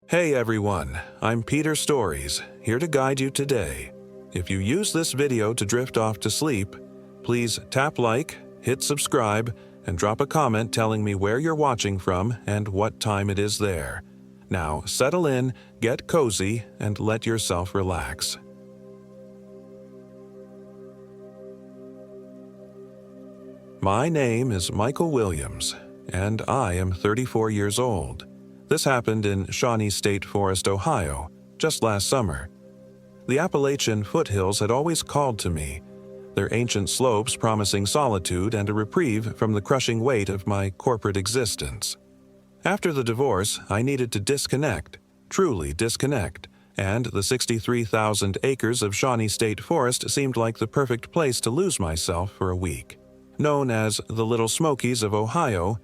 Hey everyone, I'm Peter Stories, here to guide you today. If you use this video to drift off to sleep, please tap like, hit subscribe, and drop a comment telling me where you're watching from and what time it is there. Now settle in, get cozy, and let yourself relax. My name is Michael Williams, and I am 34 years old. This happened in Shawnee State Forest, Ohio, just last summer. The Appalachian foothills had always called to me, their ancient slopes promising solitude and a reprieve from the crushing weight of my corporate existence. After the divorce, I needed to disconnect, truly disconnect, and the 63,000 acres of Shawnee State Forest seemed like the perfect place to lose myself for a week. Known as the Little Smokies of Ohio,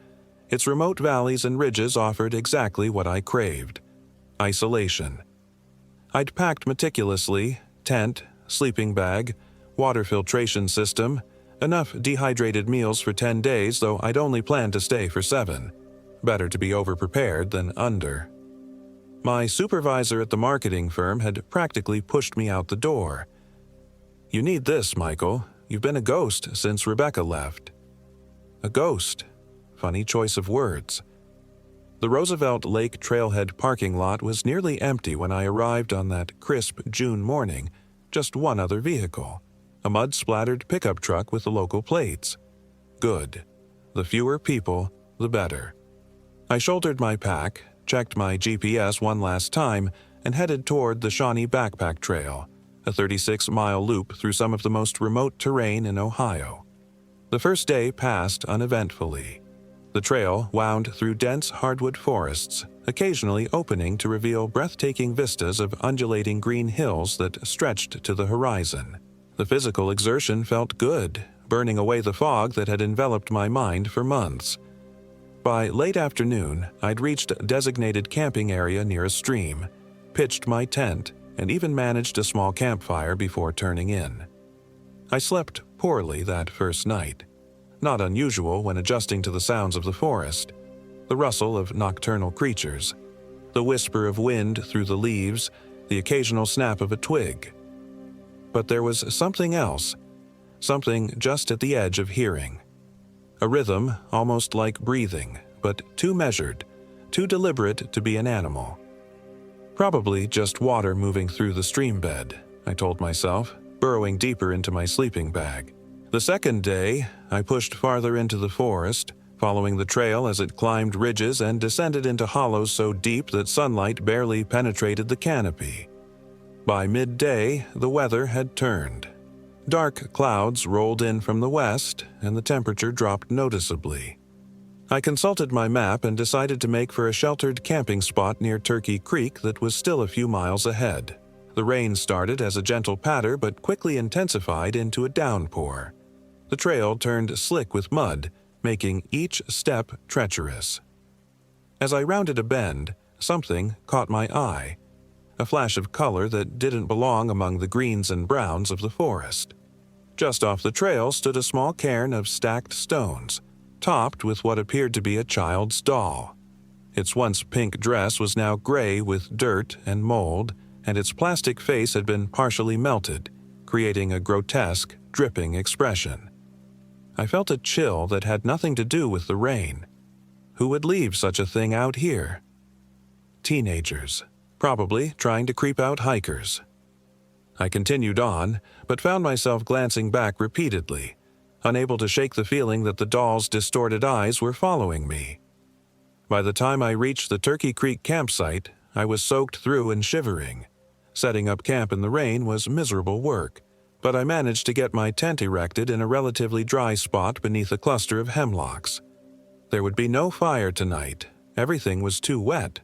its remote valleys and ridges offered exactly what I craved: isolation. I'd packed meticulously: tent, sleeping bag, water filtration system, enough dehydrated meals for 10 days, though I'd only planned to stay for 7. Better to be over-prepared than under. My supervisor at the marketing firm had practically pushed me out the door. "You need this, Michael. You've been a ghost since Rebecca left." A ghost. Funny choice of words. The Roosevelt Lake Trailhead parking lot was nearly empty when I arrived on that crisp June morning. Just one other vehicle. A mud-splattered pickup truck with the local plates. Good. The fewer people, the better. I shouldered my pack, checked my GPS one last time, and headed toward the Shawnee Backpack Trail, a 36-mile loop through some of the most remote terrain in Ohio. The first day passed uneventfully. The trail wound through dense hardwood forests, occasionally opening to reveal breathtaking vistas of undulating green hills that stretched to the horizon. The physical exertion felt good, burning away the fog that had enveloped my mind for months. By late afternoon, I'd reached a designated camping area near a stream, pitched my tent, and even managed a small campfire before turning in. I slept poorly that first night. Not unusual when adjusting to the sounds of the forest, the rustle of nocturnal creatures, the whisper of wind through the leaves, the occasional snap of a twig. But there was something else, something just at the edge of hearing. A rhythm almost like breathing, but too measured, too deliberate to be an animal. Probably just water moving through the stream bed, I told myself, burrowing deeper into my sleeping bag. The second day, I pushed farther into the forest, following the trail as it climbed ridges and descended into hollows so deep that sunlight barely penetrated the canopy. By midday, the weather had turned. Dark clouds rolled in from the west, and the temperature dropped noticeably. I consulted my map and decided to make for a sheltered camping spot near Turkey Creek that was still a few miles ahead. The rain started as a gentle patter but quickly intensified into a downpour. The trail turned slick with mud, making each step treacherous. As I rounded a bend, something caught my eye. A flash of color that didn't belong among the greens and browns of the forest. Just off the trail stood a small cairn of stacked stones, topped with what appeared to be a child's doll. Its once pink dress was now gray with dirt and mold, and its plastic face had been partially melted, creating a grotesque, dripping expression. I felt a chill that had nothing to do with the rain. Who would leave such a thing out here? Teenagers, probably trying to creep out hikers. I continued on, but found myself glancing back repeatedly, unable to shake the feeling that the doll's distorted eyes were following me. By the time I reached the Turkey Creek campsite, I was soaked through and shivering. Setting up camp in the rain was miserable work, but I managed to get my tent erected in a relatively dry spot beneath a cluster of hemlocks. There would be no fire tonight. Everything was too wet.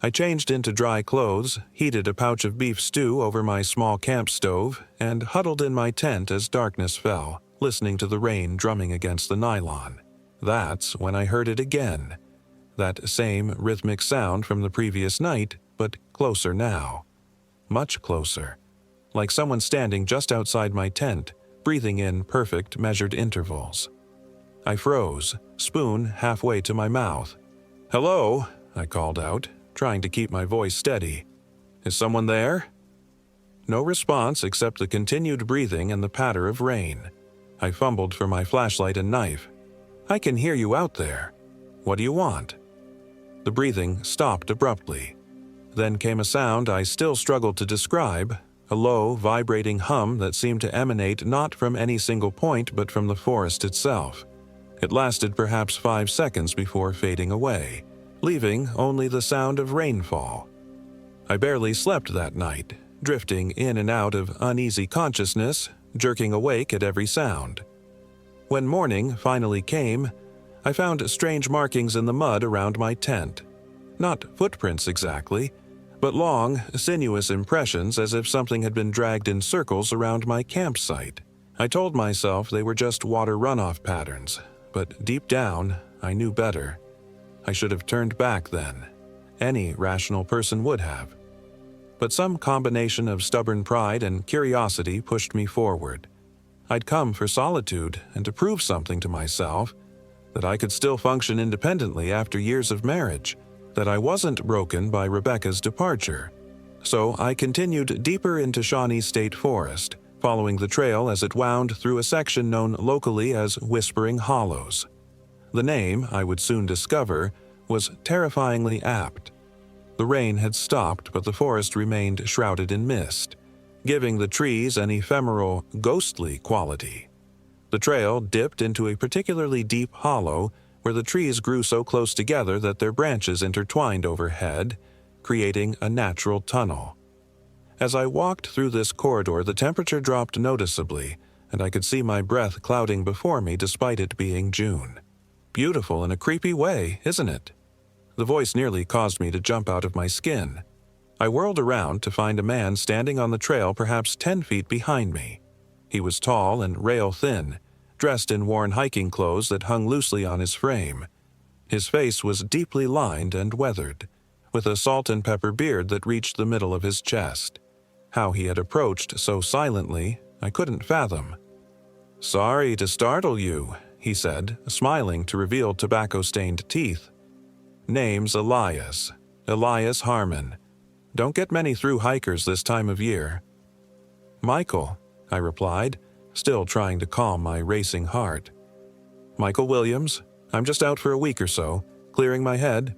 I changed into dry clothes, heated a pouch of beef stew over my small camp stove, and huddled in my tent as darkness fell, listening to the rain drumming against the nylon. That's when I heard it again. That same rhythmic sound from the previous night, but closer now. Much closer. Like someone standing just outside my tent, breathing in perfect, measured intervals. I froze, spoon halfway to my mouth. "Hello," I called out, trying to keep my voice steady. "Is someone there?" No response except the continued breathing and the patter of rain. I fumbled for my flashlight and knife. "I can hear you out there. What do you want?" The breathing stopped abruptly. Then came a sound I still struggled to describe, a low, vibrating hum that seemed to emanate not from any single point but from the forest itself. It lasted perhaps 5 seconds before fading away, leaving only the sound of rainfall. I barely slept that night, drifting in and out of uneasy consciousness, jerking awake at every sound. When morning finally came, I found strange markings in the mud around my tent. Not footprints exactly, but long, sinuous impressions as if something had been dragged in circles around my campsite. I told myself they were just water runoff patterns, but deep down, I knew better. I should have turned back then. Any rational person would have. But some combination of stubborn pride and curiosity pushed me forward. I'd come for solitude and to prove something to myself, that I could still function independently after years of marriage, that I wasn't broken by Rebecca's departure. So I continued deeper into Shawnee State Forest, following the trail as it wound through a section known locally as Whispering Hollows. The name, I would soon discover, was terrifyingly apt. The rain had stopped, but the forest remained shrouded in mist, giving the trees an ephemeral, ghostly quality. The trail dipped into a particularly deep hollow where the trees grew so close together that their branches intertwined overhead, creating a natural tunnel. As I walked through this corridor, the temperature dropped noticeably, and I could see my breath clouding before me despite it being June. Beautiful in a creepy way, isn't it? The voice nearly caused me to jump out of my skin. I whirled around to find a man standing on the trail perhaps 10 feet behind me. He was tall and rail-thin, dressed in worn hiking clothes that hung loosely on his frame. His face was deeply lined and weathered, with a salt and pepper beard that reached the middle of his chest. How he had approached so silently, I couldn't fathom. "Sorry to startle you," he said, smiling to reveal tobacco-stained teeth. "Name's Elias. Elias Harmon. Don't get many through hikers this time of year." "Michael," I replied, still trying to calm my racing heart. "Michael Williams. I'm just out for a week or so, clearing my head."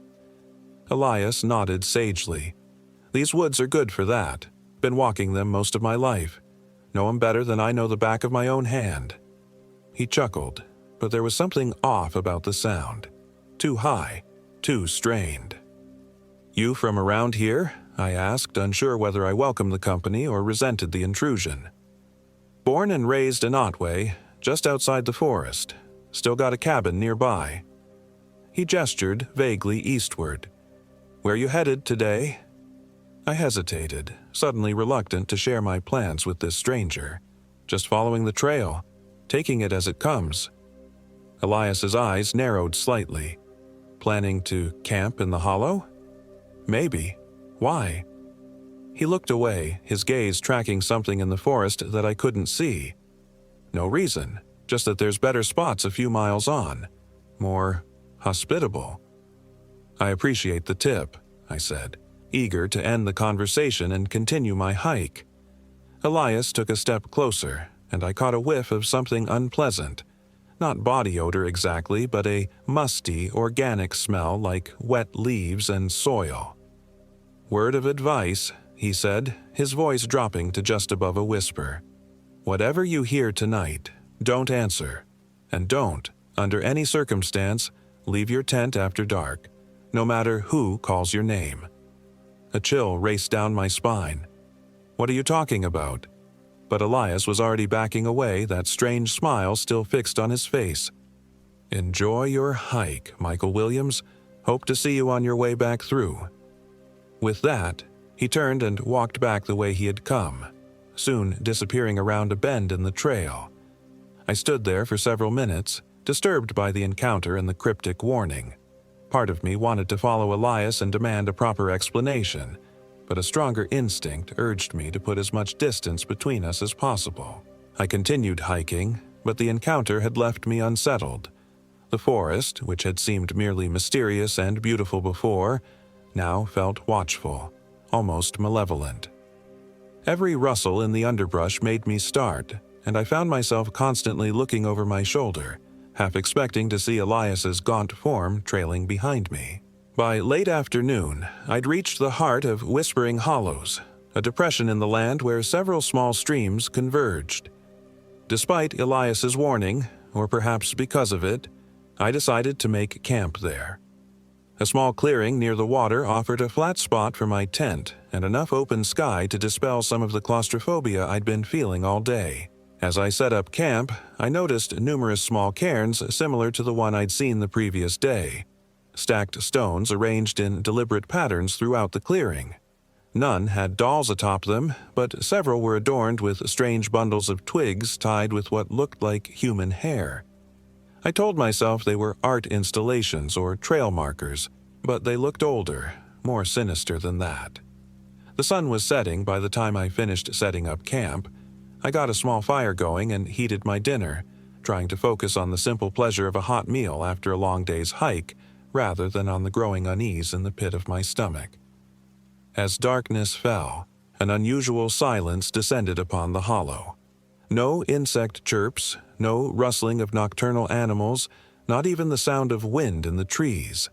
Elias nodded sagely. "These woods are good for that. Been walking them most of my life. Know 'em better than I know the back of my own hand." He chuckled, but there was something off about the sound. Too high. Too strained. "You from around here?" I asked, unsure whether I welcomed the company or resented the intrusion. "Born and raised in Otway, just outside the forest. Still got a cabin nearby." He gestured vaguely eastward. "Where you headed today?" I hesitated, suddenly reluctant to share my plans with this stranger. "Just following the trail, taking it as it comes." Elias's eyes narrowed slightly. "Planning to camp in the hollow?" "Maybe. Why?" He looked away, his gaze tracking something in the forest that I couldn't see. "No reason, just that there's better spots a few miles on. More hospitable." "I appreciate the tip," I said, eager to end the conversation and continue my hike. Elias took a step closer, and I caught a whiff of something unpleasant. Not body odor exactly, but a musty, organic smell like wet leaves and soil. "Word of advice," he said, his voice dropping to just above a whisper. "Whatever you hear tonight, don't answer. And don't, under any circumstance, leave your tent after dark, no matter who calls your name." A chill raced down my spine. "What are you talking about?" But Elias was already backing away, that strange smile still fixed on his face. "Enjoy your hike, Michael Williams. Hope to see you on your way back through." With that, he turned and walked back the way he had come, soon disappearing around a bend in the trail. I stood there for several minutes, disturbed by the encounter and the cryptic warning. Part of me wanted to follow Elias and demand a proper explanation, but a stronger instinct urged me to put as much distance between us as possible. I continued hiking, but the encounter had left me unsettled. The forest, which had seemed merely mysterious and beautiful before, now felt watchful, almost malevolent. Every rustle in the underbrush made me start, and I found myself constantly looking over my shoulder, half expecting to see Elias's gaunt form trailing behind me. By late afternoon, I'd reached the heart of Whispering Hollows, a depression in the land where several small streams converged. Despite Elias's warning, or perhaps because of it, I decided to make camp there. A small clearing near the water offered a flat spot for my tent and enough open sky to dispel some of the claustrophobia I'd been feeling all day. As I set up camp, I noticed numerous small cairns similar to the one I'd seen the previous day, stacked stones arranged in deliberate patterns throughout the clearing. None had dolls atop them, but several were adorned with strange bundles of twigs tied with what looked like human hair. I told myself they were art installations or trail markers, but they looked older, more sinister than that. The sun was setting by the time I finished setting up camp. I got a small fire going and heated my dinner, trying to focus on the simple pleasure of a hot meal after a long day's hike, rather than on the growing unease in the pit of my stomach. As darkness fell, an unusual silence descended upon the hollow. No insect chirps, no rustling of nocturnal animals, not even the sound of wind in the trees.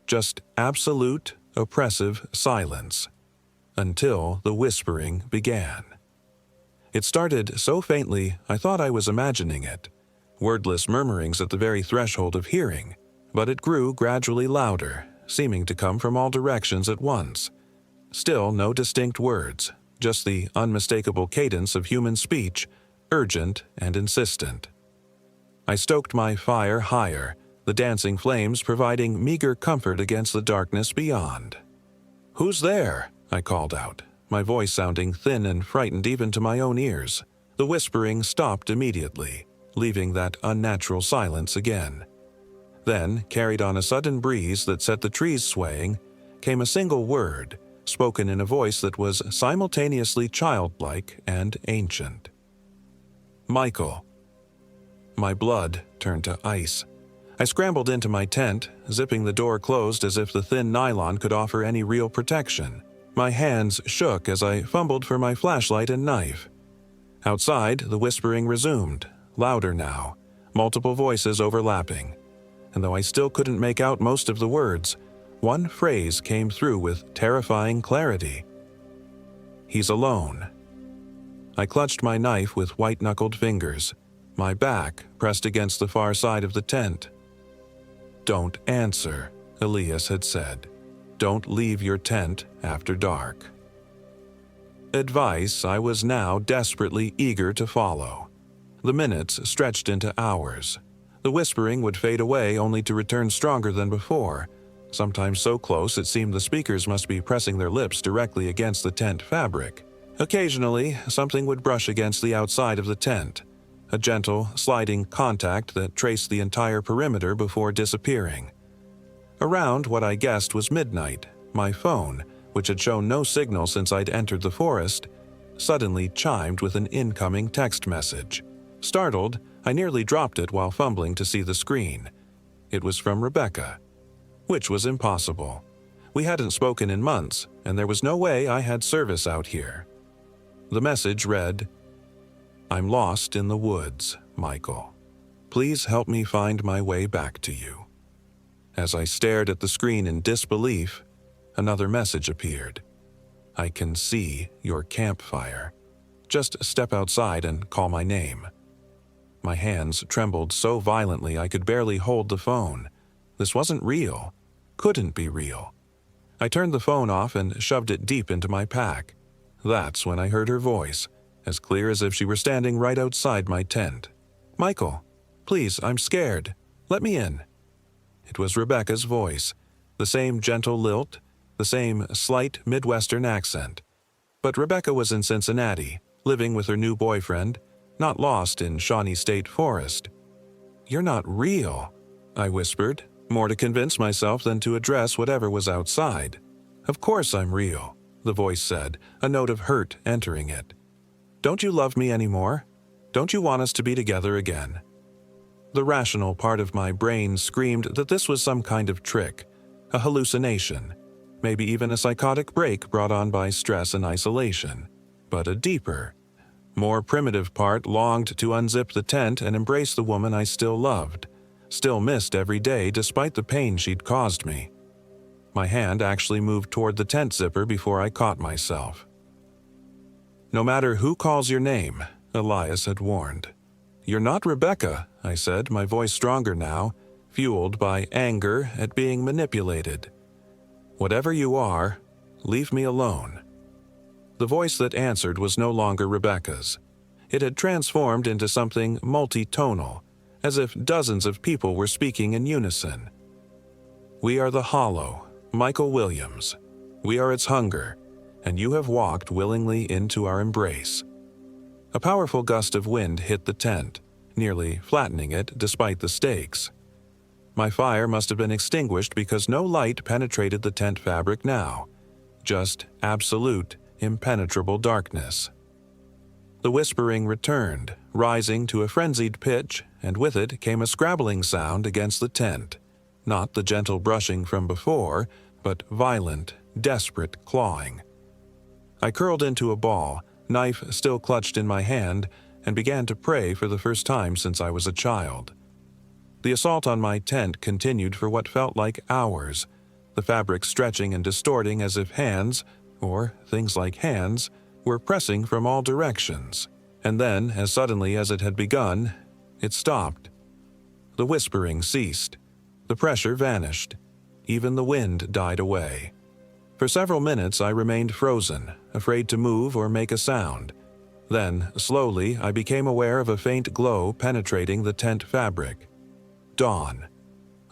Just absolute, oppressive silence. Until the whispering began. It started so faintly I thought I was imagining it, wordless murmurings at the very threshold of hearing, but it grew gradually louder, seeming to come from all directions at once. Still no distinct words, just the unmistakable cadence of human speech, urgent and insistent. I stoked my fire higher, the dancing flames providing meager comfort against the darkness beyond. "Who's there?" I called out, my voice sounding thin and frightened even to my own ears. The whispering stopped immediately, leaving that unnatural silence again. Then, carried on a sudden breeze that set the trees swaying, came a single word, spoken in a voice that was simultaneously childlike and ancient. "Michael." My blood turned to ice. I scrambled into my tent, zipping the door closed as if the thin nylon could offer any real protection. My hands shook as I fumbled for my flashlight and knife. Outside, the whispering resumed, louder now, multiple voices overlapping. And though I still couldn't make out most of the words, one phrase came through with terrifying clarity. "He's alone." I clutched my knife with white-knuckled fingers, my back pressed against the far side of the tent. "Don't answer," Elias had said. "Don't leave your tent after dark." Advice I was now desperately eager to follow. The minutes stretched into hours. The whispering would fade away only to return stronger than before, sometimes so close it seemed the speakers must be pressing their lips directly against the tent fabric. Occasionally, something would brush against the outside of the tent, a gentle, sliding contact that traced the entire perimeter before disappearing. Around what I guessed was midnight, my phone, which had shown no signal since I'd entered the forest, suddenly chimed with an incoming text message. Startled, I nearly dropped it while fumbling to see the screen. It was from Rebecca, which was impossible. We hadn't spoken in months, and there was no way I had service out here. The message read, "I'm lost in the woods, Michael. Please help me find my way back to you." As I stared at the screen in disbelief, another message appeared. "I can see your campfire. Just step outside and call my name." My hands trembled so violently I could barely hold the phone. This wasn't real. Couldn't be real. I turned the phone off and shoved it deep into my pack. That's when I heard her voice, as clear as if she were standing right outside my tent. "Michael, please, I'm scared. Let me in." It was Rebecca's voice, the same gentle lilt, the same slight Midwestern accent. But Rebecca was in Cincinnati, living with her new boyfriend, not lost in Shawnee State Forest. "You're not real," I whispered, more to convince myself than to address whatever was outside. "Of course I'm real," the voice said, a note of hurt entering it. "Don't you love me anymore? Don't you want us to be together again?" The rational part of my brain screamed that this was some kind of trick, a hallucination. maybe even a psychotic break brought on by stress and isolation. But a deeper, more primitive part longed to unzip the tent and embrace the woman I still loved, still missed every day despite the pain she'd caused me. My hand actually moved toward the tent zipper before I caught myself. "No matter who calls your name," Elias had warned. "You're not Rebecca," I said, my voice stronger now, fueled by anger at being manipulated. "Whatever you are, leave me alone." The voice that answered was no longer Rebecca's. It had transformed into something multi-tonal, as if dozens of people were speaking in unison. "We are the Hollow, Michael Williams. We are its hunger, and you have walked willingly into our embrace." A powerful gust of wind hit the tent, nearly flattening it despite the stakes. My fire must have been extinguished because no light penetrated the tent fabric now, just absolute, impenetrable darkness. The whispering returned, rising to a frenzied pitch, and with it came a scrabbling sound against the tent. Not the gentle brushing from before, but violent, desperate clawing. I curled into a ball, knife still clutched in my hand, and began to pray for the first time since I was a child. The assault on my tent continued for what felt like hours, the fabric stretching and distorting as if hands, or things like hands, were pressing from all directions. And then, as suddenly as it had begun, it stopped. The whispering ceased. The pressure vanished. Even the wind died away. For several minutes I remained frozen, afraid to move or make a sound. Then, slowly, I became aware of a faint glow penetrating the tent fabric. Dawn.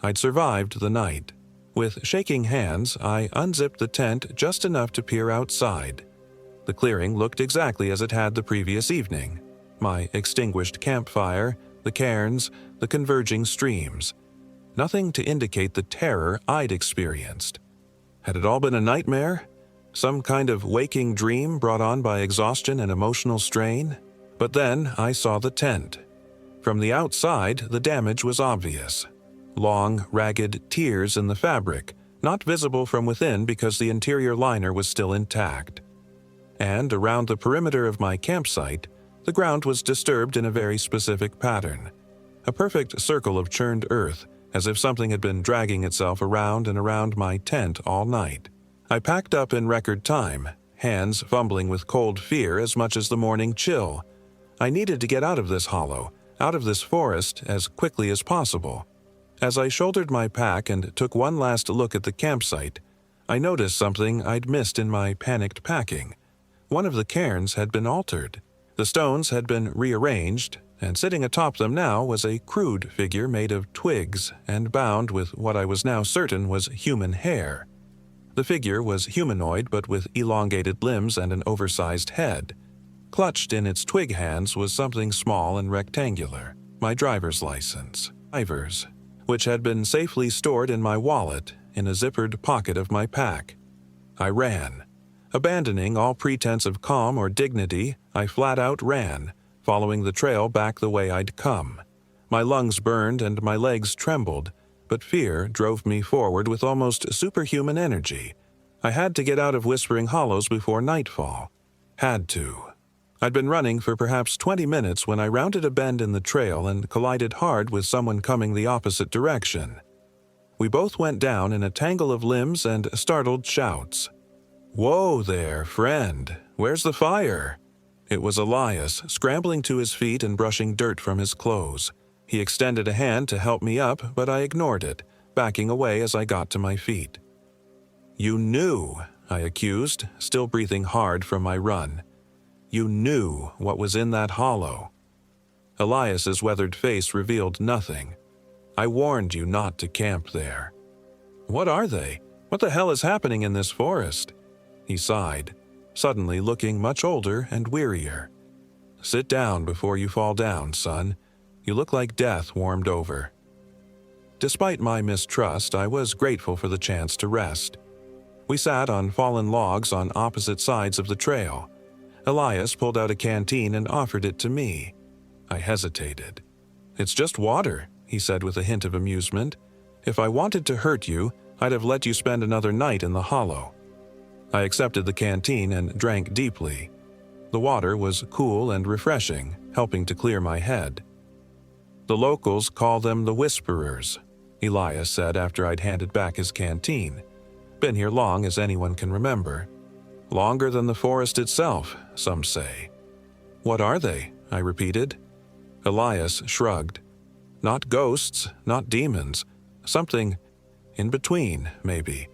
I'd survived the night. With shaking hands, I unzipped the tent just enough to peer outside. The clearing looked exactly as it had the previous evening. My extinguished campfire, the cairns, the converging streams. Nothing to indicate the terror I'd experienced. Had it all been a nightmare? Some kind of waking dream brought on by exhaustion and emotional strain? But then I saw the tent. From the outside, the damage was obvious. Long, ragged tears in the fabric, not visible from within because the interior liner was still intact. And around the perimeter of my campsite, the ground was disturbed in a very specific pattern. A perfect circle of churned earth, as if something had been dragging itself around and around my tent all night. I packed up in record time, hands fumbling with cold fear as much as the morning chill. I needed to get out of this hollow, out of this forest, as quickly as possible. As I shouldered my pack and took one last look at the campsite, I noticed something I'd missed in my panicked packing. One of the cairns had been altered. The stones had been rearranged, and sitting atop them now was a crude figure made of twigs and bound with what I was now certain was human hair. The figure was humanoid but with elongated limbs and an oversized head. Clutched in its twig hands was something small and rectangular, my driver's license, which had been safely stored in my wallet in a zippered pocket of my pack. I ran. Abandoning all pretense of calm or dignity, I flat out ran, following the trail back the way I'd come. My lungs burned and my legs trembled, but fear drove me forward with almost superhuman energy. I had to get out of Whispering Hollows before nightfall. Had to. I'd been running for perhaps 20 minutes when I rounded a bend in the trail and collided hard with someone coming the opposite direction. We both went down in a tangle of limbs and startled shouts. "Whoa there, friend. Where's the fire?" It was Elias, scrambling to his feet and brushing dirt from his clothes. He extended a hand to help me up, but I ignored it, backing away as I got to my feet. "You knew," I accused, still breathing hard from my run. "You knew what was in that hollow." Elias's weathered face revealed nothing. "I warned you not to camp there." "What are they? What the hell is happening in this forest?" He sighed, suddenly looking much older and wearier. "Sit down before you fall down, son. You look like death warmed over." Despite my mistrust, I was grateful for the chance to rest. We sat on fallen logs on opposite sides of the trail. Elias pulled out a canteen and offered it to me. I hesitated. "It's just water," he said with a hint of amusement. "If I wanted to hurt you, I'd have let you spend another night in the hollow." I accepted the canteen and drank deeply. The water was cool and refreshing, helping to clear my head. "The locals call them the Whisperers," Elias said after I'd handed back his canteen. "Been here long as anyone can remember. Longer than the forest itself, some say." "What are they?" I repeated. Elias shrugged. "Not ghosts, not demons. Something in between, maybe.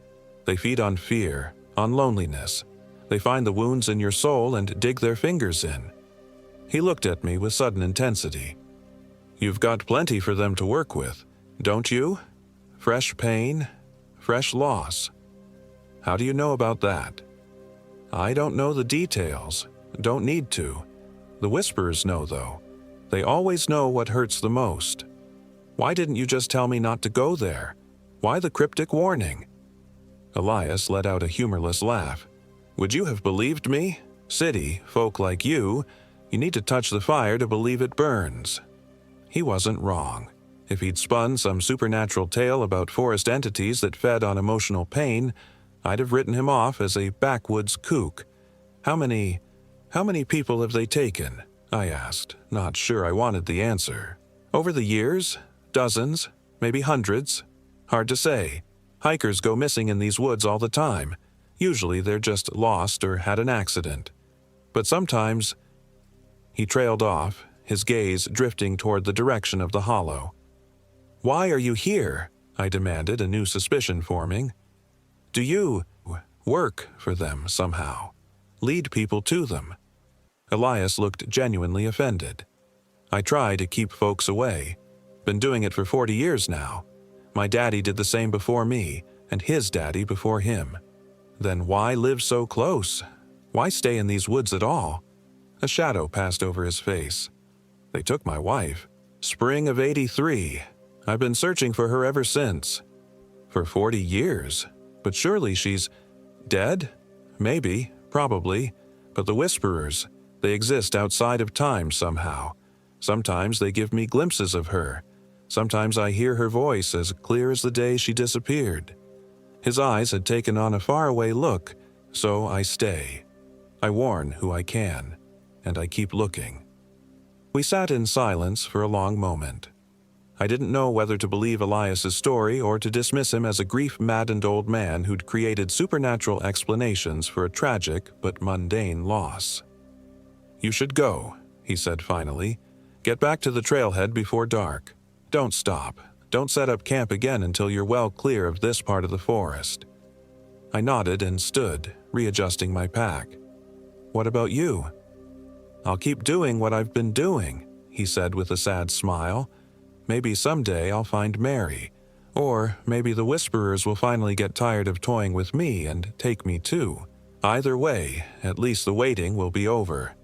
They feed on fear, on loneliness. They find the wounds in your soul and dig their fingers in." He looked at me with sudden intensity. "You've got plenty for them to work with, don't you? Fresh pain, fresh loss. How do you know about that?" "I don't know the details. Don't need to. The Whisperers know, though. They always know what hurts the most. Why didn't you just tell me not to go there? Why the cryptic warning?" Elias let out a humorless laugh. "Would you have believed me? City folk like you need to touch the fire to believe it burns." He wasn't wrong. If he'd spun some supernatural tale about forest entities that fed on emotional pain, I'd have written him off as a backwoods kook. How many people have they taken?" I asked, not sure I wanted the answer. "Over the years? Dozens? Maybe hundreds? Hard to say. Hikers go missing in these woods all the time. Usually they're just lost or had an accident. But sometimes—" He trailed off, his gaze drifting toward the direction of the hollow. "Why are you here?" I demanded, a new suspicion forming. "Do you work for them somehow? Lead people to them?" Elias looked genuinely offended. "I try to keep folks away. Been doing it for 40 years now. My daddy did the same before me, and his daddy before him. Then why live so close? Why stay in these woods at all?" A shadow passed over his face. "They took my wife. Spring of '83. I've been searching for her ever since." "For 40 years? But surely she's dead?" "Maybe, probably. But the Whisperers, they exist outside of time somehow. Sometimes they give me glimpses of her. Sometimes I hear her voice as clear as the day she disappeared." His eyes had taken on a faraway look, so I stay. I warn who I can, and I keep looking. We sat in silence for a long moment. I didn't know whether to believe Elias's story or to dismiss him as a grief-maddened old man who'd created supernatural explanations for a tragic but mundane loss. "You should go," he said finally. "Get back to the trailhead before dark. Don't stop. Don't set up camp again until you're well clear of this part of the forest." I nodded and stood, readjusting my pack. "What about you?" "I'll keep doing what I've been doing," he said with a sad smile. "Maybe someday I'll find Mary. Or maybe the Whisperers will finally get tired of toying with me and take me too. Either way, at least the waiting will be over."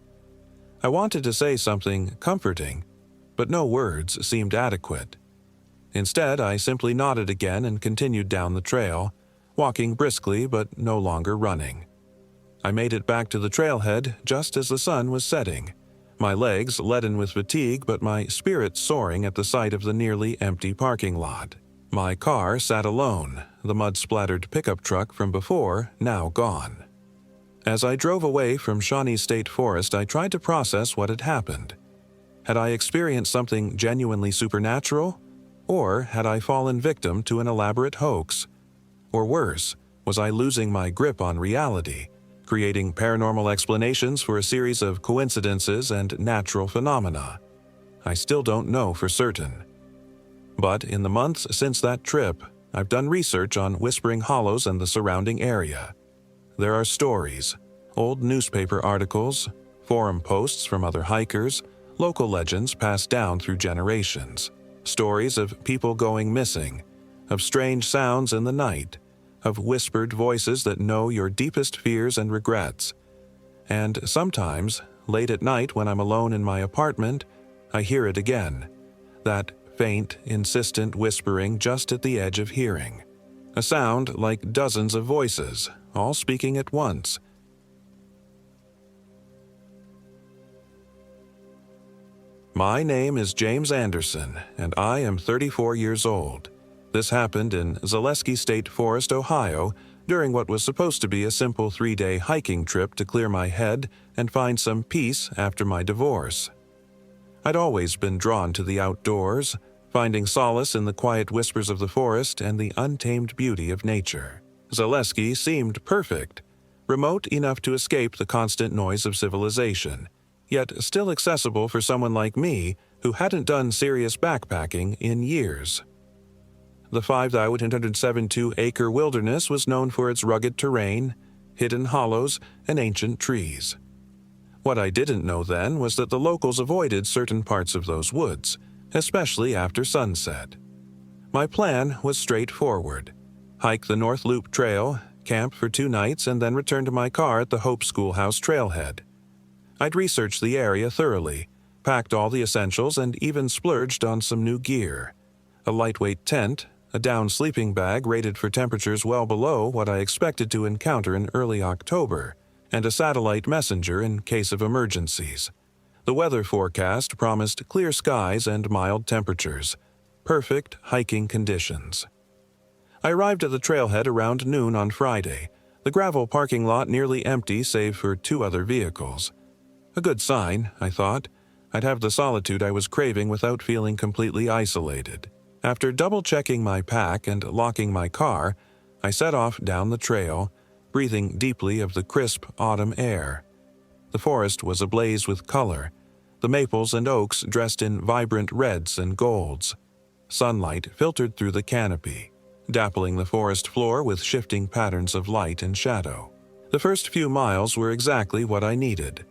I wanted to say something comforting, but no words seemed adequate. Instead, I simply nodded again and continued down the trail, walking briskly but no longer running. I made it back to the trailhead just as the sun was setting, my legs leaden with fatigue but my spirits soaring at the sight of the nearly empty parking lot. My car sat alone, the mud-splattered pickup truck from before now gone. As I drove away from Shawnee State Forest, I tried to process what had happened. Had I experienced something genuinely supernatural? Or had I fallen victim to an elaborate hoax? Or worse, was I losing my grip on reality, creating paranormal explanations for a series of coincidences and natural phenomena? I still don't know for certain. But in the months since that trip, I've done research on Whispering Hollows and the surrounding area. There are stories, old newspaper articles, forum posts from other hikers, local legends passed down through generations. Stories of people going missing, of strange sounds in the night, of whispered voices that know your deepest fears and regrets. And sometimes, late at night when I'm alone in my apartment, I hear it again. That faint, insistent whispering just at the edge of hearing. A sound like dozens of voices, all speaking at once. "My name is James Anderson, and I am 34 years old. This happened in Zaleski State Forest, Ohio, during what was supposed to be a simple 3-day hiking trip to clear my head and find some peace after my divorce. I'd always been drawn to the outdoors, finding solace in the quiet whispers of the forest and the untamed beauty of nature. Zaleski seemed perfect, remote enough to escape the constant noise of civilization, yet still accessible for someone like me who hadn't done serious backpacking in years. The 5,872-acre wilderness was known for its rugged terrain, hidden hollows, and ancient trees. What I didn't know then was that the locals avoided certain parts of those woods, especially after sunset. My plan was straightforward: hike the North Loop Trail, camp for 2 nights, and then return to my car at the Hope Schoolhouse trailhead. I'd researched the area thoroughly, packed all the essentials, and even splurged on some new gear: a lightweight tent, a down sleeping bag rated for temperatures well below what I expected to encounter in early October, and a satellite messenger in case of emergencies. The weather forecast promised clear skies and mild temperatures, perfect hiking conditions. I arrived at the trailhead around noon on Friday, the gravel parking lot nearly empty save for 2 other vehicles. A good sign, I thought. I'd have the solitude I was craving without feeling completely isolated. After double-checking my pack and locking my car, I set off down the trail, breathing deeply of the crisp autumn air. The forest was ablaze with color, the maples and oaks dressed in vibrant reds and golds. Sunlight filtered through the canopy, dappling the forest floor with shifting patterns of light and shadow. The first few miles were exactly what I needed: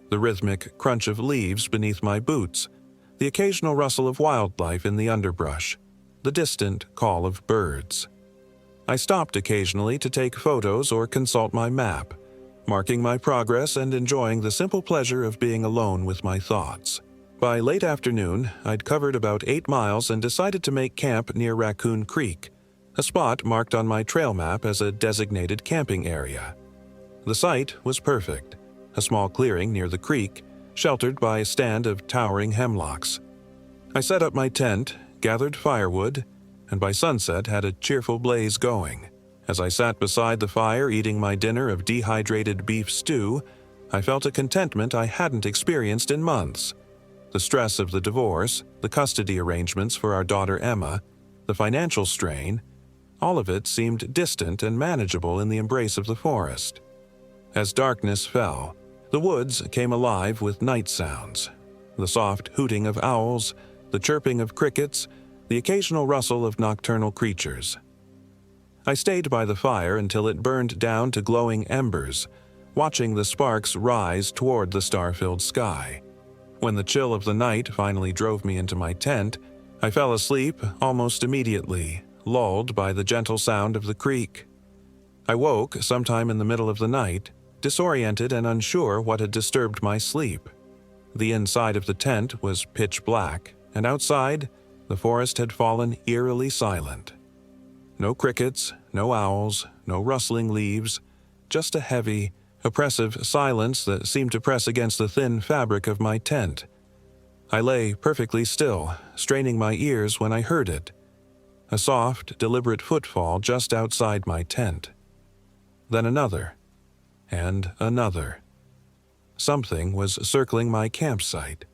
the rhythmic crunch of leaves beneath my boots, the occasional rustle of wildlife in the underbrush, the distant call of birds. I stopped occasionally to take photos or consult my map, marking my progress and enjoying the simple pleasure of being alone with my thoughts. By late afternoon, I'd covered about 8 miles and decided to make camp near Raccoon Creek, a spot marked on my trail map as a designated camping area. The site was perfect: a small clearing near the creek, sheltered by a stand of towering hemlocks. I set up my tent, gathered firewood, and by sunset had a cheerful blaze going. As I sat beside the fire eating my dinner of dehydrated beef stew, I felt a contentment I hadn't experienced in months. The stress of the divorce, the custody arrangements for our daughter Emma, the financial strain, all of it seemed distant and manageable in the embrace of the forest. As darkness fell, the woods came alive with night sounds: the soft hooting of owls, the chirping of crickets, the occasional rustle of nocturnal creatures. I stayed by the fire until it burned down to glowing embers, watching the sparks rise toward the star-filled sky. When the chill of the night finally drove me into my tent, I fell asleep almost immediately, lulled by the gentle sound of the creek. I woke sometime in the middle of the night, disoriented and unsure what had disturbed my sleep. The inside of the tent was pitch black, and outside, the forest had fallen eerily silent. No crickets, no owls, no rustling leaves, just a heavy, oppressive silence that seemed to press against the thin fabric of my tent. I lay perfectly still, straining my ears when I heard it: a soft, deliberate footfall just outside my tent. Then another, and another. Something was circling my campsite.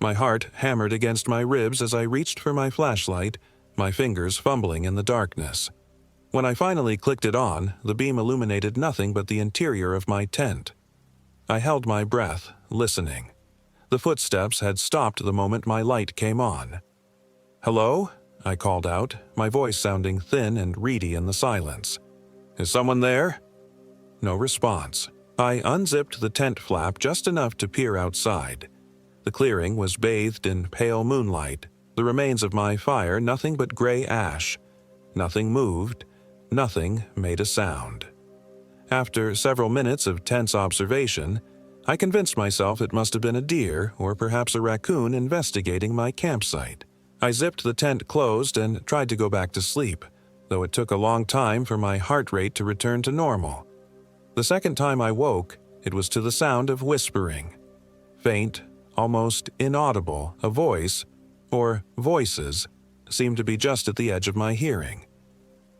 My heart hammered against my ribs as I reached for my flashlight, my fingers fumbling in the darkness. When I finally clicked it on, the beam illuminated nothing but the interior of my tent. I held my breath, listening. The footsteps had stopped the moment my light came on. "Hello?" I called out, my voice sounding thin and reedy in the silence. "Is someone there?" No response. I unzipped the tent flap just enough to peer outside. The clearing was bathed in pale moonlight, the remains of my fire nothing but gray ash. Nothing moved, nothing made a sound. After several minutes of tense observation, I convinced myself it must have been a deer or perhaps a raccoon investigating my campsite. I zipped the tent closed and tried to go back to sleep, though it took a long time for my heart rate to return to normal. The second time I woke, it was to the sound of whispering. Faint, almost inaudible, a voice, or voices, seemed to be just at the edge of my hearing.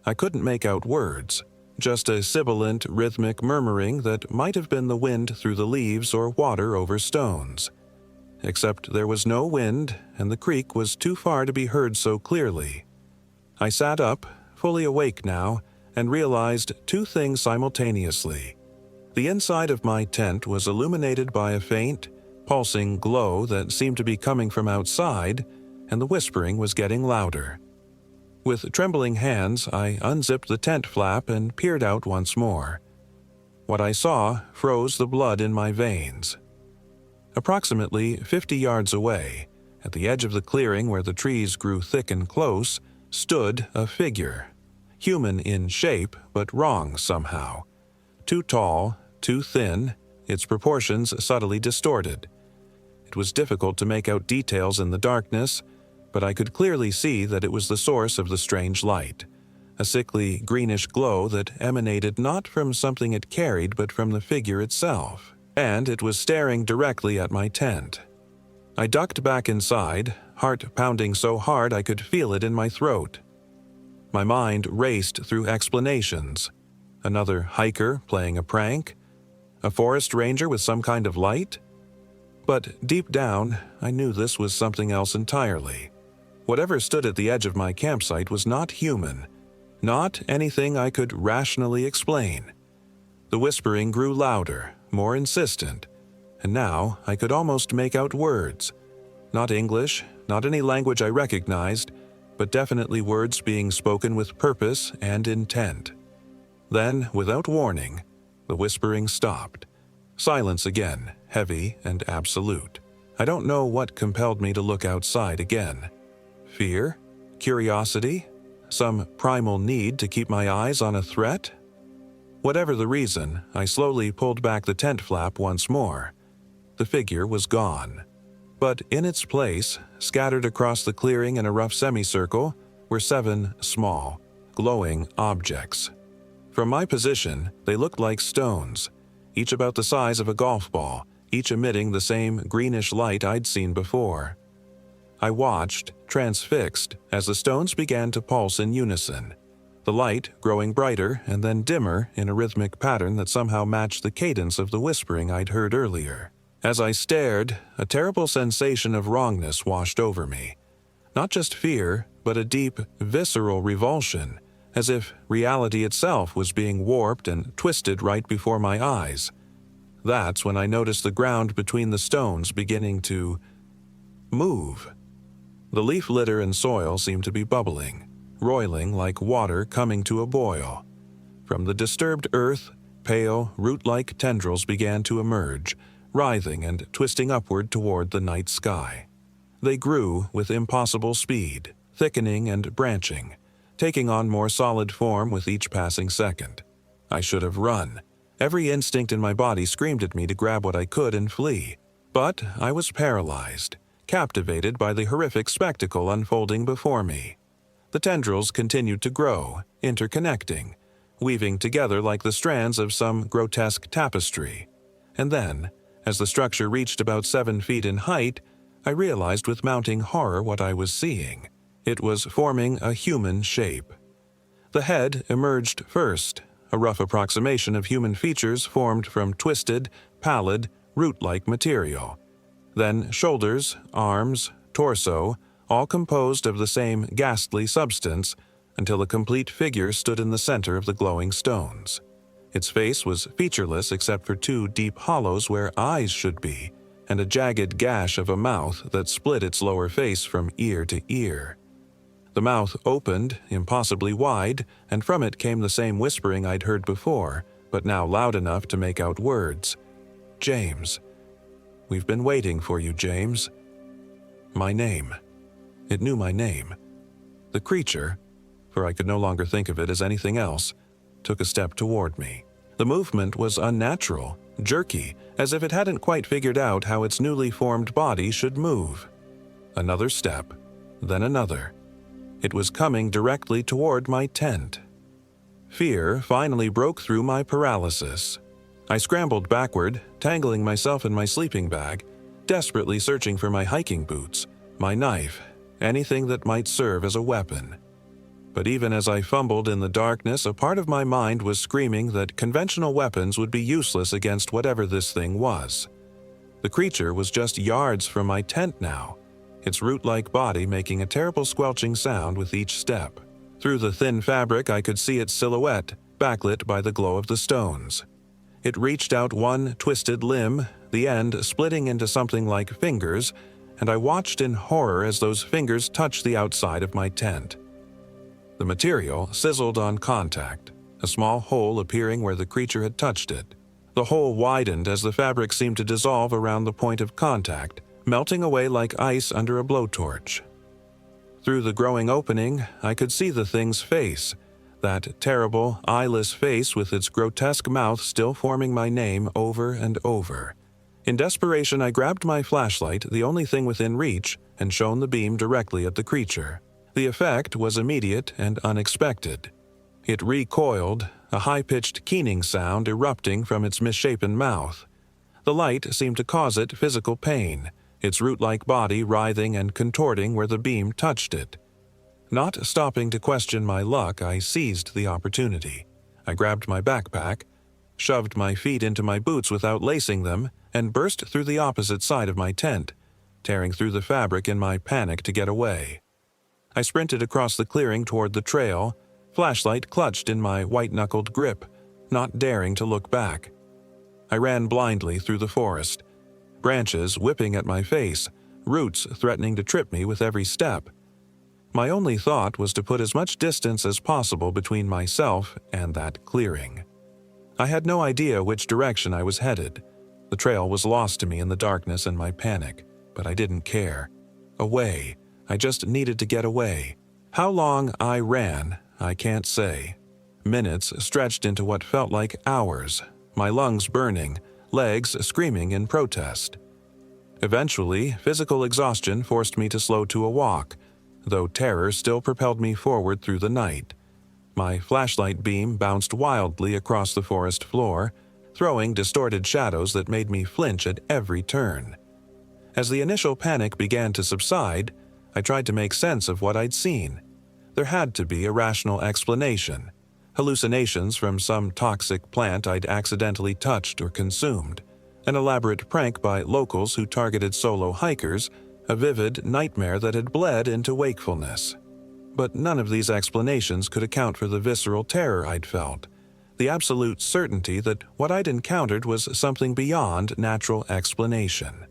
I couldn't make out words, just a sibilant, rhythmic murmuring that might have been the wind through the leaves or water over stones. Except there was no wind, and the creek was too far to be heard so clearly. I sat up, fully awake now, and realized two things simultaneously. The inside of my tent was illuminated by a faint, pulsing glow that seemed to be coming from outside, and the whispering was getting louder. With trembling hands, I unzipped the tent flap and peered out once more. What I saw froze the blood in my veins. Approximately 50 yards away, at the edge of the clearing where the trees grew thick and close, stood a figure. Human in shape, but wrong somehow. Too tall, too thin, its proportions subtly distorted. It was difficult to make out details in the darkness, but I could clearly see that it was the source of the strange light, a sickly greenish glow that emanated not from something it carried but from the figure itself, and it was staring directly at my tent. I ducked back inside, heart pounding so hard I could feel it in my throat. My mind raced through explanations. Another hiker playing a prank? A forest ranger with some kind of light? But deep down, I knew this was something else entirely. Whatever stood at the edge of my campsite was not human, not anything I could rationally explain. The whispering grew louder, more insistent, and now I could almost make out words. Not English, not any language I recognized, but definitely words being spoken with purpose and intent. Then, without warning, the whispering stopped. Silence again, heavy and absolute. I don't know what compelled me to look outside again. Fear? Curiosity? Some primal need to keep my eyes on a threat? Whatever the reason, I slowly pulled back the tent flap once more. The figure was gone. But in its place, scattered across the clearing in a rough semicircle, were 7 small, glowing objects. From my position, they looked like stones, each about the size of a golf ball, each emitting the same greenish light I'd seen before. I watched, transfixed, as the stones began to pulse in unison, the light growing brighter and then dimmer in a rhythmic pattern that somehow matched the cadence of the whispering I'd heard earlier. As I stared, a terrible sensation of wrongness washed over me. Not just fear, but a deep, visceral revulsion, as if reality itself was being warped and twisted right before my eyes. That's when I noticed the ground between the stones beginning to move. The leaf litter and soil seemed to be bubbling, roiling like water coming to a boil. From the disturbed earth, pale, root-like tendrils began to emerge, writhing and twisting upward toward the night sky. They grew with impossible speed, thickening and branching, taking on more solid form with each passing second. I should have run. Every instinct in my body screamed at me to grab what I could and flee. But I was paralyzed, captivated by the horrific spectacle unfolding before me. The tendrils continued to grow, interconnecting, weaving together like the strands of some grotesque tapestry. And then, as the structure reached about 7 feet in height, I realized with mounting horror what I was seeing. It was forming a human shape. The head emerged first, a rough approximation of human features formed from twisted, pallid, root-like material. Then shoulders, arms, torso, all composed of the same ghastly substance, until a complete figure stood in the center of the glowing stones. Its face was featureless except for 2 deep hollows where eyes should be, and a jagged gash of a mouth that split its lower face from ear to ear. The mouth opened, impossibly wide, and from it came the same whispering I'd heard before, but now loud enough to make out words. "James. We've been waiting for you, James." My name. It knew my name. The creature, for I could no longer think of it as anything else, took a step toward me. The movement was unnatural, jerky, as if it hadn't quite figured out how its newly formed body should move. Another step, then another. It was coming directly toward my tent. Fear finally broke through my paralysis. I scrambled backward, tangling myself in my sleeping bag, desperately searching for my hiking boots, my knife, anything that might serve as a weapon. But even as I fumbled in the darkness, a part of my mind was screaming that conventional weapons would be useless against whatever this thing was. The creature was just yards from my tent now, its root-like body making a terrible squelching sound with each step. Through the thin fabric, I could see its silhouette, backlit by the glow of the stones. It reached out one twisted limb, the end splitting into something like fingers, and I watched in horror as those fingers touched the outside of my tent. The material sizzled on contact, a small hole appearing where the creature had touched it. The hole widened as the fabric seemed to dissolve around the point of contact, melting away like ice under a blowtorch. Through the growing opening, I could see the thing's face, that terrible, eyeless face with its grotesque mouth still forming my name over and over. In desperation, I grabbed my flashlight, the only thing within reach, and shone the beam directly at the creature. The effect was immediate and unexpected. It recoiled, a high-pitched keening sound erupting from its misshapen mouth. The light seemed to cause it physical pain, its root-like body writhing and contorting where the beam touched it. Not stopping to question my luck, I seized the opportunity. I grabbed my backpack, shoved my feet into my boots without lacing them, and burst through the opposite side of my tent, tearing through the fabric in my panic to get away. I sprinted across the clearing toward the trail, flashlight clutched in my white-knuckled grip, not daring to look back. I ran blindly through the forest, branches whipping at my face, roots threatening to trip me with every step. My only thought was to put as much distance as possible between myself and that clearing. I had no idea which direction I was headed. The trail was lost to me in the darkness and my panic, but I didn't care. Away. I just needed to get away. How long I ran, I can't say. Minutes stretched into what felt like hours, my lungs burning, legs screaming in protest. Eventually, physical exhaustion forced me to slow to a walk, though terror still propelled me forward through the night. My flashlight beam bounced wildly across the forest floor, throwing distorted shadows that made me flinch at every turn. As the initial panic began to subside, I tried to make sense of what I'd seen. There had to be a rational explanation. Hallucinations from some toxic plant I'd accidentally touched or consumed, an elaborate prank by locals who targeted solo hikers, a vivid nightmare that had bled into wakefulness. But none of these explanations could account for the visceral terror I'd felt, the absolute certainty that what I'd encountered was something beyond natural explanation.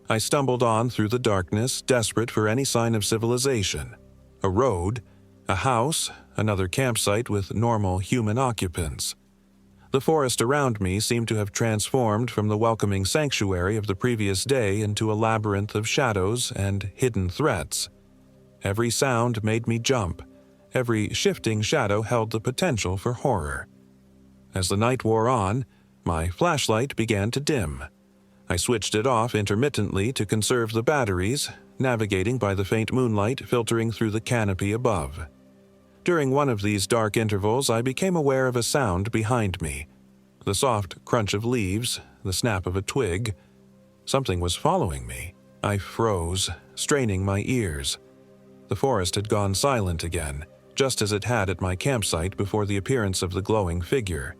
I stumbled on through the darkness, desperate for any sign of civilization. A road, a house, another campsite with normal human occupants. The forest around me seemed to have transformed from the welcoming sanctuary of the previous day into a labyrinth of shadows and hidden threats. Every sound made me jump. Every shifting shadow held the potential for horror. As the night wore on, my flashlight began to dim. I switched it off intermittently to conserve the batteries, navigating by the faint moonlight filtering through the canopy above. During one of these dark intervals, I became aware of a sound behind me. The soft crunch of leaves, the snap of a twig. Something was following me. I froze, straining my ears. The forest had gone silent again, just as it had at my campsite before the appearance of the glowing figure.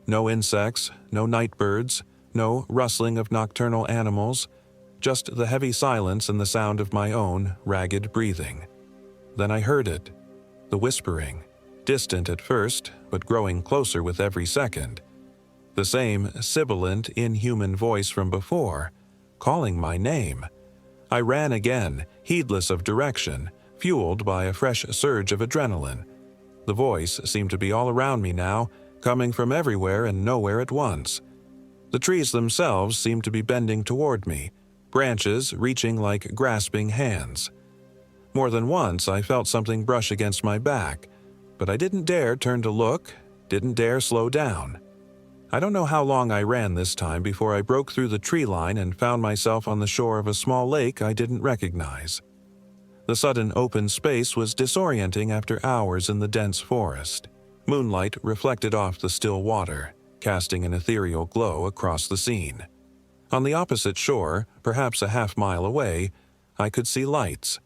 No insects, no night birds, no rustling of nocturnal animals, just the heavy silence and the sound of my own ragged breathing. Then I heard it, the whispering, distant at first, but growing closer with every second. The same sibilant, inhuman voice from before, calling my name. I ran again, heedless of direction, fueled by a fresh surge of adrenaline. The voice seemed to be all around me now, coming from everywhere and nowhere at once. The trees themselves seemed to be bending toward me, branches reaching like grasping hands. More than once I felt something brush against my back, but I didn't dare turn to look, didn't dare slow down. I don't know how long I ran this time before I broke through the tree line and found myself on the shore of a small lake I didn't recognize. The sudden open space was disorienting after hours in the dense forest. Moonlight reflected off the still water, casting an ethereal glow across the scene. On the opposite shore, perhaps a half-mile away, I could see lights.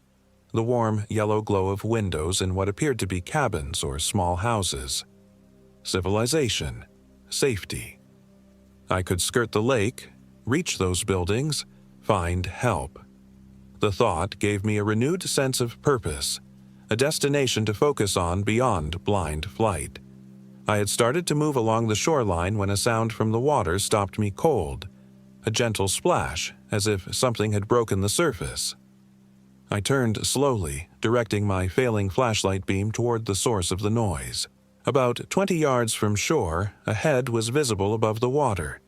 the warm yellow glow of windows in what appeared to be cabins or small houses. Civilization. Safety. I could skirt the lake, reach those buildings, find help. The thought gave me a renewed sense of purpose, a destination to focus on beyond blind flight. I had started to move along the shoreline when a sound from the water stopped me cold, a gentle splash, as if something had broken the surface. I turned slowly, directing my failing flashlight beam toward the source of the noise. About 20 yards from shore, a head was visible above the water.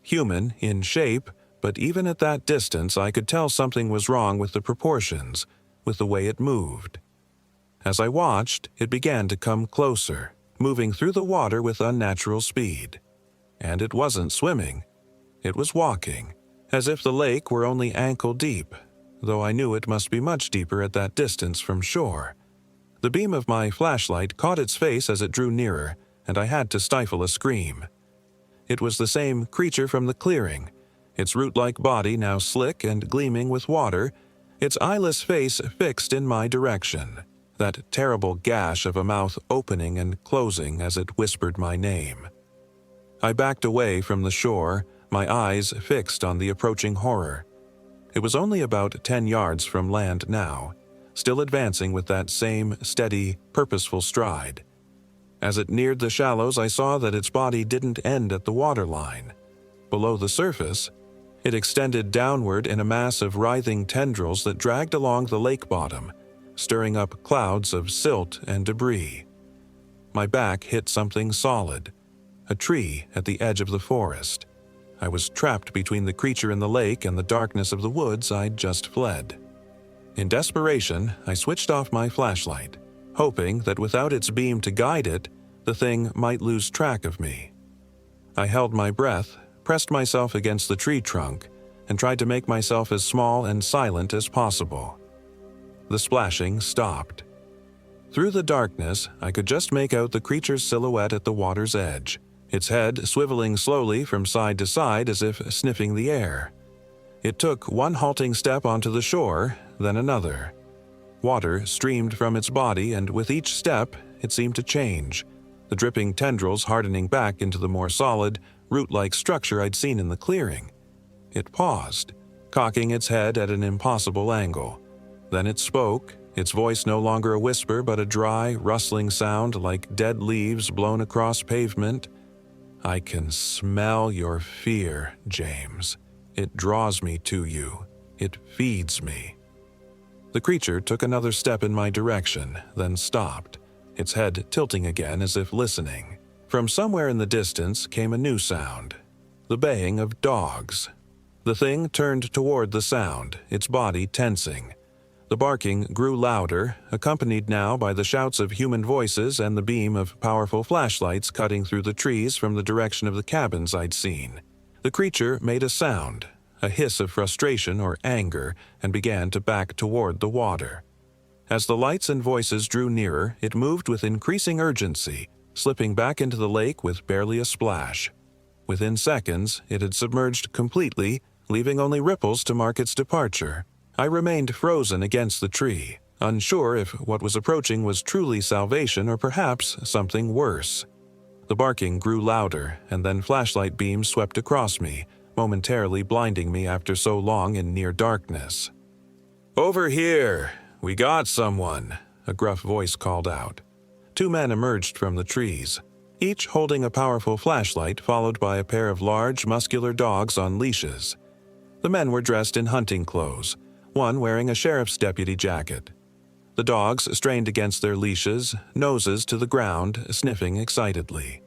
Human in shape, but even at that distance I could tell something was wrong with the proportions, with the way it moved. As I watched, it began to come closer, moving through the water with unnatural speed. And it wasn't swimming. It was walking, as if the lake were only ankle deep, though I knew it must be much deeper at that distance from shore. The beam of my flashlight caught its face as it drew nearer, and I had to stifle a scream. It was the same creature from the clearing, its root-like body now slick and gleaming with water, its eyeless face fixed in my direction, that terrible gash of a mouth opening and closing as it whispered my name. I backed away from the shore, my eyes fixed on the approaching horror. It was only about 10 yards from land now, still advancing with that same steady, purposeful stride. As it neared the shallows, I saw that its body didn't end at the waterline. Below the surface, it extended downward in a mass of writhing tendrils that dragged along the lake bottom, stirring up clouds of silt and debris. My back hit something solid, a tree at the edge of the forest. I was trapped between the creature in the lake and the darkness of the woods I'd just fled. In desperation, I switched off my flashlight, hoping that without its beam to guide it, the thing might lose track of me. I held my breath, pressed myself against the tree trunk, and tried to make myself as small and silent as possible. The splashing stopped. Through the darkness, I could just make out the creature's silhouette at the water's edge, its head swiveling slowly from side to side as if sniffing the air. It took one halting step onto the shore, then another. Water streamed from its body, and with each step, it seemed to change, the dripping tendrils hardening back into the more solid, root-like structure I'd seen in the clearing. It paused, cocking its head at an impossible angle. Then it spoke, its voice no longer a whisper but a dry, rustling sound like dead leaves blown across pavement. "I can smell your fear, James. It draws me to you. It feeds me." The creature took another step in my direction, then stopped, its head tilting again as if listening. From somewhere in the distance came a new sound, the baying of dogs. The thing turned toward the sound, its body tensing. The barking grew louder, accompanied now by the shouts of human voices and the beam of powerful flashlights cutting through the trees from the direction of the cabins I'd seen. The creature made a sound, a hiss of frustration or anger, and began to back toward the water. As the lights and voices drew nearer, it moved with increasing urgency, slipping back into the lake with barely a splash. Within seconds, it had submerged completely, leaving only ripples to mark its departure. I remained frozen against the tree, unsure if what was approaching was truly salvation or perhaps something worse. The barking grew louder, and then flashlight beams swept across me, momentarily blinding me after so long in near darkness. "Over here! We got someone!" a gruff voice called out. Two men emerged from the trees, each holding a powerful flashlight followed by a pair of large, muscular dogs on leashes. The men were dressed in hunting clothes, one wearing a sheriff's deputy jacket. The dogs strained against their leashes, noses to the ground, sniffing excitedly.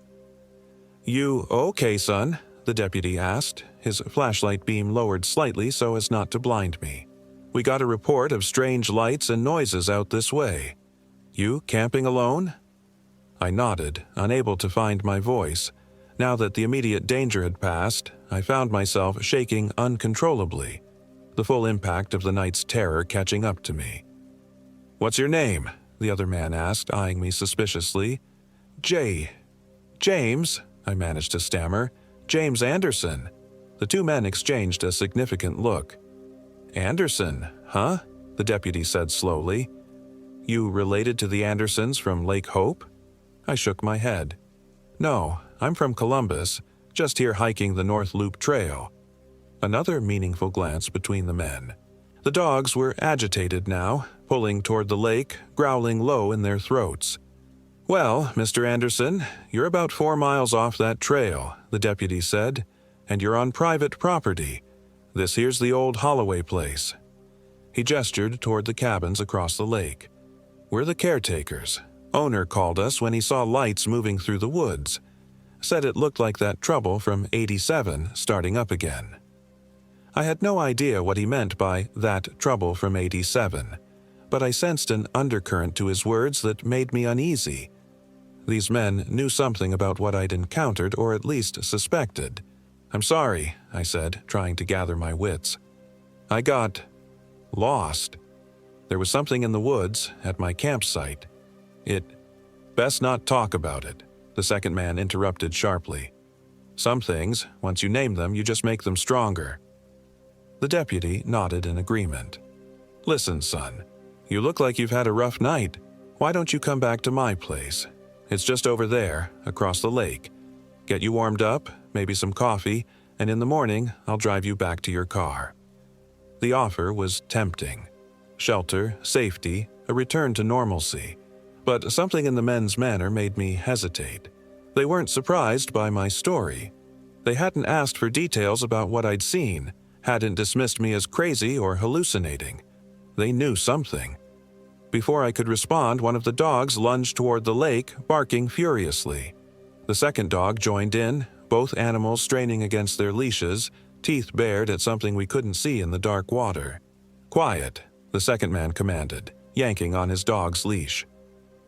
"You okay, son?" the deputy asked, his flashlight beam lowered slightly so as not to blind me. "We got a report of strange lights and noises out this way. You camping alone?" I nodded, unable to find my voice. Now that the immediate danger had passed, I found myself shaking uncontrollably, the full impact of the night's terror catching up to me. "What's your name?" the other man asked, eyeing me suspiciously. James," I managed to stammer. "James Anderson." The two men exchanged a significant look. "Anderson, huh?" the deputy said slowly. You related to the Andersons from Lake Hope? I shook my head. No, I'm from Columbus, just here hiking the North Loop Trail. Another meaningful glance between the men. The dogs were agitated now, pulling toward the lake, growling low in their throats. Well, Mr. Anderson, you're about 4 miles off that trail, the deputy said, and you're on private property. This here's the old Holloway place. He gestured toward the cabins across the lake. We're the caretakers. Owner called us when he saw lights moving through the woods. Said it looked like that trouble from 87 starting up again. I had no idea what he meant by that trouble from 87, but I sensed an undercurrent to his words that made me uneasy. These men knew something about what I'd encountered, or at least suspected. I'm sorry, I said, trying to gather my wits. I got lost. There was something in the woods at my campsite. Best not talk about it, the second man interrupted sharply. Some things, once you name them, you just make them stronger. The deputy nodded in agreement. Listen, son, you look like you've had a rough night. Why don't you come back to my place? It's just over there, across the lake. Get you warmed up, maybe some coffee, and in the morning I'll drive you back to your car. The offer was tempting. Shelter, safety, a return to normalcy. But something in the men's manner made me hesitate. They weren't surprised by my story. They hadn't asked for details about what I'd seen, hadn't dismissed me as crazy or hallucinating. They knew something. Before I could respond, one of the dogs lunged toward the lake, barking furiously. The second dog joined in, both animals straining against their leashes, teeth bared at something we couldn't see in the dark water. Quiet, the second man commanded, yanking on his dog's leash.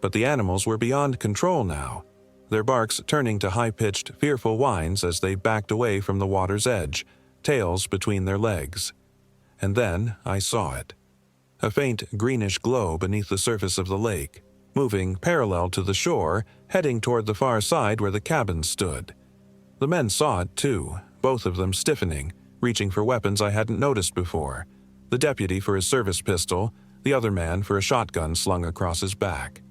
But the animals were beyond control now, their barks turning to high-pitched, fearful whines as they backed away from the water's edge, tails between their legs. And then I saw it. A faint greenish glow beneath the surface of the lake, moving parallel to the shore, heading toward the far side where the cabins stood. The men saw it too, both of them stiffening, reaching for weapons I hadn't noticed before, the deputy for his service pistol, the other man for a shotgun slung across his back.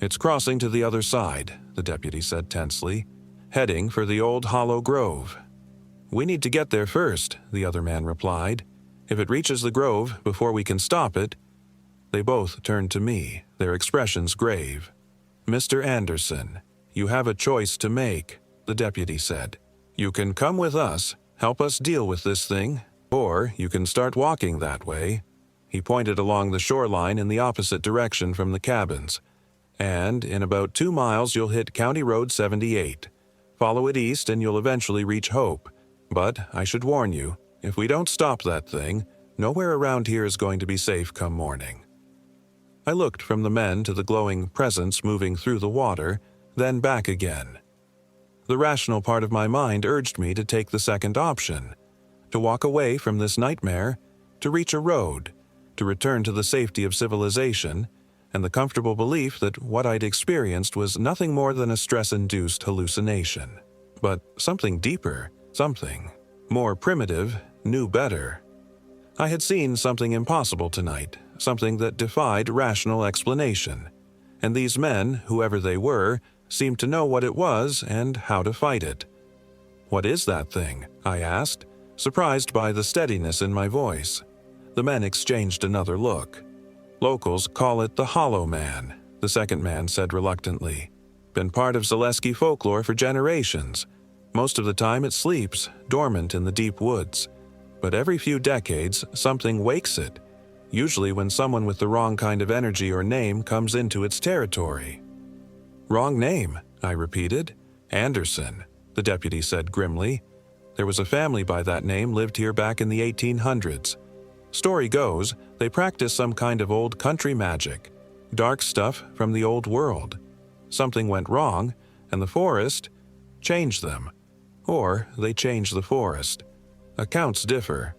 It's crossing to the other side, the deputy said tensely, heading for the old hollow grove. We need to get there first, the other man replied. If it reaches the grove before we can stop it. They both turned to me, their expressions grave. Mr. Anderson, you have a choice to make, the deputy said. You can come with us, help us deal with this thing, or you can start walking that way. He pointed along the shoreline in the opposite direction from the cabins. And in about 2 miles you'll hit County Road 78. Follow it east and you'll eventually reach Hope. But I should warn you, if we don't stop that thing, nowhere around here is going to be safe come morning. I looked from the men to the glowing presence moving through the water, then back again. The rational part of my mind urged me to take the second option, to walk away from this nightmare, to reach a road, to return to the safety of civilization, and the comfortable belief that what I'd experienced was nothing more than a stress-induced hallucination. But something deeper, something more primitive, knew better. I had seen something impossible tonight, something that defied rational explanation, and these men, whoever they were, seemed to know what it was and how to fight it. What is that thing? I asked, surprised by the steadiness in my voice. The men exchanged another look. Locals call it the Hollow Man, the second man said reluctantly. Been part of Zaleski folklore for generations. Most of the time it sleeps, dormant in the deep woods. But every few decades, something wakes it, usually when someone with the wrong kind of energy or name comes into its territory. Wrong name, I repeated. Anderson, the deputy said grimly. There was a family by that name lived here back in the 1800s. Story goes, they practiced some kind of old country magic, dark stuff from the old world. Something went wrong, and the forest changed them. Or they changed the forest. Accounts differ.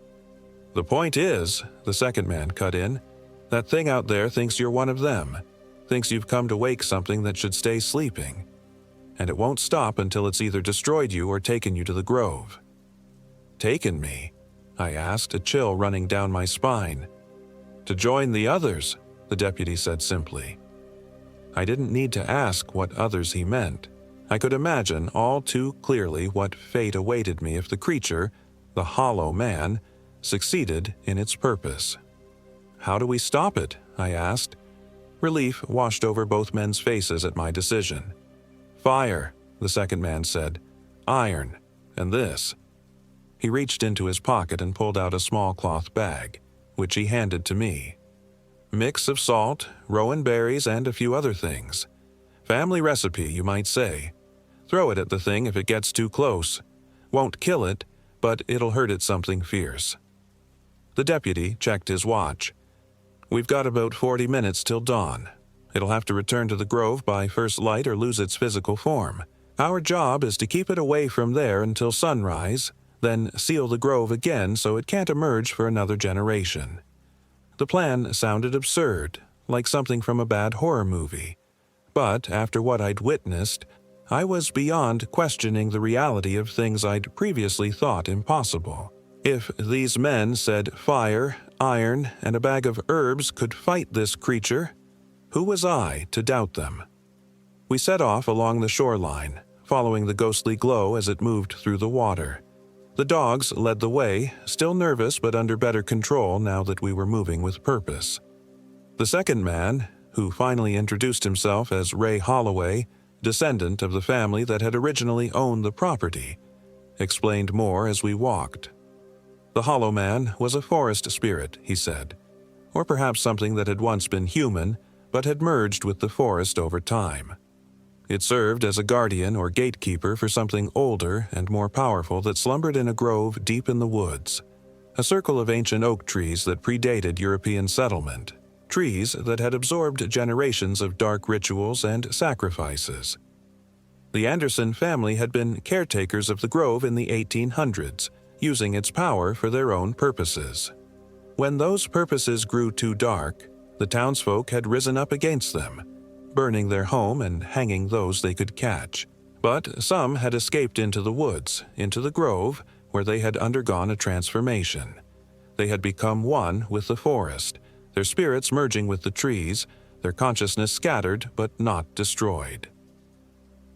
The point is, the second man cut in, that thing out there thinks you're one of them, thinks you've come to wake something that should stay sleeping. And it won't stop until it's either destroyed you or taken you to the grove. Taken me? I asked, a chill running down my spine. "To join the others," the deputy said simply. I didn't need to ask what others he meant. I could imagine all too clearly what fate awaited me if the creature, the Hollow Man, succeeded in its purpose. "How do we stop it?" I asked. Relief washed over both men's faces at my decision. "Fire," the second man said. "Iron. And this." He reached into his pocket and pulled out a small cloth bag, which he handed to me. "Mix of salt, rowan berries, and a few other things. Family recipe, you might say. Throw it at the thing if it gets too close. Won't kill it, but it'll hurt it something fierce." The deputy checked his watch. "We've got about 40 minutes till dawn. It'll have to return to the grove by first light or lose its physical form. Our job is to keep it away from there until sunrise, then seal the grove again so it can't emerge for another generation." The plan sounded absurd, like something from a bad horror movie. But after what I'd witnessed, I was beyond questioning the reality of things I'd previously thought impossible. If these men said fire, iron, and a bag of herbs could fight this creature, who was I to doubt them? We set off along the shoreline, following the ghostly glow as it moved through the water. The dogs led the way, still nervous but under better control now that we were moving with purpose. The second man, who finally introduced himself as Ray Holloway, descendant of the family that had originally owned the property, explained more as we walked. The Hollow Man was a forest spirit, he said, or perhaps something that had once been human but had merged with the forest over time. It served as a guardian or gatekeeper for something older and more powerful that slumbered in a grove deep in the woods, a circle of ancient oak trees that predated European settlement, trees that had absorbed generations of dark rituals and sacrifices. The Anderson family had been caretakers of the grove in the 1800s, using its power for their own purposes. When those purposes grew too dark, the townsfolk had risen up against them, burning their home and hanging those they could catch. But some had escaped into the woods, into the grove, where they had undergone a transformation. They had become one with the forest, their spirits merging with the trees, their consciousness scattered but not destroyed.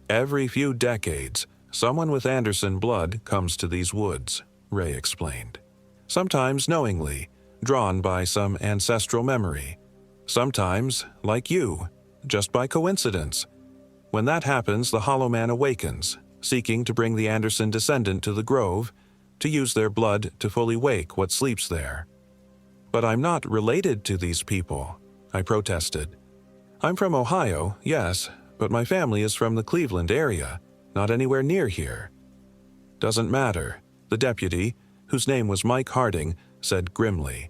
Every few decades, someone with Anderson blood comes to these woods, Ray explained. Sometimes knowingly, drawn by some ancestral memory. Sometimes, like you, just by coincidence. When that happens, the Hollow Man awakens, seeking to bring the Anderson descendant to the grove, to use their blood to fully wake what sleeps there. "But I'm not related to these people," I protested. "I'm from Ohio, yes, but my family is from the Cleveland area, not anywhere near here." "Doesn't matter," the deputy, whose name was Mike Harding, said grimly.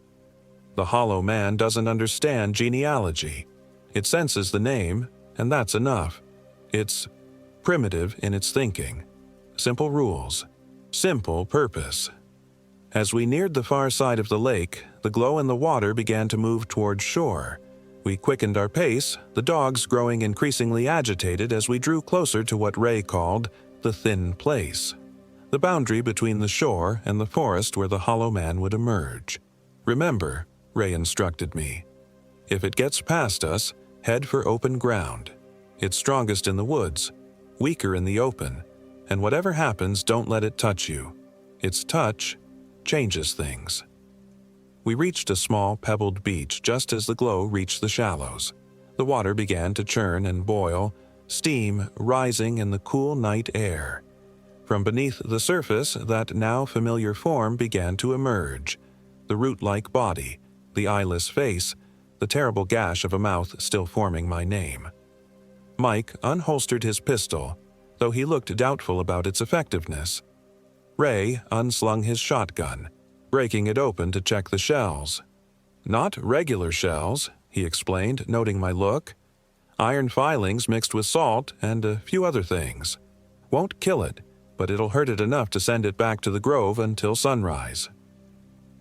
"The Hollow Man doesn't understand genealogy. It senses the name, and that's enough. It's primitive in its thinking. Simple rules. Simple purpose." As we neared the far side of the lake, the glow in the water began to move toward shore. We quickened our pace, the dogs growing increasingly agitated as we drew closer to what Ray called the thin place, the boundary between the shore and the forest where the Hollow Man would emerge. "Remember," Ray instructed me, "if it gets past us, head for open ground. It's strongest in the woods, weaker in the open, and whatever happens, don't let it touch you. Its touch changes things." We reached a small pebbled beach just as the glow reached the shallows. The water began to churn and boil, steam rising in the cool night air. From beneath the surface, that now familiar form began to emerge, the root-like body, the eyeless face, the terrible gash of a mouth still forming my name. Mike unholstered his pistol, though he looked doubtful about its effectiveness. Ray unslung his shotgun, breaking it open to check the shells. "Not regular shells," he explained, noting my look. "Iron filings mixed with salt and a few other things. Won't kill it, but it'll hurt it enough to send it back to the grove until sunrise."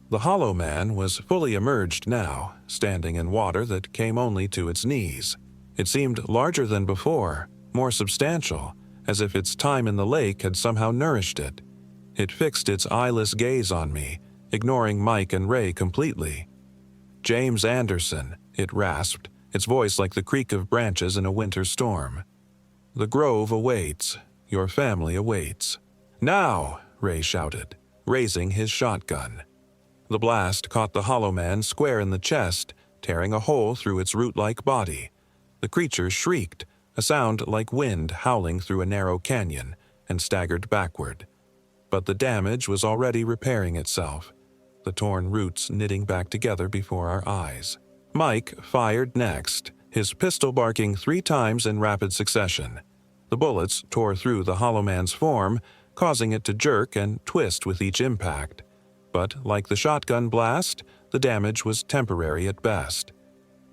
The Hollow Man was fully emerged now, standing in water that came only to its knees. It seemed larger than before, more substantial, as if its time in the lake had somehow nourished it. It fixed its eyeless gaze on me, ignoring Mike and Ray completely. James Anderson, it rasped, its voice like the creak of branches in a winter storm. The grove awaits. Your family awaits. Now, Ray shouted, raising his shotgun. The blast caught the Hollow Man square in the chest, tearing a hole through its root-like body. The creature shrieked, a sound like wind howling through a narrow canyon, and staggered backward. But the damage was already repairing itself, the torn roots knitting back together before our eyes. Mike fired next, his pistol barking 3 times in rapid succession. The bullets tore through the Hollow Man's form, causing it to jerk and twist with each impact. But, like the shotgun blast, the damage was temporary at best.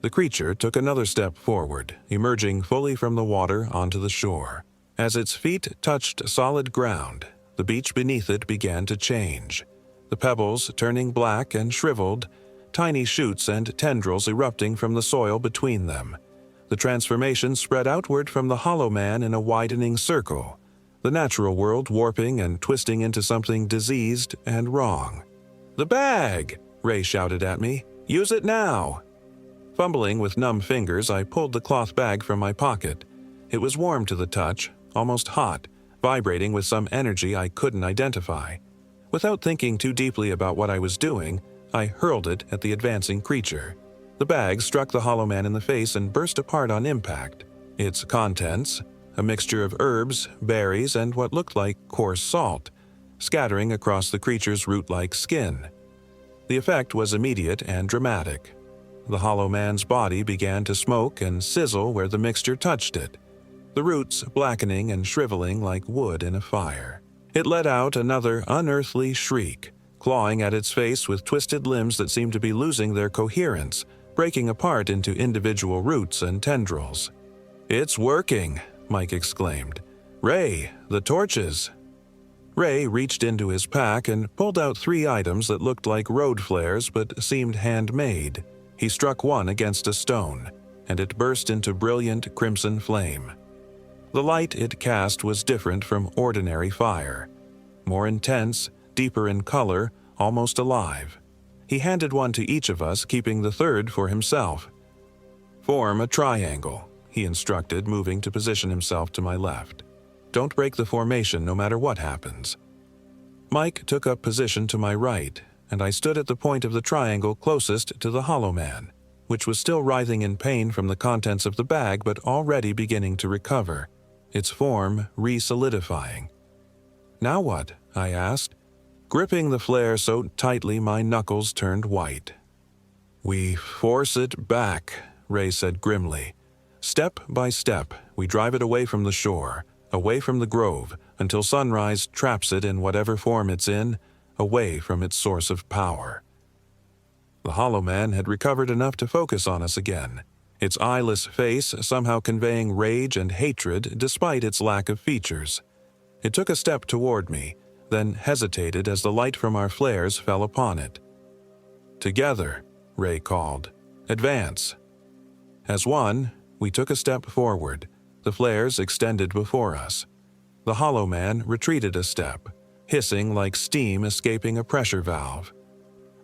The creature took another step forward, emerging fully from the water onto the shore. As its feet touched solid ground, the beach beneath it began to change. The pebbles turning black and shriveled, tiny shoots and tendrils erupting from the soil between them. The transformation spread outward from the Hollow Man in a widening circle, the natural world warping and twisting into something diseased and wrong. "The bag!" Ray shouted at me. "Use it now!" Fumbling with numb fingers, I pulled the cloth bag from my pocket. It was warm to the touch, almost hot, vibrating with some energy I couldn't identify. Without thinking too deeply about what I was doing, I hurled it at the advancing creature. The bag struck the Hollow Man in the face and burst apart on impact. Its contents, a mixture of herbs, berries, and what looked like coarse salt, scattering across the creature's root-like skin. The effect was immediate and dramatic. The Hollow Man's body began to smoke and sizzle where the mixture touched it, the roots blackening and shriveling like wood in a fire. It let out another unearthly shriek, clawing at its face with twisted limbs that seemed to be losing their coherence, breaking apart into individual roots and tendrils. "It's working," Mike exclaimed. "Ray, the torches!" Ray reached into his pack and pulled out 3 items that looked like road flares but seemed handmade. He struck one against a stone, and it burst into brilliant crimson flame. The light it cast was different from ordinary fire. More intense, deeper in color, almost alive. He handed one to each of us, keeping the third for himself. "Form a triangle," he instructed, moving to position himself to my left. "Don't break the formation no matter what happens." Mike took up position to my right, and I stood at the point of the triangle closest to the Hollow Man, which was still writhing in pain from the contents of the bag but already beginning to recover, its form re-solidifying. "Now what?" I asked, gripping the flare so tightly my knuckles turned white. "We force it back," Ray said grimly. "Step by step, we drive it away from the shore, away from the grove, until sunrise traps it in whatever form it's in, away from its source of power." The Hollow Man had recovered enough to focus on us again, its eyeless face somehow conveying rage and hatred despite its lack of features. It took a step toward me, then hesitated as the light from our flares fell upon it. "Together," Ray called. "Advance." As one, we took a step forward, the flares extended before us. The Hollow Man retreated a step, hissing like steam escaping a pressure valve.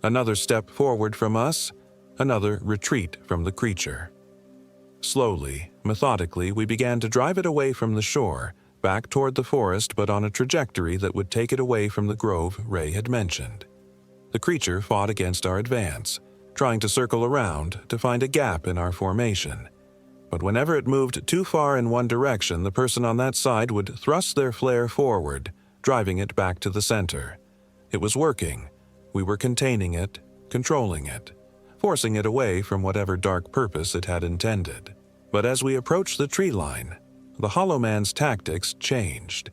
Another step forward from us, another retreat from the creature. Slowly, methodically, we began to drive it away from the shore, back toward the forest but on a trajectory that would take it away from the grove Ray had mentioned. The creature fought against our advance, trying to circle around to find a gap in our formation. But whenever it moved too far in one direction, the person on that side would thrust their flare forward, driving it back to the center. It was working. We were containing it, controlling it, forcing it away from whatever dark purpose it had intended. But as we approached the tree line, the Hollow Man's tactics changed.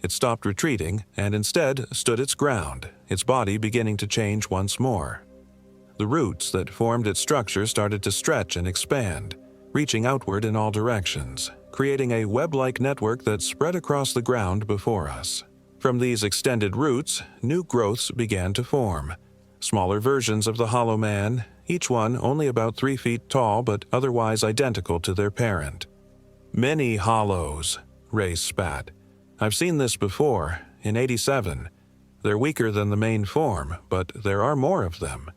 It stopped retreating and instead stood its ground, its body beginning to change once more. The roots that formed its structure started to stretch and expand, reaching outward in all directions, creating a web-like network that spread across the ground before us. From these extended roots, new growths began to form, smaller versions of the Hollow Man, each one only about 3 feet tall but otherwise identical to their parent. "Many hollows," Ray spat. "I've seen this before, in '87. They're weaker than the main form, but there are more of them."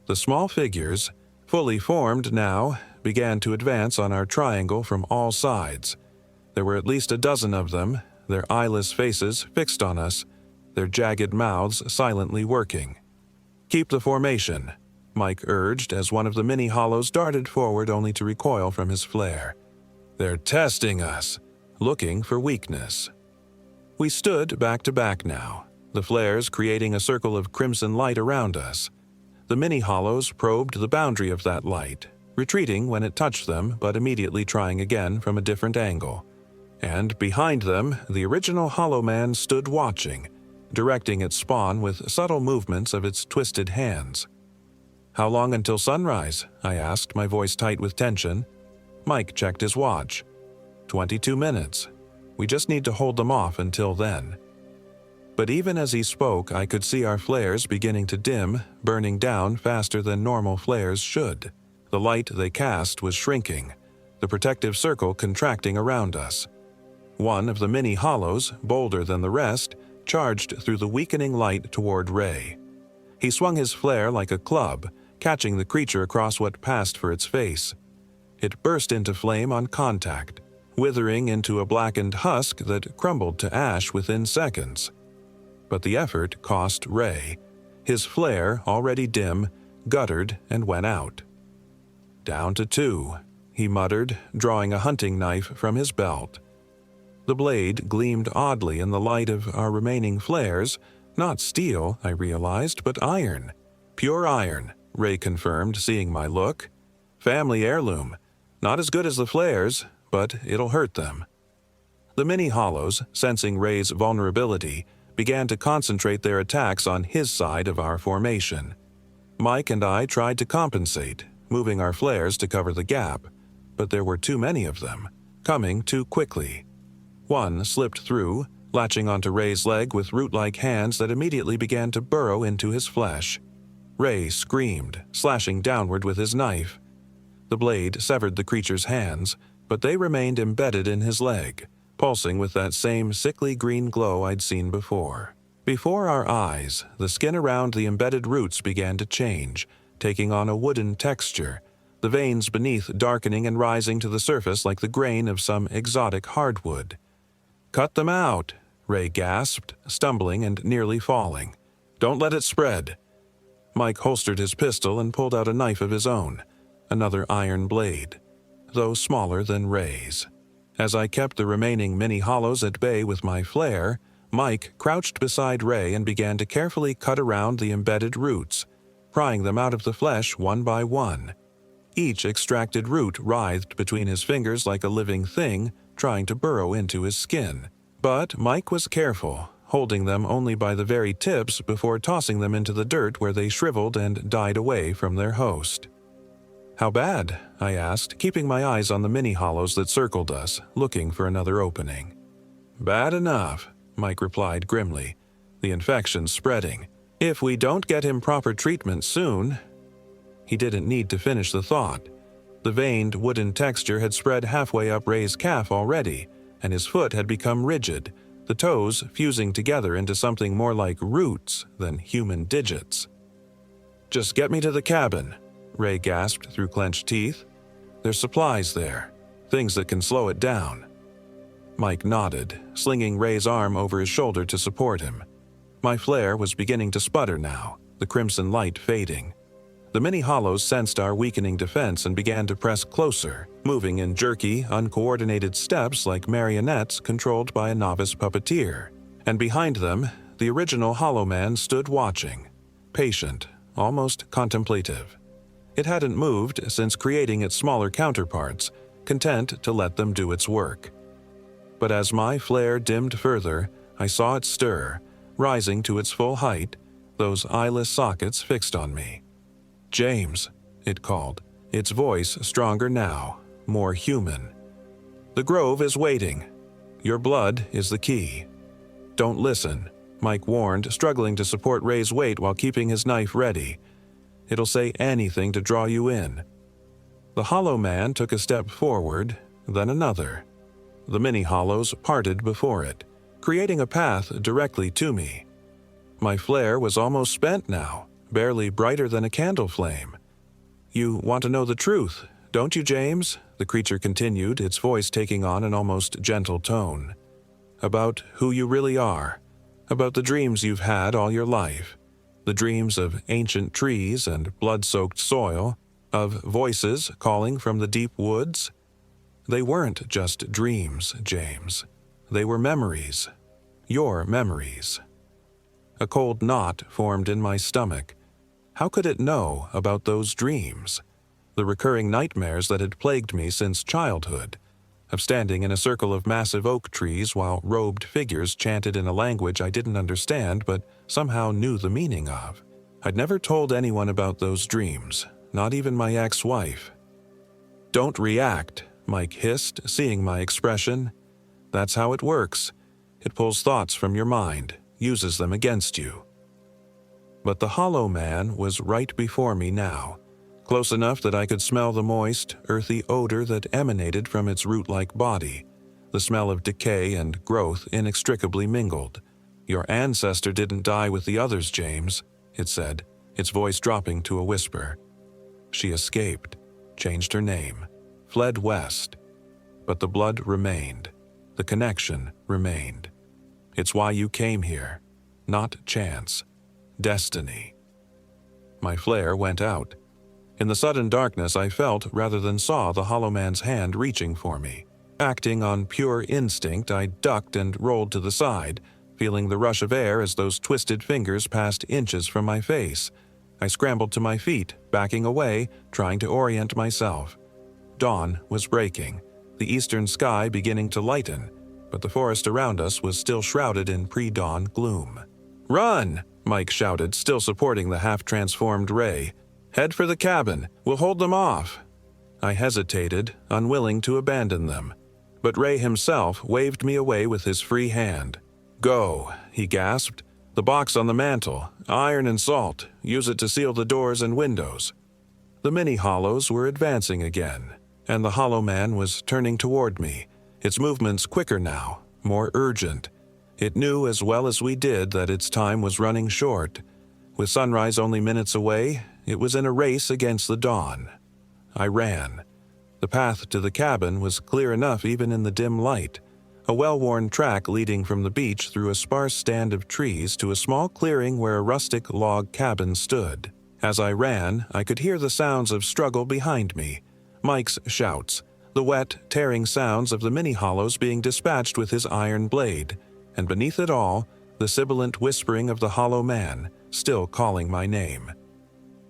The small figures, fully formed now, began to advance on our triangle from all sides. There were at least a dozen of them, their eyeless faces fixed on us, their jagged mouths silently working. "Keep the formation," Mike urged as one of the mini hollows darted forward only to recoil from his flare. "They're testing us, looking for weakness." We stood back to back now, the flares creating a circle of crimson light around us. The mini hollows probed the boundary of that light, retreating when it touched them but immediately trying again from a different angle. And behind them, the original Hollow Man stood watching, directing its spawn with subtle movements of its twisted hands. "How long until sunrise?" I asked, my voice tight with tension. Mike checked his watch. 22 minutes. We just need to hold them off until then." But even as he spoke, I could see our flares beginning to dim, burning down faster than normal flares should. The light they cast was shrinking, the protective circle contracting around us. One of the mini hollows, bolder than the rest, charged through the weakening light toward Ray. He swung his flare like a club, catching the creature across what passed for its face. It burst into flame on contact, withering into a blackened husk that crumbled to ash within seconds. But the effort cost Ray. His flare, already dim, guttered and went out. "Down to 2, he muttered, drawing a hunting knife from his belt. The blade gleamed oddly in the light of our remaining flares, not steel, I realized, but iron. "Pure iron," Ray confirmed, seeing my look. "Family heirloom. Not as good as the flares, but it'll hurt them." The mini hollows, sensing Ray's vulnerability, began to concentrate their attacks on his side of our formation. Mike and I tried to compensate, moving our flares to cover the gap, but there were too many of them, coming too quickly. One slipped through, latching onto Ray's leg with root-like hands that immediately began to burrow into his flesh. Ray screamed, slashing downward with his knife. The blade severed the creature's hands, but they remained embedded in his leg, pulsing with that same sickly green glow I'd seen before. Before our eyes, the skin around the embedded roots began to change, taking on a wooden texture, the veins beneath darkening and rising to the surface like the grain of some exotic hardwood. "Cut them out," Ray gasped, stumbling and nearly falling. "Don't let it spread." Mike holstered his pistol and pulled out a knife of his own, another iron blade, though smaller than Ray's. As I kept the remaining mini hollows at bay with my flare, Mike crouched beside Ray and began to carefully cut around the embedded roots, prying them out of the flesh one by one. Each extracted root writhed between his fingers like a living thing, trying to burrow into his skin. But Mike was careful, holding them only by the very tips before tossing them into the dirt where they shriveled and died away from their host. "How bad?" I asked, keeping my eyes on the mini hollows that circled us, looking for another opening. "Bad enough," Mike replied grimly, "the infection's spreading. If we don't get him proper treatment soon—" He didn't need to finish the thought. The veined wooden texture had spread halfway up Ray's calf already, and his foot had become rigid, the toes fusing together into something more like roots than human digits. "Just get me to the cabin," Ray gasped through clenched teeth. "There's supplies there, things that can slow it down." Mike nodded, slinging Ray's arm over his shoulder to support him. My flare was beginning to sputter now, the crimson light fading. The mini hollows sensed our weakening defense and began to press closer, moving in jerky, uncoordinated steps like marionettes controlled by a novice puppeteer. And behind them, the original Hollow Man stood watching, patient, almost contemplative. It hadn't moved since creating its smaller counterparts, content to let them do its work. But as my flare dimmed further, I saw it stir, rising to its full height, those eyeless sockets fixed on me. "James," it called, its voice stronger now, more human. "The grove is waiting. Your blood is the key." "Don't listen," Mike warned, struggling to support Ray's weight while keeping his knife ready. "It'll say anything to draw you in." The Hollow Man took a step forward, then another. The mini hollows parted before it, creating a path directly to me. My flare was almost spent now, barely brighter than a candle flame. "You want to know the truth, don't you, James?" the creature continued, its voice taking on an almost gentle tone. "About who you really are, about the dreams you've had all your life, the dreams of ancient trees and blood-soaked soil, of voices calling from the deep woods. They weren't just dreams, James. They were memories. Your memories." A cold knot formed in my stomach. How could it know about those dreams? The recurring nightmares that had plagued me since childhood, of standing in a circle of massive oak trees while robed figures chanted in a language I didn't understand but somehow knew the meaning of. I'd never told anyone about those dreams, not even my ex-wife. "Don't react," Mike hissed, seeing my expression. "That's how it works. It pulls thoughts from your mind, uses them against you." But the Hollow Man was right before me now, close enough that I could smell the moist, earthy odor that emanated from its root-like body, the smell of decay and growth inextricably mingled. "Your ancestor didn't die with the others, James," it said, its voice dropping to a whisper. "She escaped, changed her name, fled west. But the blood remained. The connection remained. It's why you came here. Not chance. Destiny." My flare went out. In the sudden darkness, I felt rather than saw the Hollow Man's hand reaching for me. Acting on pure instinct, I ducked and rolled to the side, feeling the rush of air as those twisted fingers passed inches from my face. I scrambled to my feet, backing away, trying to orient myself. Dawn was breaking, the eastern sky beginning to lighten, but the forest around us was still shrouded in pre-dawn gloom. "Run!" Mike shouted, still supporting the half-transformed Ray. "Head for the cabin. We'll hold them off." I hesitated, unwilling to abandon them, but Ray himself waved me away with his free hand. "Go," he gasped. "The box on the mantel, iron and salt. Use it to seal the doors and windows." The mini-hollows were advancing again, and the Hollow Man was turning toward me, its movements quicker now, more urgent. It knew as well as we did that its time was running short. With sunrise only minutes away, it was in a race against the dawn. I ran. The path to the cabin was clear enough even in the dim light, a well-worn track leading from the beach through a sparse stand of trees to a small clearing where a rustic log cabin stood. As I ran, I could hear the sounds of struggle behind me, Mike's shouts, the wet, tearing sounds of the mini-hollows being dispatched with his iron blade, and beneath it all, the sibilant whispering of the Hollow Man, still calling my name.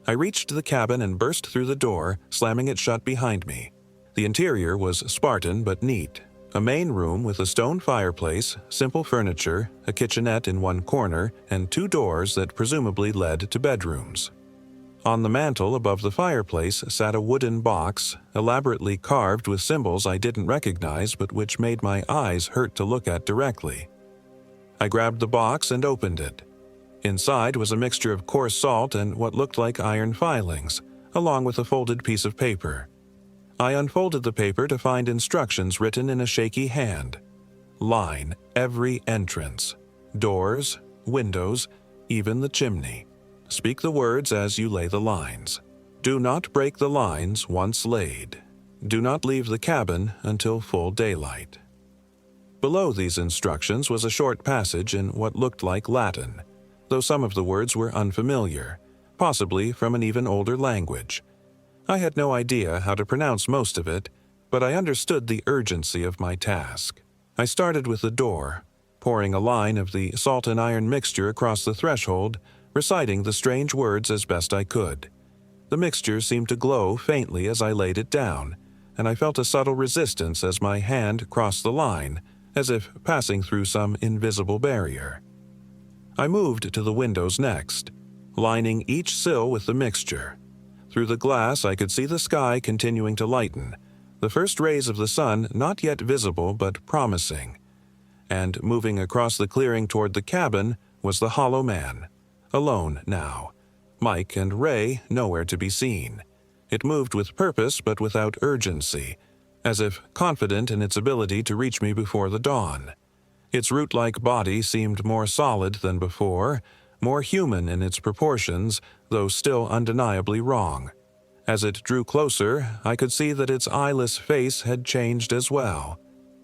I reached the cabin and burst through the door, slamming it shut behind me. The interior was Spartan but neat. A main room with a stone fireplace, simple furniture, a kitchenette in one corner, and 2 doors that presumably led to bedrooms. On the mantel above the fireplace sat a wooden box, elaborately carved with symbols I didn't recognize but which made my eyes hurt to look at directly. I grabbed the box and opened it. Inside was a mixture of coarse salt and what looked like iron filings, along with a folded piece of paper. I unfolded the paper to find instructions written in a shaky hand. Line every entrance. Doors, windows, even the chimney. Speak the words as you lay the lines. Do not break the lines once laid. Do not leave the cabin until full daylight. Below these instructions was a short passage in what looked like Latin, though some of the words were unfamiliar, possibly from an even older language. I had no idea how to pronounce most of it, but I understood the urgency of my task. I started with the door, pouring a line of the salt and iron mixture across the threshold, reciting the strange words as best I could. The mixture seemed to glow faintly as I laid it down, and I felt a subtle resistance as my hand crossed the line, as if passing through some invisible barrier. I moved to the windows next, lining each sill with the mixture. Through the glass I could see the sky continuing to lighten, the first rays of the sun not yet visible but promising. And moving across the clearing toward the cabin was the Hollow Man, alone now, Mike and Ray nowhere to be seen. It moved with purpose but without urgency, as if confident in its ability to reach me before the dawn. Its root-like body seemed more solid than before, more human in its proportions, though still undeniably wrong. As it drew closer, I could see that its eyeless face had changed as well,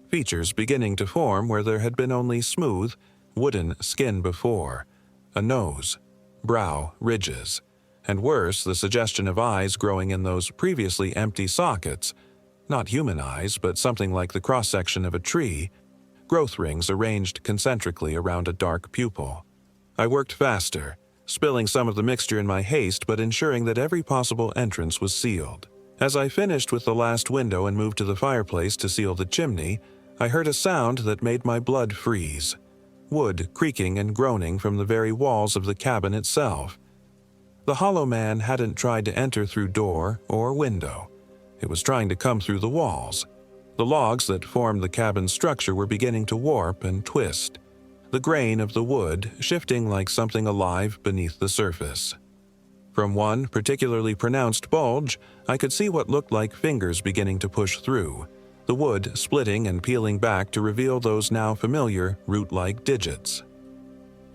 features beginning to form where there had been only smooth, wooden skin before, a nose, brow ridges, and worse, the suggestion of eyes growing in those previously empty sockets, not human eyes, but something like the cross-section of a tree, growth rings arranged concentrically around a dark pupil. I worked faster, spilling some of the mixture in my haste but ensuring that every possible entrance was sealed. As I finished with the last window and moved to the fireplace to seal the chimney, I heard a sound that made my blood freeze. Wood creaking and groaning from the very walls of the cabin itself. The hollow man hadn't tried to enter through door or window. It was trying to come through the walls. The logs that formed the cabin's structure were beginning to warp and twist, the grain of the wood shifting like something alive beneath the surface. From one particularly pronounced bulge, I could see what looked like fingers beginning to push through, the wood splitting and peeling back to reveal those now familiar root-like digits.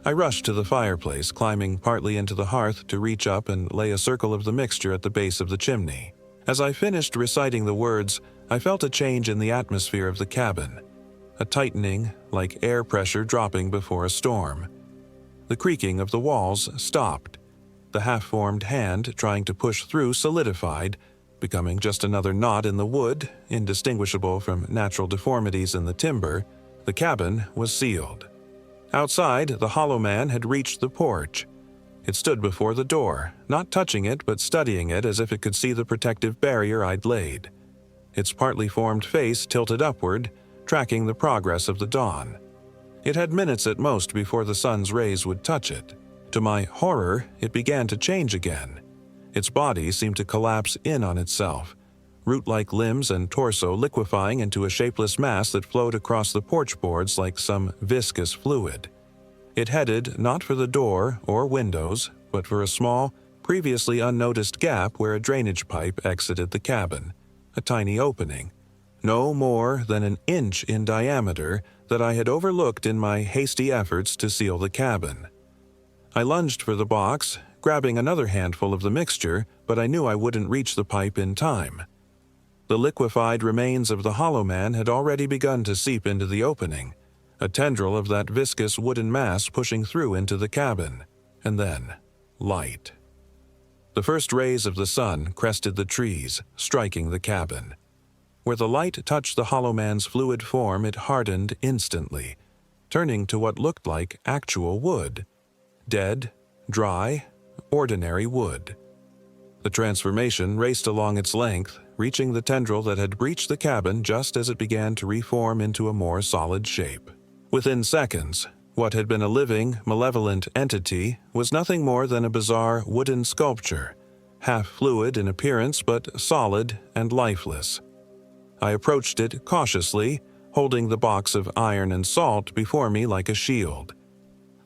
I rushed to the fireplace, climbing partly into the hearth to reach up and lay a circle of the mixture at the base of the chimney. As I finished reciting the words, I felt a change in the atmosphere of the cabin, a tightening like air pressure dropping before a storm. The creaking of the walls stopped. The half-formed hand trying to push through solidified, becoming just another knot in the wood, indistinguishable from natural deformities in the timber. The cabin was sealed. Outside, the hollow man had reached the porch. It stood before the door, not touching it but studying it as if it could see the protective barrier I'd laid. Its partly formed face tilted upward, tracking the progress of the dawn. It had minutes at most before the sun's rays would touch it. To my horror, it began to change again. Its body seemed to collapse in on itself, root-like limbs and torso liquefying into a shapeless mass that flowed across the porch boards like some viscous fluid. It headed not for the door or windows, but for a small, previously unnoticed gap where a drainage pipe exited the cabin, a tiny opening, no more than an inch in diameter that I had overlooked in my hasty efforts to seal the cabin. I lunged for the box, grabbing another handful of the mixture, but I knew I wouldn't reach the pipe in time. The liquefied remains of the hollow man had already begun to seep into the opening, a tendril of that viscous wooden mass pushing through into the cabin, and then light. The first rays of the sun crested the trees, striking the cabin. Where the light touched the hollow man's fluid form, it hardened instantly, turning to what looked like actual wood. Dead, dry, ordinary wood. The transformation raced along its length, reaching the tendril that had breached the cabin just as it began to reform into a more solid shape. Within seconds, what had been a living, malevolent entity was nothing more than a bizarre wooden sculpture, half fluid in appearance but solid and lifeless. I approached it cautiously, holding the box of iron and salt before me like a shield.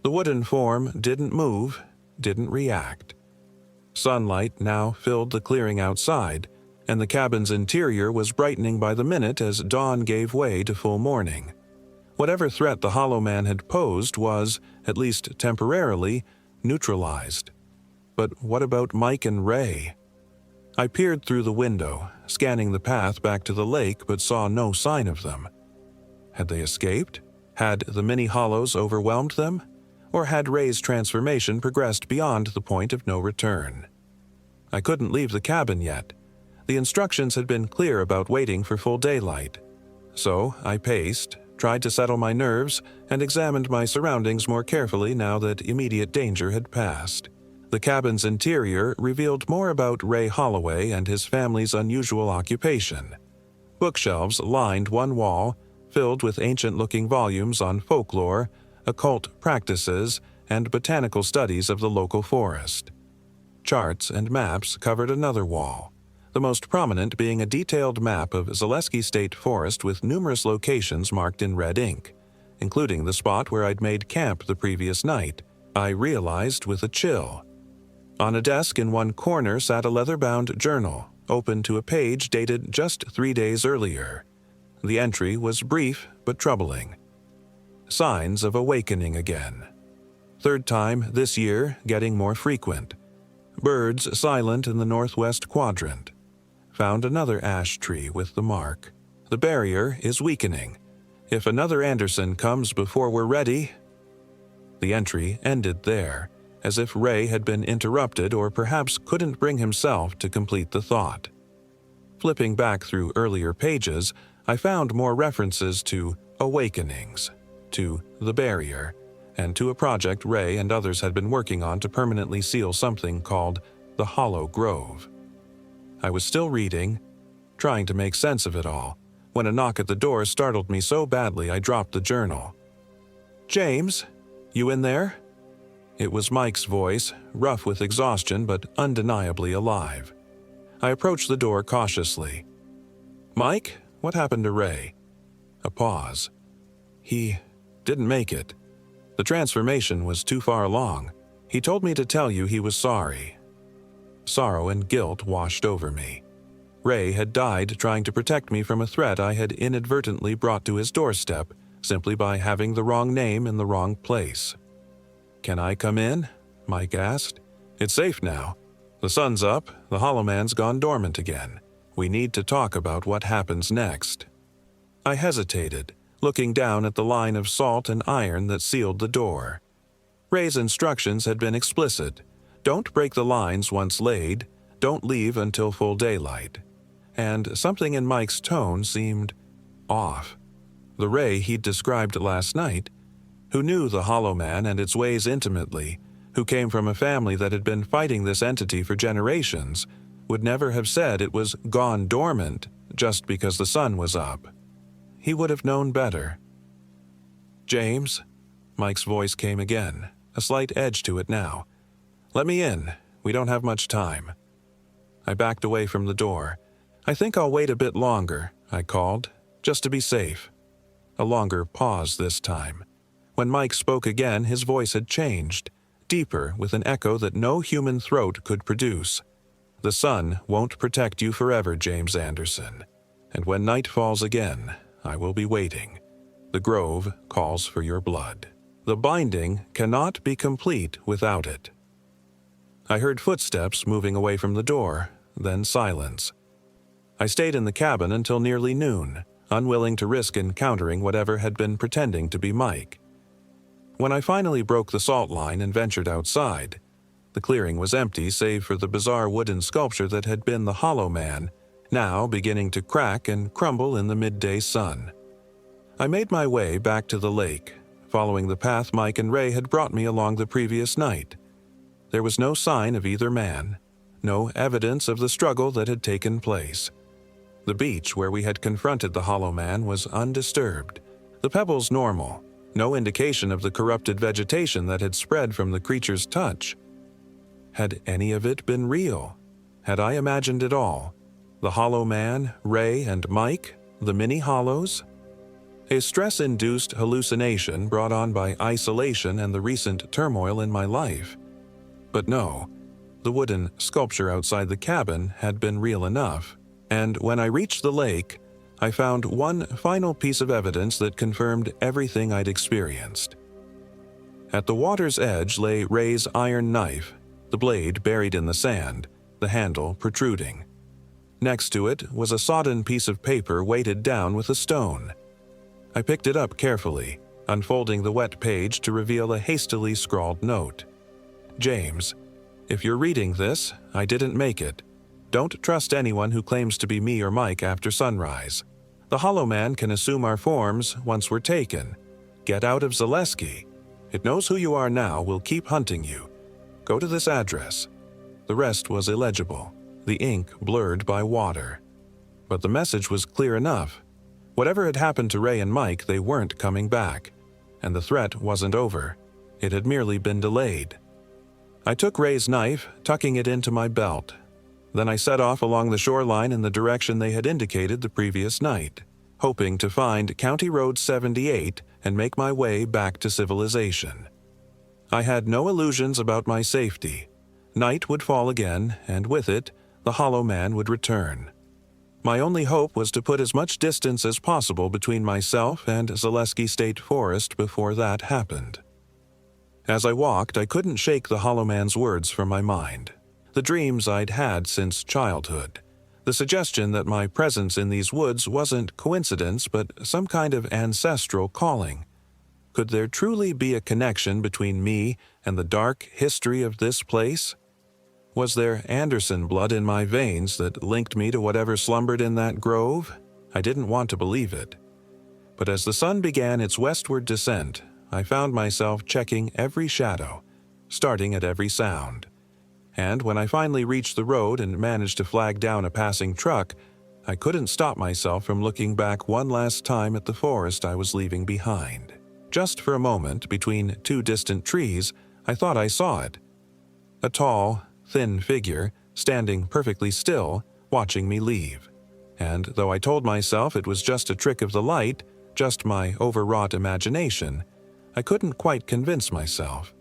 The wooden form didn't move, didn't react. Sunlight now filled the clearing outside, and the cabin's interior was brightening by the minute as dawn gave way to full morning. Whatever threat the hollow man had posed was, at least temporarily, neutralized. But what about Mike and Ray? I peered through the window, scanning the path back to the lake, but saw no sign of them. Had they escaped? Had the mini hollows overwhelmed them? Or had Ray's transformation progressed beyond the point of no return? I couldn't leave the cabin yet. The instructions had been clear about waiting for full daylight. So I paced, tried to settle my nerves, and examined my surroundings more carefully now that immediate danger had passed. The cabin's interior revealed more about Ray Holloway and his family's unusual occupation. Bookshelves lined one wall, filled with ancient-looking volumes on folklore, occult practices, and botanical studies of the local forest. Charts and maps covered another wall, the most prominent being a detailed map of Zaleski State Forest with numerous locations marked in red ink, including the spot where I'd made camp the previous night, I realized with a chill. On a desk in one corner sat a leather-bound journal, open to a page dated just 3 days earlier. The entry was brief but troubling. Signs of awakening again. third time this year, getting more frequent. Birds silent in the northwest quadrant. Found another ash tree with the mark. The barrier is weakening. If another Anderson comes before we're ready... The entry ended there, as if Ray had been interrupted or perhaps couldn't bring himself to complete the thought. Flipping back through earlier pages, I found more references to awakenings, to the barrier, and to a project Ray and others had been working on to permanently seal something called the Hollow Grove. I was still reading, trying to make sense of it all, when a knock at the door startled me so badly I dropped the journal. "James, you in there?" It was Mike's voice, rough with exhaustion but undeniably alive. I approached the door cautiously. "Mike, what happened to Ray?" A pause. "He didn't make it. The transformation was too far along. He told me to tell you he was sorry." Sorrow and guilt washed over me. Ray had died trying to protect me from a threat I had inadvertently brought to his doorstep simply by having the wrong name in the wrong place. "Can I come in?" Mike asked. "It's safe now. The sun's up, the Hollow Man's gone dormant again. We need to talk about what happens next." I hesitated, looking down at the line of salt and iron that sealed the door. Ray's instructions had been explicit. Don't break the lines once laid, don't leave until full daylight. And something in Mike's tone seemed off. The Ray he'd described last night, who knew the Hollow Man and its ways intimately, who came from a family that had been fighting this entity for generations, would never have said it was gone dormant just because the sun was up. He would have known better. "James," Mike's voice came again, a slight edge to it now. "Let me in. We don't have much time." I backed away from the door. "I think I'll wait a bit longer," I called, "just to be safe." A longer pause this time. When Mike spoke again, his voice had changed, deeper with an echo that no human throat could produce. "The sun won't protect you forever, James Anderson. And when night falls again, I will be waiting. The grove calls for your blood. The binding cannot be complete without it." I heard footsteps moving away from the door, then silence. I stayed in the cabin until nearly noon, unwilling to risk encountering whatever had been pretending to be Mike. When I finally broke the salt line and ventured outside, the clearing was empty save for the bizarre wooden sculpture that had been the Hollow Man, now beginning to crack and crumble in the midday sun. I made my way back to the lake, following the path Mike and Ray had brought me along the previous night. There was no sign of either man, no evidence of the struggle that had taken place. The beach where we had confronted the Hollow Man was undisturbed, the pebbles normal, no indication of the corrupted vegetation that had spread from the creature's touch. Had any of it been real? Had I imagined it all? The Hollow Man, Ray, and Mike, the mini-hollows? A stress-induced hallucination brought on by isolation and the recent turmoil in my life. But no, the wooden sculpture outside the cabin had been real enough, and when I reached the lake, I found one final piece of evidence that confirmed everything I'd experienced. At the water's edge lay Ray's iron knife, the blade buried in the sand, the handle protruding. Next to it was a sodden piece of paper weighted down with a stone. I picked it up carefully, unfolding the wet page to reveal a hastily scrawled note. "James, if you're reading this, I didn't make it. Don't trust anyone who claims to be me or Mike after sunrise. The Hollow Man can assume our forms once we're taken. Get out of Zaleski. It knows who you are now, will keep hunting you. Go to this address." The rest was illegible, the ink blurred by water. But the message was clear enough. Whatever had happened to Ray and Mike, they weren't coming back. And the threat wasn't over. It had merely been delayed. I took Ray's knife, tucking it into my belt. Then I set off along the shoreline in the direction they had indicated the previous night, hoping to find County Road 78 and make my way back to civilization. I had no illusions about my safety. Night would fall again, and with it, the Hollow Man would return. My only hope was to put as much distance as possible between myself and Zaleski State Forest before that happened. As I walked, I couldn't shake the hollow man's words from my mind. The dreams I'd had since childhood. The suggestion that my presence in these woods wasn't coincidence but some kind of ancestral calling. Could there truly be a connection between me and the dark history of this place? Was there Anderson blood in my veins that linked me to whatever slumbered in that grove? I didn't want to believe it. But as the sun began its westward descent, I found myself checking every shadow, starting at every sound. And when I finally reached the road and managed to flag down a passing truck, I couldn't stop myself from looking back one last time at the forest I was leaving behind. Just for a moment, between two distant trees, I thought I saw it. A tall, thin figure, standing perfectly still, watching me leave. And though I told myself it was just a trick of the light, just my overwrought imagination, I couldn't quite convince myself.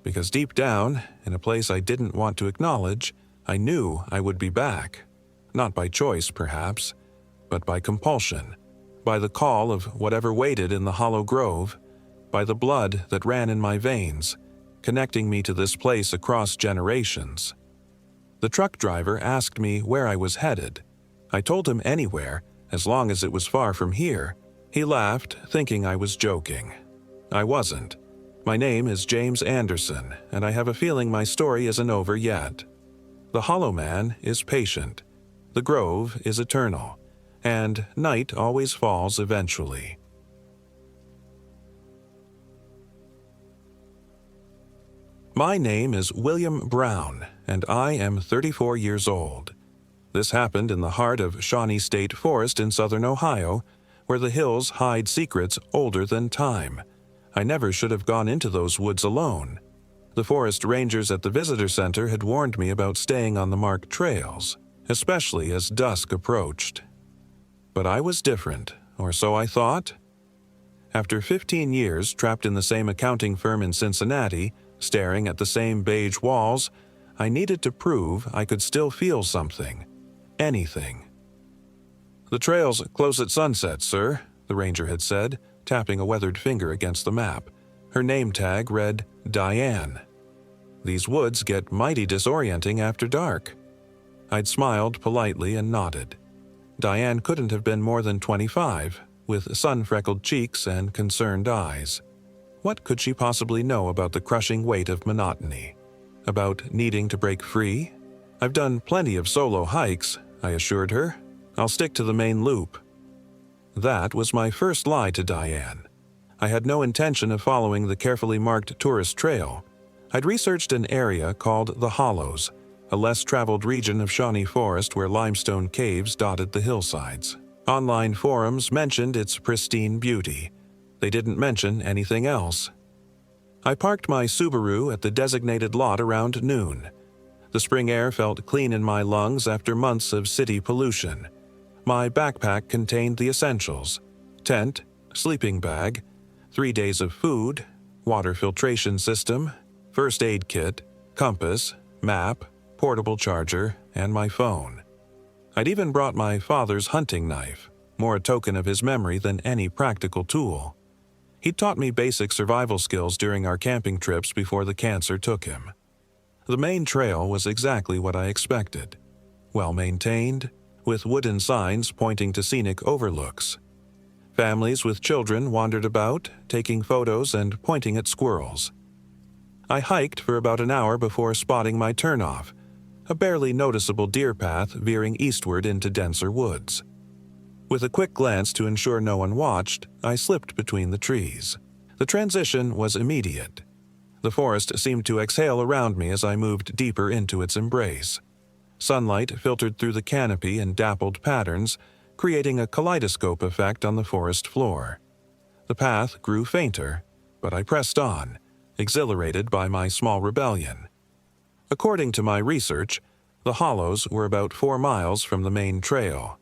Because deep down, in a place I didn't want to acknowledge, I knew I would be back. Not by choice, perhaps, but by compulsion, by the call of whatever waited in the hollow grove, by the blood that ran in my veins, connecting me to this place across generations. The truck driver asked me where I was headed. I told him anywhere, as long as it was far from here. He laughed, thinking I was joking. I wasn't. My name is James Anderson, and I have a feeling my story isn't over yet. The Hollow Man is patient. The grove is eternal, and night always falls eventually. My name is William Brown, and I am 34 years old. This happened in the heart of Shawnee State Forest in southern Ohio, where the hills hide secrets older than time. I never should have gone into those woods alone. The forest rangers at the visitor center had warned me about staying on the marked trails, especially as dusk approached. But I was different, or so I thought. After 15 years trapped in the same accounting firm in Cincinnati, staring at the same beige walls, I needed to prove I could still feel something. Anything. "The trails close at sunset, sir," the ranger had said, tapping a weathered finger against the map. Her name tag read Diane. "These woods get mighty disorienting after dark." I'd smiled politely and nodded. Diane couldn't have been more than 25, with sun-freckled cheeks and concerned eyes. What could she possibly know about the crushing weight of monotony? About needing to break free? "I've done plenty of solo hikes," I assured her. "I'll stick to the main loop." That was my first lie to Diane. I had no intention of following the carefully marked tourist trail. I'd researched an area called the Hollows, a less-traveled region of Shawnee Forest where limestone caves dotted the hillsides. Online forums mentioned its pristine beauty. They didn't mention anything else. I parked my Subaru at the designated lot around noon. The spring air felt clean in my lungs after months of city pollution. My backpack contained the essentials: tent, sleeping bag, 3 days of food, water filtration system, first aid kit, compass, map, portable charger, and my phone. I'd even brought my father's hunting knife, more a token of his memory than any practical tool. He'd taught me basic survival skills during our camping trips before the cancer took him. The main trail was exactly what I expected. Well-maintained, with wooden signs pointing to scenic overlooks. Families with children wandered about, taking photos and pointing at squirrels. I hiked for about an hour before spotting my turnoff, a barely noticeable deer path veering eastward into denser woods. With a quick glance to ensure no one watched, I slipped between the trees. The transition was immediate. The forest seemed to exhale around me as I moved deeper into its embrace. Sunlight filtered through the canopy in dappled patterns, creating a kaleidoscope effect on the forest floor. The path grew fainter, but I pressed on, exhilarated by my small rebellion. According to my research, the hollows were about 4 miles from the main trail.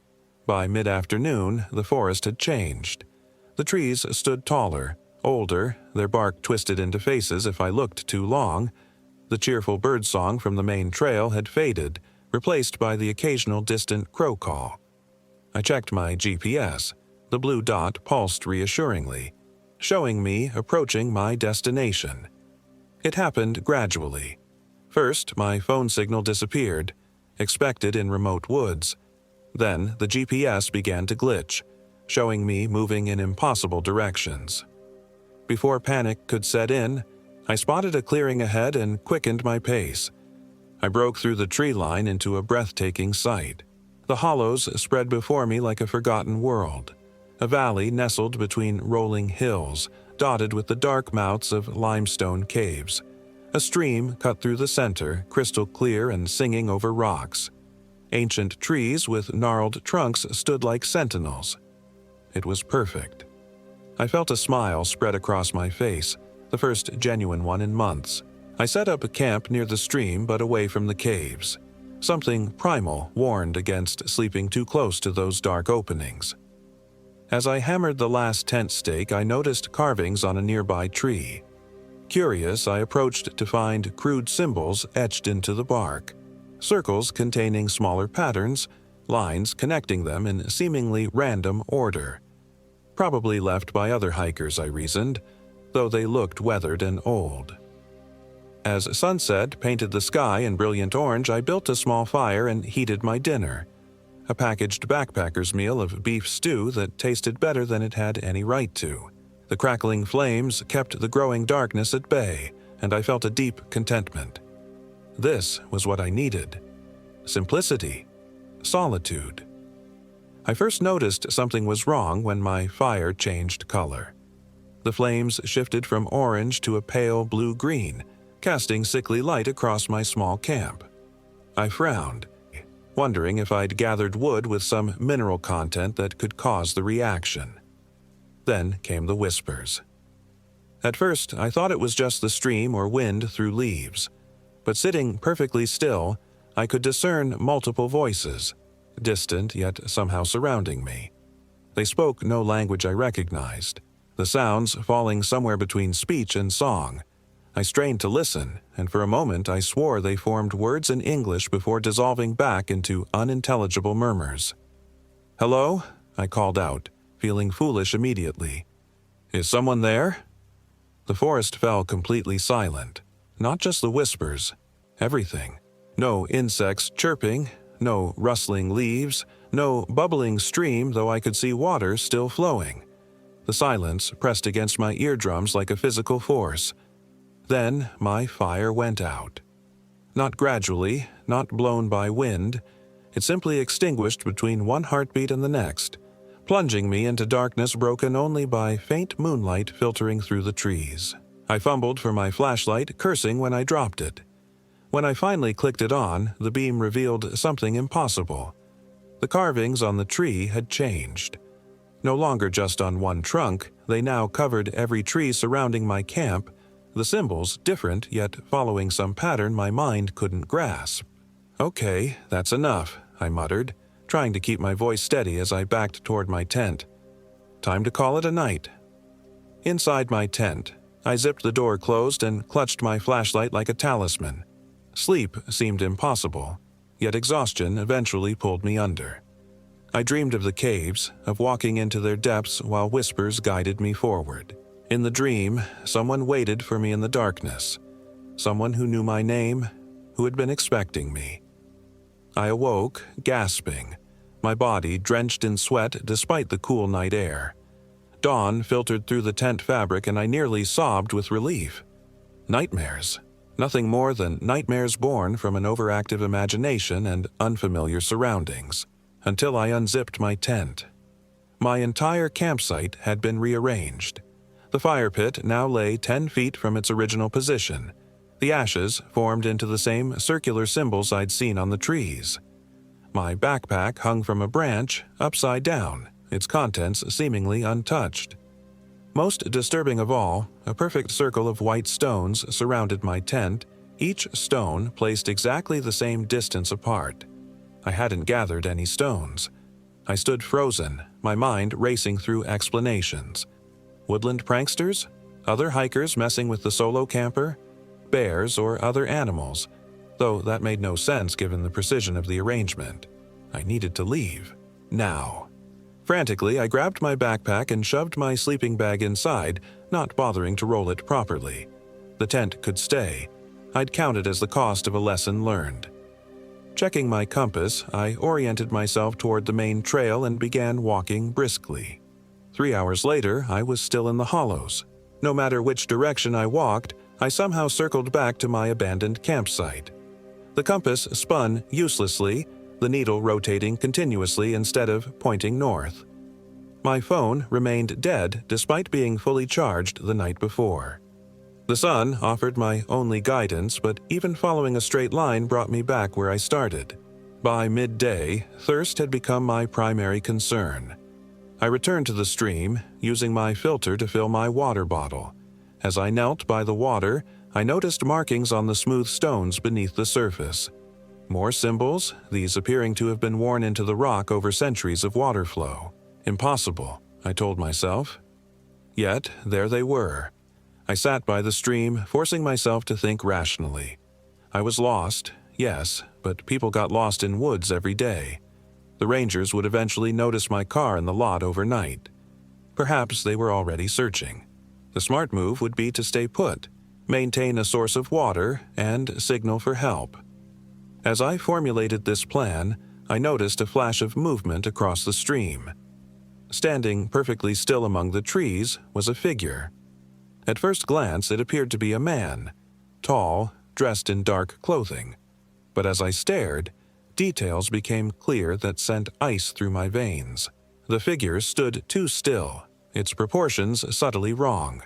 By mid-afternoon, the forest had changed. The trees stood taller, older, their bark twisted into faces if I looked too long. The cheerful birdsong from the main trail had faded, replaced by the occasional distant crow call. I checked my GPS. The blue dot pulsed reassuringly, showing me approaching my destination. It happened gradually. First, my phone signal disappeared, expected in remote woods. Then, the GPS began to glitch, showing me moving in impossible directions. Before panic could set in, I spotted a clearing ahead and quickened my pace. I broke through the tree line into a breathtaking sight. The hollows spread before me like a forgotten world, a valley nestled between rolling hills, dotted with the dark mouths of limestone caves. A stream cut through the center, crystal clear and singing over rocks. Ancient trees with gnarled trunks stood like sentinels. It was perfect. I felt a smile spread across my face, the first genuine one in months. I set up a camp near the stream but away from the caves. Something primal warned against sleeping too close to those dark openings. As I hammered the last tent stake, I noticed carvings on a nearby tree. Curious, I approached to find crude symbols etched into the bark. Circles containing smaller patterns, lines connecting them in seemingly random order. Probably left by other hikers, I reasoned, though they looked weathered and old. As sunset painted the sky in brilliant orange, I built a small fire and heated my dinner. A packaged backpacker's meal of beef stew that tasted better than it had any right to. The crackling flames kept the growing darkness at bay, and I felt a deep contentment. This was what I needed. Simplicity. Solitude. I first noticed something was wrong when my fire changed color. The flames shifted from orange to a pale blue-green, casting sickly light across my small camp. I frowned, wondering if I'd gathered wood with some mineral content that could cause the reaction. Then came the whispers. At first, I thought it was just the stream or wind through leaves, but sitting perfectly still, I could discern multiple voices, distant yet somehow surrounding me. They spoke no language I recognized, the sounds falling somewhere between speech and song. I strained to listen, and for a moment I swore they formed words in English before dissolving back into unintelligible murmurs. "Hello?" I called out, feeling foolish immediately. "Is someone there?" The forest fell completely silent. Not just the whispers, everything. No insects chirping, no rustling leaves, no bubbling stream, though I could see water still flowing. The silence pressed against my eardrums like a physical force. Then my fire went out. Not gradually, not blown by wind. It simply extinguished between one heartbeat and the next, plunging me into darkness broken only by faint moonlight filtering through the trees. I fumbled for my flashlight, cursing when I dropped it. When I finally clicked it on, the beam revealed something impossible. The carvings on the tree had changed. No longer just on one trunk, they now covered every tree surrounding my camp, the symbols different yet following some pattern my mind couldn't grasp. "Okay, that's enough," I muttered, trying to keep my voice steady as I backed toward my tent. Time to call it a night. Inside my tent, I zipped the door closed and clutched my flashlight like a talisman. Sleep seemed impossible, yet exhaustion eventually pulled me under. I dreamed of the caves, of walking into their depths while whispers guided me forward. In the dream, someone waited for me in the darkness. Someone who knew my name, who had been expecting me. I awoke, gasping, my body drenched in sweat despite the cool night air. Dawn filtered through the tent fabric and I nearly sobbed with relief. Nightmares. Nothing more than nightmares born from an overactive imagination and unfamiliar surroundings, until I unzipped my tent. My entire campsite had been rearranged. The fire pit now lay 10 feet from its original position. The ashes formed into the same circular symbols I'd seen on the trees. My backpack hung from a branch, upside down, its contents seemingly untouched. Most disturbing of all, a perfect circle of white stones surrounded my tent, each stone placed exactly the same distance apart. I hadn't gathered any stones. I stood frozen, my mind racing through explanations. Woodland pranksters? Other hikers messing with the solo camper? Bears or other animals? Though that made no sense given the precision of the arrangement. I needed to leave. Now. Frantically, I grabbed my backpack and shoved my sleeping bag inside, not bothering to roll it properly. The tent could stay. I'd count it as the cost of a lesson learned. Checking my compass, I oriented myself toward the main trail and began walking briskly. 3 hours later, I was still in the hollows. No matter which direction I walked, I somehow circled back to my abandoned campsite. The compass spun uselessly, the needle rotating continuously instead of pointing north. My phone remained dead despite being fully charged the night before. The sun offered my only guidance, but even following a straight line brought me back where I started. By midday, thirst had become my primary concern. I returned to the stream, using my filter to fill my water bottle. As I knelt by the water, I noticed markings on the smooth stones beneath the surface. More symbols, these appearing to have been worn into the rock over centuries of water flow. Impossible, I told myself. Yet, there they were. I sat by the stream, forcing myself to think rationally. I was lost, yes, but people got lost in woods every day. The rangers would eventually notice my car in the lot overnight. Perhaps they were already searching. The smart move would be to stay put, maintain a source of water, and signal for help. As I formulated this plan, I noticed a flash of movement across the stream. Standing perfectly still among the trees was a figure. At first glance, it appeared to be a man, tall, dressed in dark clothing. But as I stared, details became clear that sent ice through my veins. The figure stood too still, its proportions subtly wrong.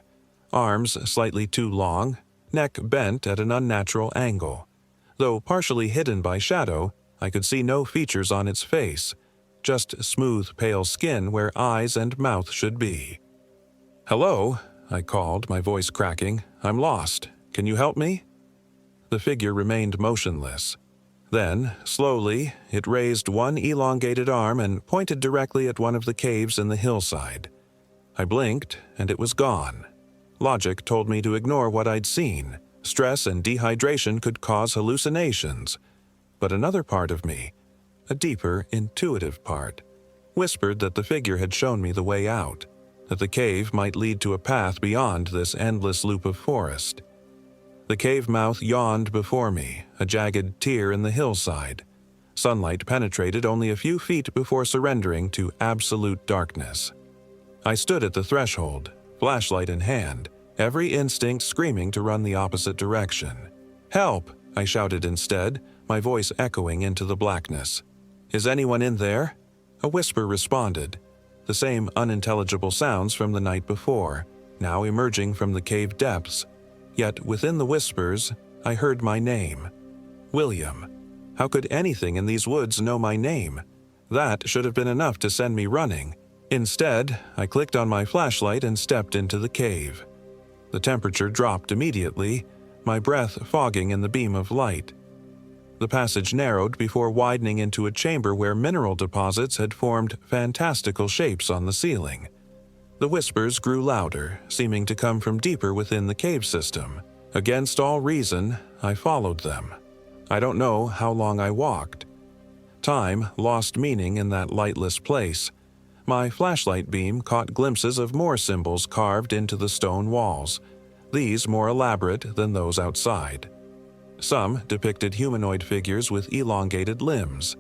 Arms slightly too long, neck bent at an unnatural angle. Though partially hidden by shadow, I could see no features on its face, just smooth, pale skin where eyes and mouth should be. "Hello," I called, my voice cracking. "I'm lost. Can you help me?" The figure remained motionless. Then, slowly, it raised one elongated arm and pointed directly at one of the caves in the hillside. I blinked, and it was gone. Logic told me to ignore what I'd seen. Stress and dehydration could cause hallucinations. But another part of me, a deeper, intuitive part, whispered that the figure had shown me the way out, that the cave might lead to a path beyond this endless loop of forest. The cave mouth yawned before me, a jagged tear in the hillside. Sunlight penetrated only a few feet before surrendering to absolute darkness. I stood at the threshold, flashlight in hand, every instinct screaming to run the opposite direction. "Help!" I shouted instead, my voice echoing into the blackness. "Is anyone in there?" A whisper responded, the same unintelligible sounds from the night before, now emerging from the cave depths. Yet within the whispers, I heard my name. William. How could anything in these woods know my name? That should have been enough to send me running. Instead, I clicked on my flashlight and stepped into the cave. The temperature dropped immediately, my breath fogging in the beam of light. The passage narrowed before widening into a chamber where mineral deposits had formed fantastical shapes on the ceiling. The whispers grew louder, seeming to come from deeper within the cave system. Against all reason, I followed them. I don't know how long I walked. Time lost meaning in that lightless place. My flashlight beam caught glimpses of more symbols carved into the stone walls, these more elaborate than those outside. Some depicted humanoid figures with elongated limbs.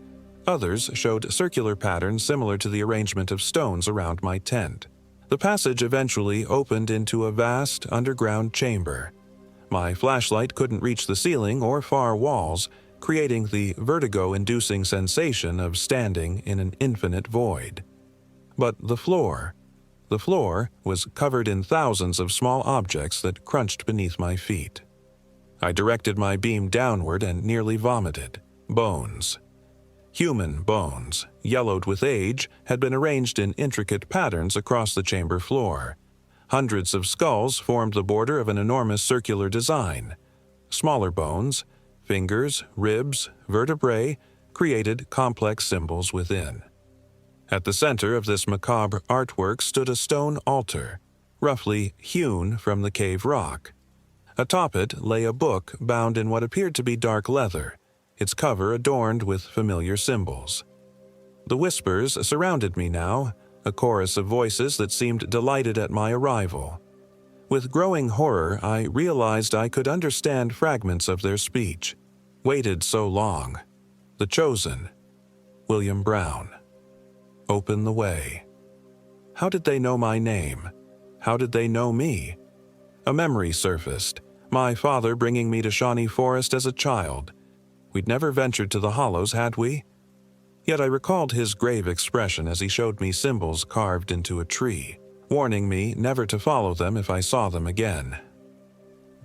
Others showed circular patterns similar to the arrangement of stones around my tent. The passage eventually opened into a vast underground chamber. My flashlight couldn't reach the ceiling or far walls, creating the vertigo-inducing sensation of standing in an infinite void. But the floor was covered in thousands of small objects that crunched beneath my feet. I directed my beam downward and nearly vomited. Bones. Human bones, yellowed with age, had been arranged in intricate patterns across the chamber floor. Hundreds of skulls formed the border of an enormous circular design. Smaller bones, fingers, ribs, vertebrae, created complex symbols within. At the center of this macabre artwork stood a stone altar, roughly hewn from the cave rock. Atop it lay a book bound in what appeared to be dark leather, its cover adorned with familiar symbols. The whispers surrounded me now, a chorus of voices that seemed delighted at my arrival. With growing horror, I realized I could understand fragments of their speech. Waited so long. The chosen. William Brown. Open the way. How did they know my name? How did they know me? A memory surfaced, my father bringing me to Shawnee Forest as a child. We'd never ventured to the hollows, had we? Yet I recalled his grave expression as he showed me symbols carved into a tree, warning me never to follow them if I saw them again.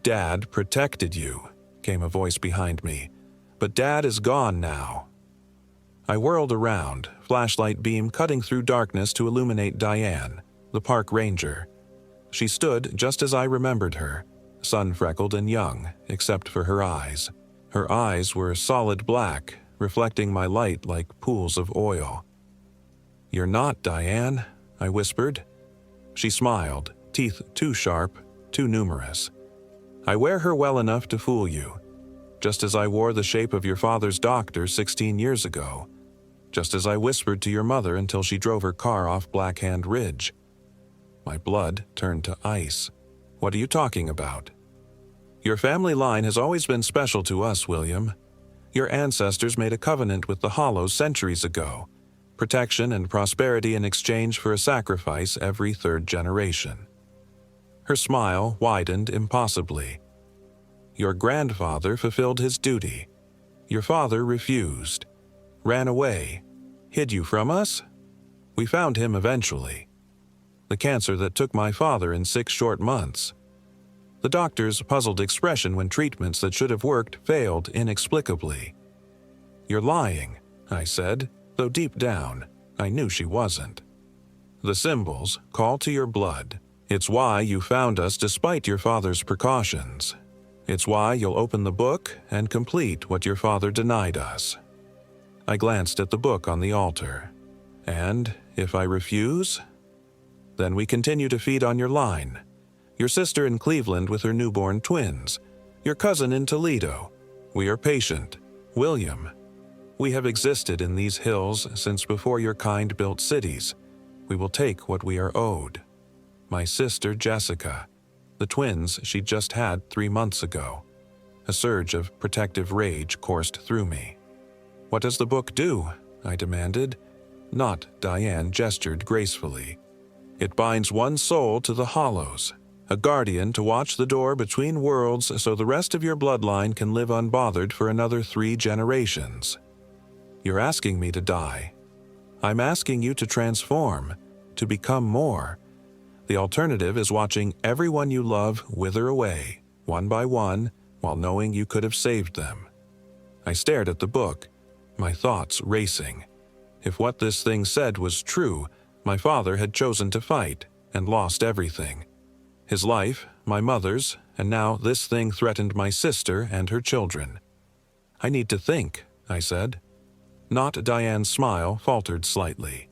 "Dad protected you," came a voice behind me, "but Dad is gone now." I whirled around, flashlight beam cutting through darkness to illuminate Diane, the park ranger. She stood just as I remembered her, sun-freckled and young, except for her eyes. Her eyes were solid black, reflecting my light like pools of oil. "You're not, Diane," I whispered. She smiled, teeth too sharp, too numerous. "I wear her well enough to fool you, just as I wore the shape of your father's doctor 16 years ago, just as I whispered to your mother until she drove her car off Blackhand Ridge." My blood turned to ice. "What are you talking about?" "Your family line has always been special to us, William. Your ancestors made a covenant with the Hollows centuries ago, protection and prosperity in exchange for a sacrifice every third generation." Her smile widened impossibly. "Your grandfather fulfilled his duty. Your father refused, ran away, hid you from us? We found him eventually. The cancer that took my father in 6 short months. The doctor's puzzled expression when treatments that should have worked failed inexplicably. "You're lying," I said, though deep down, I knew she wasn't. "The symbols call to your blood. It's why you found us despite your father's precautions. It's why you'll open the book and complete what your father denied us." I glanced at the book on the altar. "And if I refuse? Then we continue to feed on your line. Your sister in Cleveland with her newborn twins. Your cousin in Toledo. We are patient. William. We have existed in these hills since before your kind built cities. We will take what we are owed. My sister Jessica. The twins she just had 3 months ago." A surge of protective rage coursed through me. "What does the book do?" I demanded. Not Diane gestured gracefully. "It binds one soul to the Hollows, a guardian to watch the door between worlds so the rest of your bloodline can live unbothered for another 3 generations. You're asking me to die. I'm asking you to transform, to become more. The alternative is watching everyone you love wither away, one by one, while knowing you could have saved them." I stared at the book, my thoughts racing. If what this thing said was true, my father had chosen to fight and lost everything. His life, my mother's, and now this thing threatened my sister and her children. "I need to think," I said. Not Diane's smile faltered slightly.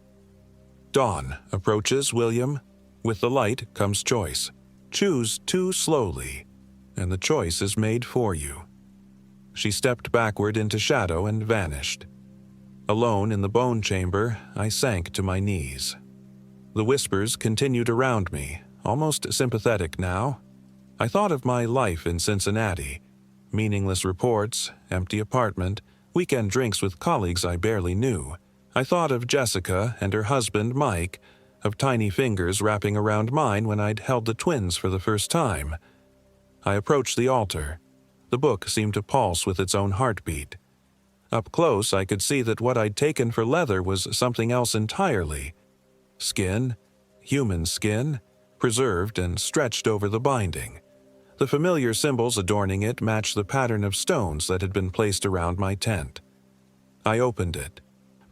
"Dawn approaches, William. With the light comes choice. Choose too slowly, and the choice is made for you." She stepped backward into shadow and vanished. Alone in the bone chamber, I sank to my knees. The whispers continued around me, almost sympathetic now. I thought of my life in Cincinnati. Meaningless reports, empty apartment, weekend drinks with colleagues I barely knew. I thought of Jessica and her husband, Mike, of tiny fingers wrapping around mine when I'd held the twins for the first time. I approached the altar. The book seemed to pulse with its own heartbeat. Up close, I could see that what I'd taken for leather was something else entirely. Skin, human skin, preserved and stretched over the binding. The familiar symbols adorning it matched the pattern of stones that had been placed around my tent. I opened it.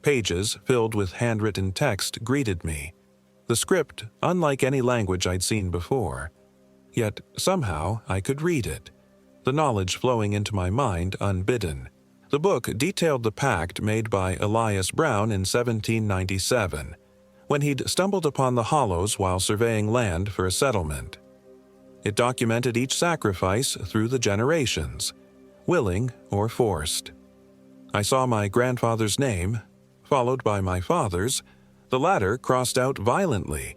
Pages filled with handwritten text greeted me. The script, unlike any language I'd seen before. Yet, somehow, I could read it, the knowledge flowing into my mind unbidden. The book detailed the pact made by Elias Brown in 1797, when he'd stumbled upon the Hollows while surveying land for a settlement. It documented each sacrifice through the generations, willing or forced. I saw my grandfather's name, followed by my father's, the latter crossed out violently.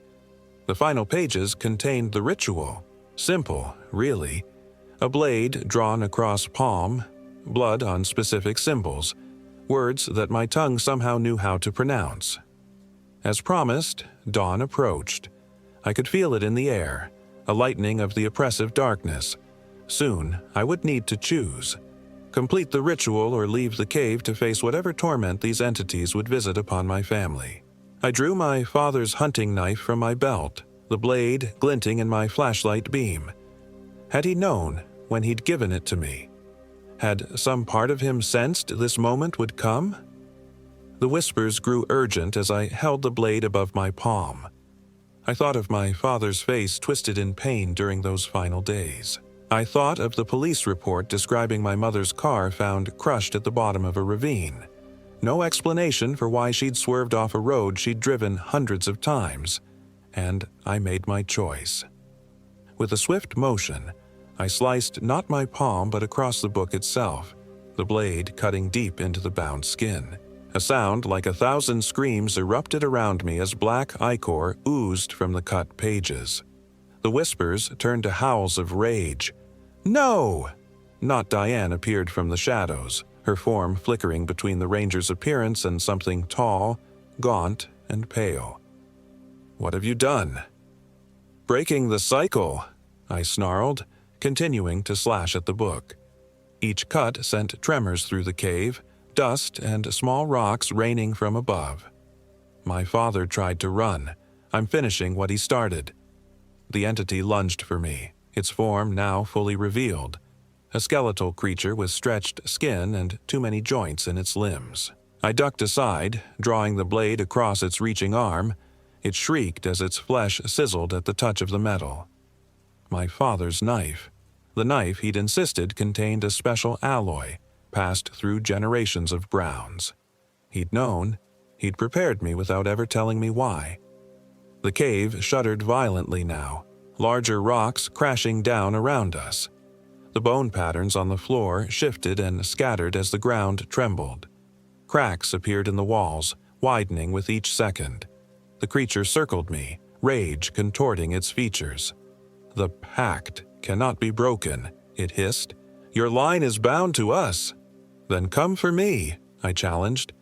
The final pages contained the ritual, Simple, really. A blade drawn across palm, blood on specific symbols, words that my tongue somehow knew how to pronounce. As promised, dawn approached. I could feel it in the air, a lightening of the oppressive darkness. Soon, I would need to choose. Complete the ritual or leave the cave to face whatever torment these entities would visit upon my family. I drew my father's hunting knife from my belt, the blade glinting in my flashlight beam. Had he known when he'd given it to me? Had some part of him sensed this moment would come? The whispers grew urgent as I held the blade above my palm. I thought of my father's face twisted in pain during those final days. I thought of the police report describing my mother's car found crushed at the bottom of a ravine. No explanation for why she'd swerved off a road she'd driven hundreds of times, and I made my choice. With a swift motion, I sliced not my palm but across the book itself, the blade cutting deep into the bound skin. A sound like 1,000 screams erupted around me as black ichor oozed from the cut pages. The whispers turned to howls of rage. "No!" Not Diane appeared from the shadows, her form flickering between the ranger's appearance and something tall, gaunt, and pale. "What have you done?" "Breaking the cycle," I snarled, continuing to slash at the book. Each cut sent tremors through the cave, dust and small rocks raining from above. My father tried to run. I'm finishing what he started. The entity lunged for me, its form now fully revealed, a skeletal creature with stretched skin and too many joints in its limbs. I ducked aside, drawing the blade across its reaching arm. It shrieked as its flesh sizzled at the touch of the metal. My father's knife. The knife he'd insisted contained a special alloy, passed through generations of browns. He'd known. He'd prepared me without ever telling me why. The cave shuddered violently now, larger rocks crashing down around us. The bone patterns on the floor shifted and scattered as the ground trembled. Cracks appeared in the walls, widening with each second. The creature circled me, rage contorting its features. "The pact cannot be broken," it hissed. "Your line is bound to us." "Then come for me," I challenged,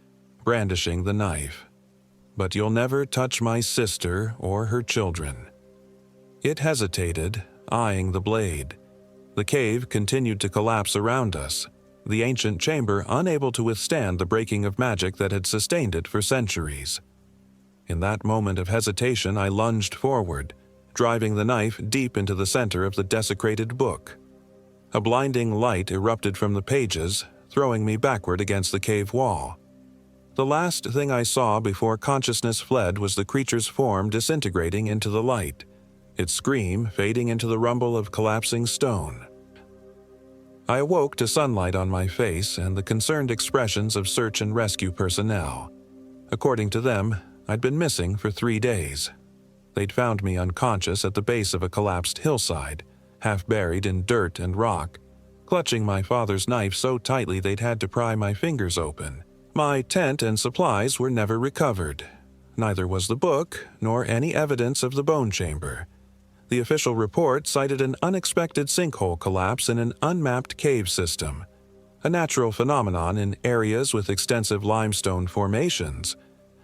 brandishing the knife. "But you'll never touch my sister or her children." It hesitated, eyeing the blade. The cave continued to collapse around us, the ancient chamber unable to withstand the breaking of magic that had sustained it for centuries. In that moment of hesitation, I lunged forward, driving the knife deep into the center of the desecrated book. A blinding light erupted from the pages, throwing me backward against the cave wall. The last thing I saw before consciousness fled was the creature's form disintegrating into the light, its scream fading into the rumble of collapsing stone. I awoke to sunlight on my face and the concerned expressions of search and rescue personnel. According to them, I'd been missing for 3 days. They'd found me unconscious at the base of a collapsed hillside, half buried in dirt and rock, clutching my father's knife so tightly they'd had to pry my fingers open. My tent and supplies were never recovered. Neither was the book, nor any evidence of the bone chamber. The official report cited an unexpected sinkhole collapse in an unmapped cave system, a natural phenomenon in areas with extensive limestone formations.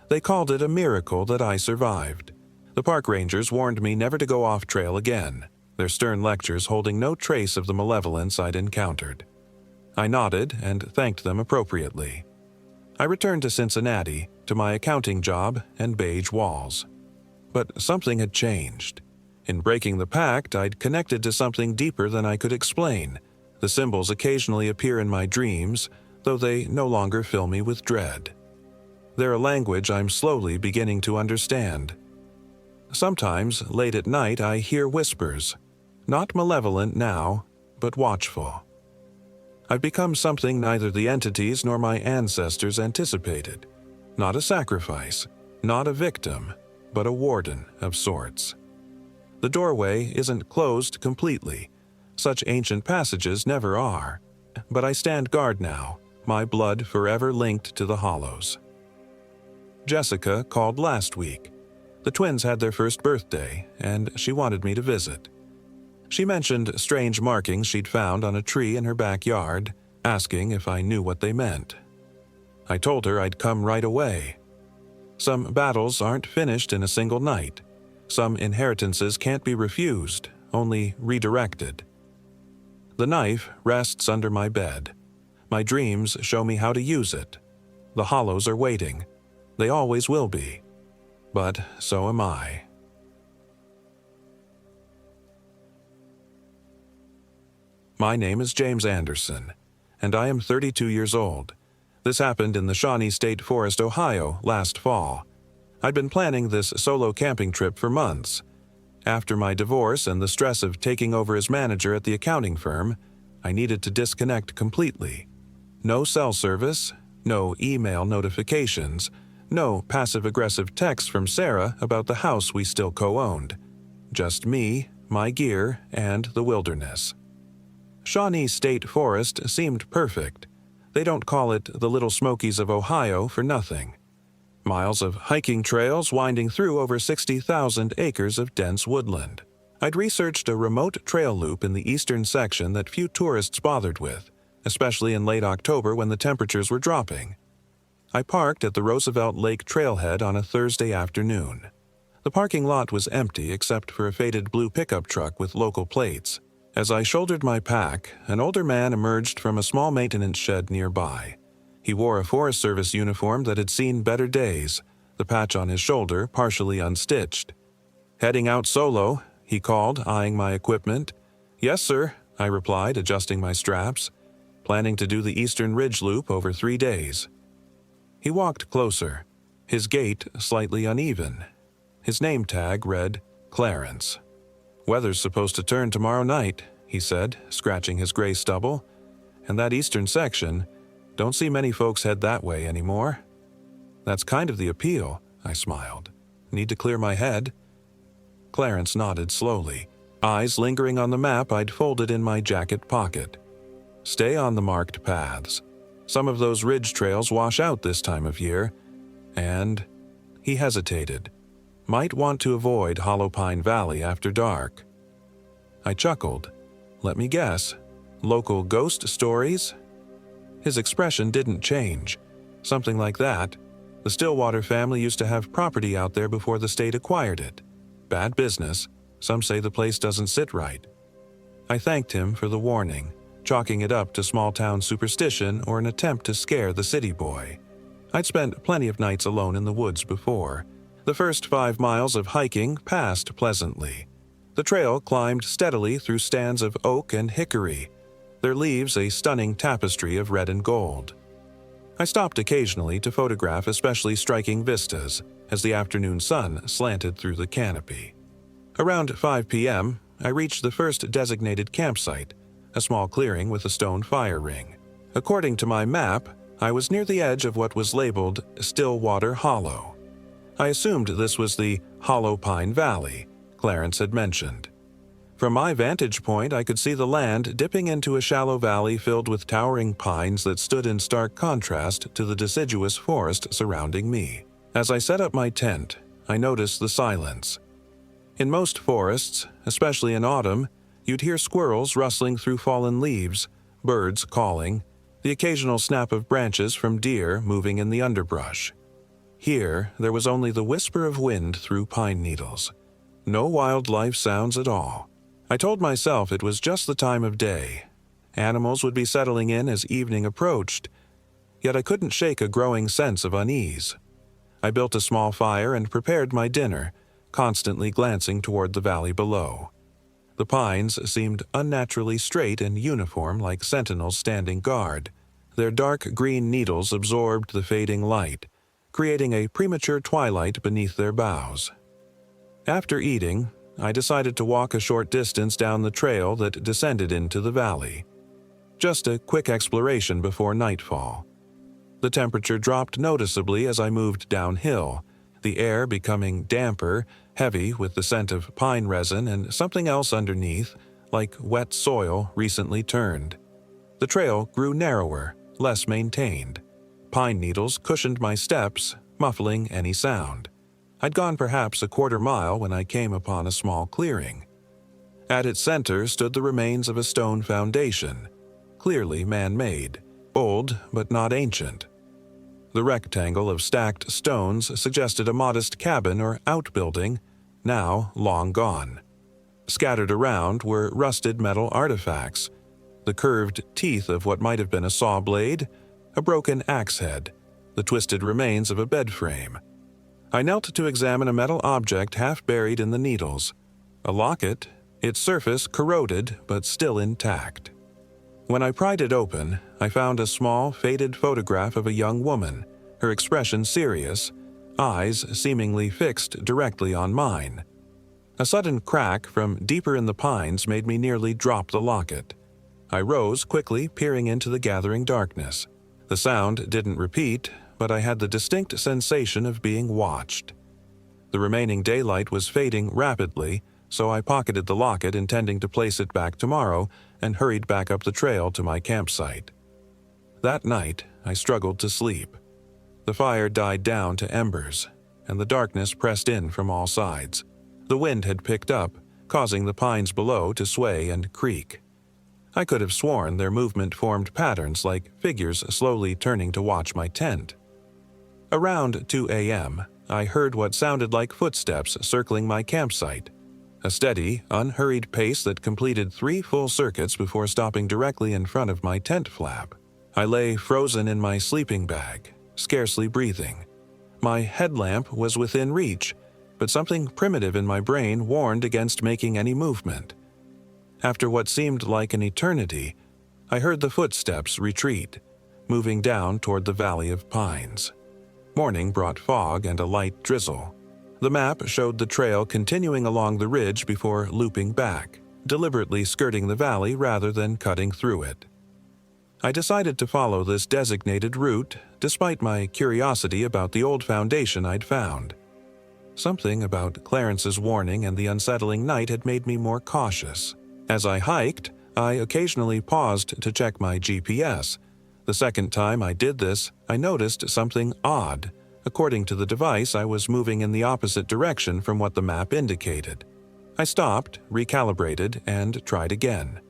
They called it a miracle that I survived. The park rangers warned me never to go off trail again, their stern lectures holding no trace of the malevolence I'd encountered. I nodded and thanked them appropriately. I returned to Cincinnati, to my accounting job and beige walls. But something had changed. In breaking the pact, I'd connected to something deeper than I could explain. The symbols occasionally appear in my dreams, though they no longer fill me with dread. They're a language I'm slowly beginning to understand. Sometimes, late at night, I hear whispers. Not malevolent now, but watchful. I've become something neither the entities nor my ancestors anticipated. Not a sacrifice, not a victim, but a warden of sorts. The doorway isn't closed completely. Such ancient passages never are. But I stand guard now, my blood forever linked to the hollows. Jessica called last week. The twins had their first birthday, and she wanted me to visit. She mentioned strange markings she'd found on a tree in her backyard, asking if I knew what they meant. I told her I'd come right away. Some battles aren't finished in a single night. Some inheritances can't be refused, only redirected. The knife rests under my bed. My dreams show me how to use it. The hollows are waiting. They always will be. But so am I. My name is James Anderson, and I am 32 years old. This happened in the Shawnee State Forest, Ohio, last fall. I'd been planning this solo camping trip for months. After my divorce and the stress of taking over as manager at the accounting firm, I needed to disconnect completely. No cell service, no email notifications, no passive-aggressive texts from Sarah about the house we still co-owned. Just me, my gear, and the wilderness. Shawnee State Forest seemed perfect. They don't call it the Little Smokies of Ohio for nothing. Miles of hiking trails winding through over 60,000 acres of dense woodland. I'd researched a remote trail loop in the eastern section that few tourists bothered with, especially in late October when the temperatures were dropping. I parked at the Roosevelt Lake trailhead on a Thursday afternoon. The parking lot was empty except for a faded blue pickup truck with local plates. As I shouldered my pack, an older man emerged from a small maintenance shed nearby. He wore a Forest Service uniform that had seen better days, the patch on his shoulder partially unstitched. "Heading out solo?" he called, eyeing my equipment. "Yes, sir," I replied, adjusting my straps. "Planning to do the Eastern Ridge Loop over 3 days." He walked closer, his gait slightly uneven. His name tag read Clarence. "Weather's supposed to turn tomorrow night," he said, scratching his gray stubble. "And that eastern section, don't see many folks head that way anymore." "That's kind of the appeal," I smiled. "Need to clear my head?" Clarence nodded slowly, eyes lingering on the map I'd folded in my jacket pocket. "Stay on the marked paths. Some of those ridge trails wash out this time of year, and..." He hesitated. "Might want to avoid Hollow Pine Valley after dark." I chuckled. "Let me guess. Local ghost stories?" His expression didn't change. "Something like that. The Stillwater family used to have property out there before the state acquired it. Bad business. Some say the place doesn't sit right." I thanked him for the warning, chalking it up to small-town superstition or an attempt to scare the city boy. I'd spent plenty of nights alone in the woods before. The first 5 miles of hiking passed pleasantly. The trail climbed steadily through stands of oak and hickory, their leaves a stunning tapestry of red and gold. I stopped occasionally to photograph especially striking vistas as the afternoon sun slanted through the canopy. Around 5 p.m., I reached the first designated campsite, a small clearing with a stone fire ring. According to my map, I was near the edge of what was labeled Stillwater Hollow. I assumed this was the Hollow Pine Valley Clarence had mentioned. From my vantage point, I could see the land dipping into a shallow valley filled with towering pines that stood in stark contrast to the deciduous forest surrounding me. As I set up my tent, I noticed the silence. In most forests, especially in autumn, you'd hear squirrels rustling through fallen leaves, birds calling, the occasional snap of branches from deer moving in the underbrush. Here, there was only the whisper of wind through pine needles. No wildlife sounds at all. I told myself it was just the time of day. Animals would be settling in as evening approached. Yet I couldn't shake a growing sense of unease. I built a small fire and prepared my dinner, constantly glancing toward the valley below. The pines seemed unnaturally straight and uniform like sentinels standing guard. Their dark green needles absorbed the fading light, creating a premature twilight beneath their boughs. After eating, I decided to walk a short distance down the trail that descended into the valley. Just a quick exploration before nightfall. The temperature dropped noticeably as I moved downhill, the air becoming damper, heavy with the scent of pine resin and something else underneath, like wet soil recently turned. The trail grew narrower, less maintained. Pine needles cushioned my steps, muffling any sound. I'd gone perhaps a quarter mile when I came upon a small clearing. At its center stood the remains of a stone foundation, clearly man-made, old but not ancient. The rectangle of stacked stones suggested a modest cabin or outbuilding, now long gone. Scattered around were rusted metal artifacts, the curved teeth of what might have been a saw blade, a broken axe head, the twisted remains of a bed frame. I knelt to examine a metal object half buried in the needles, a locket, its surface corroded but still intact. When I pried it open, I found a small, faded photograph of a young woman, her expression serious, eyes seemingly fixed directly on mine. A sudden crack from deeper in the pines made me nearly drop the locket. I rose quickly, peering into the gathering darkness. The sound didn't repeat, but I had the distinct sensation of being watched. The remaining daylight was fading rapidly, so I pocketed the locket, intending to place it back tomorrow, and hurried back up the trail to my campsite. That night, I struggled to sleep. The fire died down to embers, and the darkness pressed in from all sides. The wind had picked up, causing the pines below to sway and creak. I could have sworn their movement formed patterns like figures slowly turning to watch my tent. Around 2 a.m., I heard what sounded like footsteps circling my campsite, a steady, unhurried pace that completed 3 full circuits before stopping directly in front of my tent flap. I lay frozen in my sleeping bag, scarcely breathing. My headlamp was within reach, but something primitive in my brain warned against making any movement. After what seemed like an eternity, I heard the footsteps retreat, moving down toward the valley of pines. Morning brought fog and a light drizzle. The map showed the trail continuing along the ridge before looping back, deliberately skirting the valley rather than cutting through it. I decided to follow this designated route, despite my curiosity about the old foundation I'd found. Something about Clarence's warning and the unsettling night had made me more cautious. As I hiked, I occasionally paused to check my GPS. The second time I did this, I noticed something odd. According to the device, I was moving in the opposite direction from what the map indicated. I stopped, recalibrated, and tried again.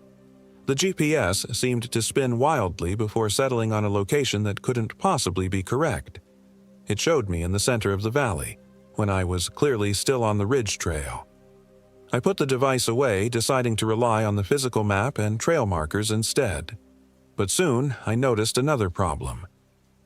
The GPS seemed to spin wildly before settling on a location that couldn't possibly be correct. It showed me in the center of the valley, when I was clearly still on the ridge trail. I put the device away, deciding to rely on the physical map and trail markers instead. But soon I noticed another problem.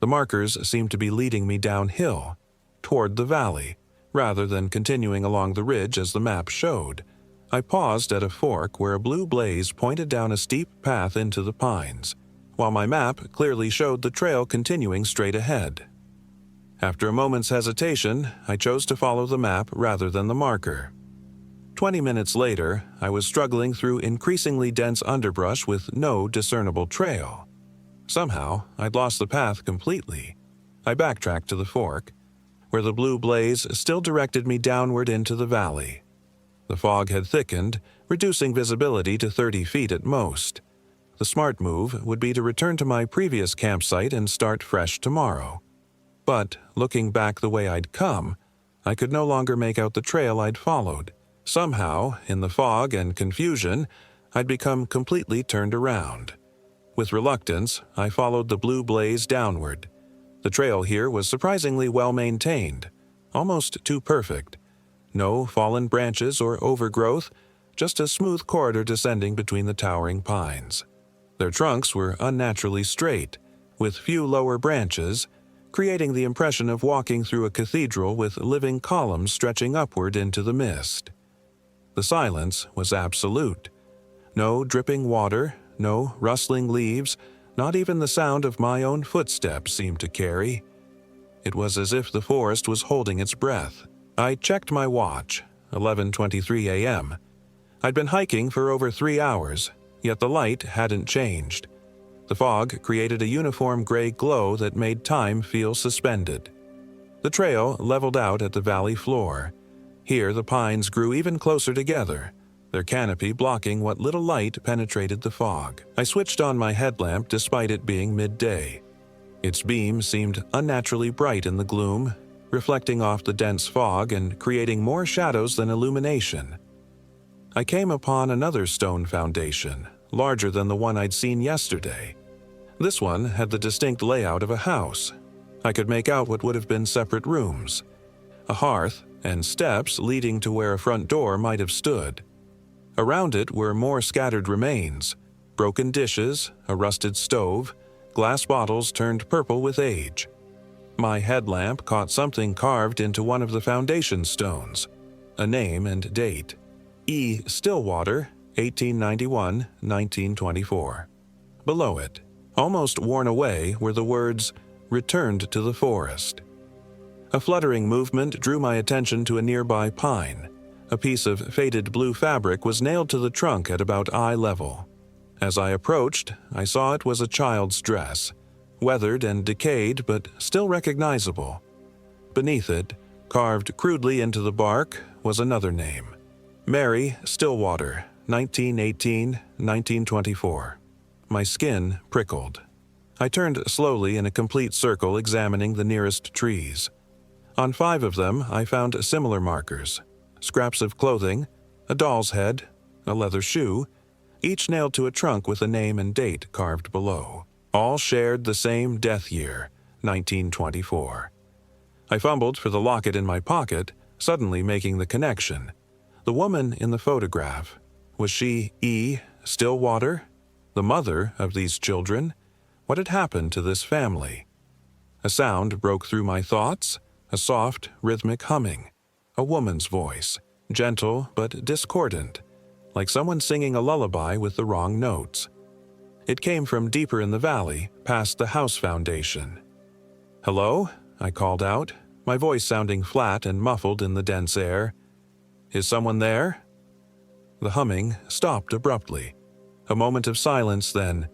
The markers seemed to be leading me downhill, toward the valley, rather than continuing along the ridge as the map showed. I paused at a fork where a blue blaze pointed down a steep path into the pines, while my map clearly showed the trail continuing straight ahead. After a moment's hesitation, I chose to follow the map rather than the marker. 20 minutes later, I was struggling through increasingly dense underbrush with no discernible trail. Somehow, I'd lost the path completely. I backtracked to the fork, where the blue blaze still directed me downward into the valley. The fog had thickened, reducing visibility to 30 feet at most. The smart move would be to return to my previous campsite and start fresh tomorrow. But, looking back the way I'd come, I could no longer make out the trail I'd followed. Somehow, in the fog and confusion, I'd become completely turned around. With reluctance, I followed the blue blaze downward. The trail here was surprisingly well maintained, almost too perfect. No fallen branches or overgrowth, just a smooth corridor descending between the towering pines. Their trunks were unnaturally straight, with few lower branches, creating the impression of walking through a cathedral with living columns stretching upward into the mist. The silence was absolute. No dripping water, no rustling leaves, not even the sound of my own footsteps seemed to carry. It was as if the forest was holding its breath. I checked my watch, 11:23 a.m. I'd been hiking for over 3 hours, yet the light hadn't changed. The fog created a uniform gray glow that made time feel suspended. The trail leveled out at the valley floor. Here the pines grew even closer together, their canopy blocking what little light penetrated the fog. I switched on my headlamp despite it being midday. Its beam seemed unnaturally bright in the gloom, reflecting off the dense fog and creating more shadows than illumination. I came upon another stone foundation, larger than the one I'd seen yesterday. This one had the distinct layout of a house. I could make out what would have been separate rooms, a hearth, and steps leading to where a front door might have stood. Around it were more scattered remains, broken dishes, a rusted stove, glass bottles turned purple with age. My headlamp caught something carved into one of the foundation stones, a name and date. E. Stillwater, 1891-1924. Below it, almost worn away, were the words, "Returned to the forest." A fluttering movement drew my attention to a nearby pine. A piece of faded blue fabric was nailed to the trunk at about eye level. As I approached, I saw it was a child's dress, weathered and decayed but still recognizable. Beneath it, carved crudely into the bark, was another name. Mary Stillwater, 1918-1924. My skin prickled. I turned slowly in a complete circle, examining the nearest trees. On 5 of them, I found similar markers: scraps of clothing, a doll's head, a leather shoe, each nailed to a trunk with a name and date carved below. All shared the same death year, 1924. I fumbled for the locket in my pocket, suddenly making the connection. The woman in the photograph, was she E. Stillwater, the mother of these children? What had happened to this family? A sound broke through my thoughts, a soft, rhythmic humming. A woman's voice, gentle but discordant, like someone singing a lullaby with the wrong notes. It came from deeper in the valley, past the house foundation. "Hello?" I called out, my voice sounding flat and muffled in the dense air. "Is someone there?" The humming stopped abruptly. A moment of silence, then,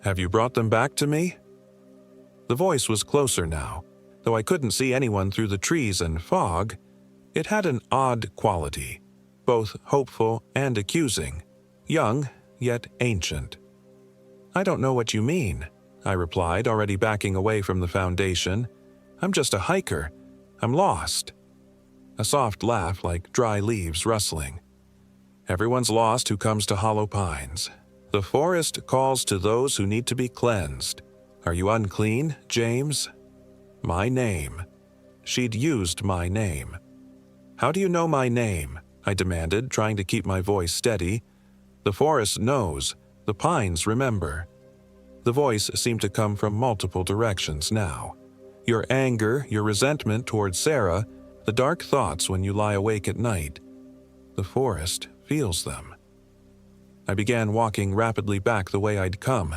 "Have you brought them back to me?" The voice was closer now. Though I couldn't see anyone through the trees and fog, it had an odd quality, both hopeful and accusing, young yet ancient. "I don't know what you mean," I replied, already backing away from the foundation. "I'm just a hiker. I'm lost." A soft laugh like dry leaves rustling. "Everyone's lost who comes to Hollow Pines. The forest calls to those who need to be cleansed. Are you unclean, James?" My name. She'd used my name. "How do you know my name?" I demanded, trying to keep my voice steady. "The forest knows. The pines remember." The voice seemed to come from multiple directions now. Your anger, your resentment towards Sarah, the dark thoughts when you lie awake at night. The forest feels them. I began walking rapidly back the way I'd come,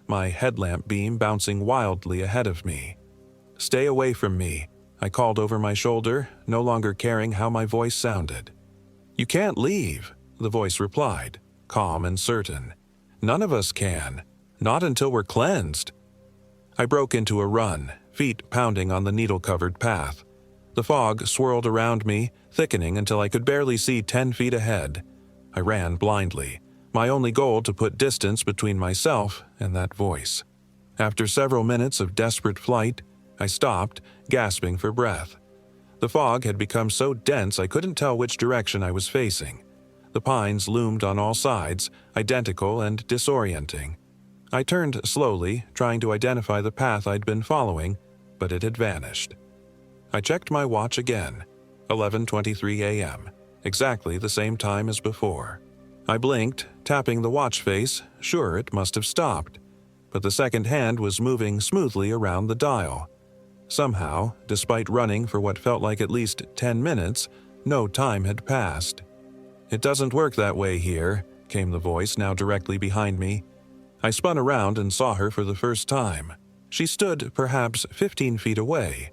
my headlamp beam bouncing wildly ahead of me. "Stay away from me," I called over my shoulder, no longer caring how my voice sounded. "You can't leave," the voice replied, calm and certain. "None of us can. Not until we're cleansed." I broke into a run, feet pounding on the needle-covered path. The fog swirled around me, thickening until I could barely see 10 feet ahead. I ran blindly, my only goal to put distance between myself and that voice. After several minutes of desperate flight, I stopped, gasping for breath. The fog had become so dense I couldn't tell which direction I was facing. The pines loomed on all sides, identical and disorienting. I turned slowly, trying to identify the path I'd been following, but it had vanished. I checked my watch again. 11:23 a.m., exactly the same time as before. I blinked, tapping the watch face, sure it must have stopped. But the second hand was moving smoothly around the dial. Somehow, despite running for what felt like at least 10 minutes, no time had passed. "It doesn't work that way here," came the voice now directly behind me. I spun around and saw her for the first time. She stood perhaps 15 feet away.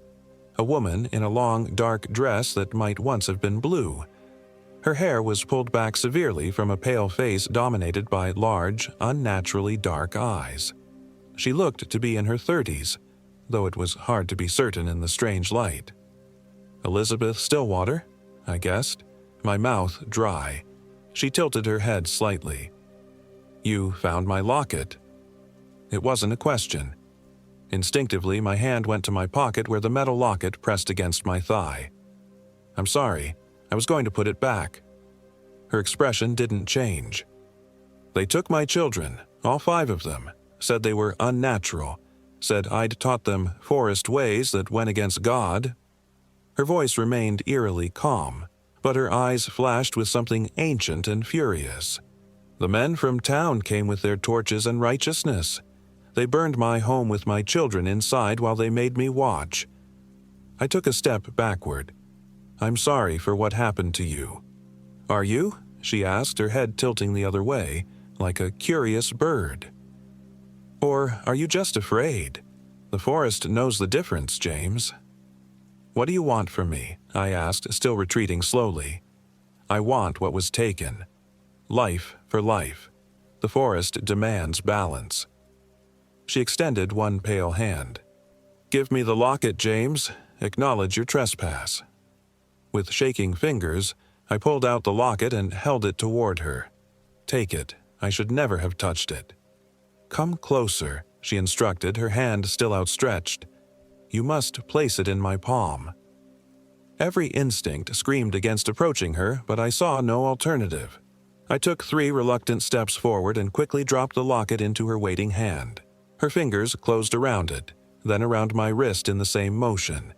A woman in a long, dark dress that might once have been blue. Her hair was pulled back severely from a pale face dominated by large, unnaturally dark eyes. She looked to be in her 30s, though it was hard to be certain in the strange light. "Elizabeth Stillwater?" I guessed, my mouth dry. She tilted her head slightly. "You found my locket." It wasn't a question. Instinctively, my hand went to my pocket where the metal locket pressed against my thigh. "I'm sorry. I was going to put it back." Her expression didn't change. "They took my children, all 5 of them, said they were unnatural, said I'd taught them forest ways that went against God." Her voice remained eerily calm, but her eyes flashed with something ancient and furious. "The men from town came with their torches and righteousness. They burned my home with my children inside while they made me watch." I took a step backward. "I'm sorry for what happened to you." "Are you?" she asked, her head tilting the other way, like a curious bird. "Or are you just afraid? The forest knows the difference, James." "What do you want from me?" I asked, still retreating slowly. "I want what was taken. Life for life. The forest demands balance." She extended one pale hand. "Give me the locket, James. Acknowledge your trespass." With shaking fingers, I pulled out the locket and held it toward her. "Take it. I should never have touched it." "Come closer," she instructed, her hand still outstretched. "You must place it in my palm." Every instinct screamed against approaching her, but I saw no alternative. I took 3 reluctant steps forward and quickly dropped the locket into her waiting hand. Her fingers closed around it, then around my wrist in the same motion.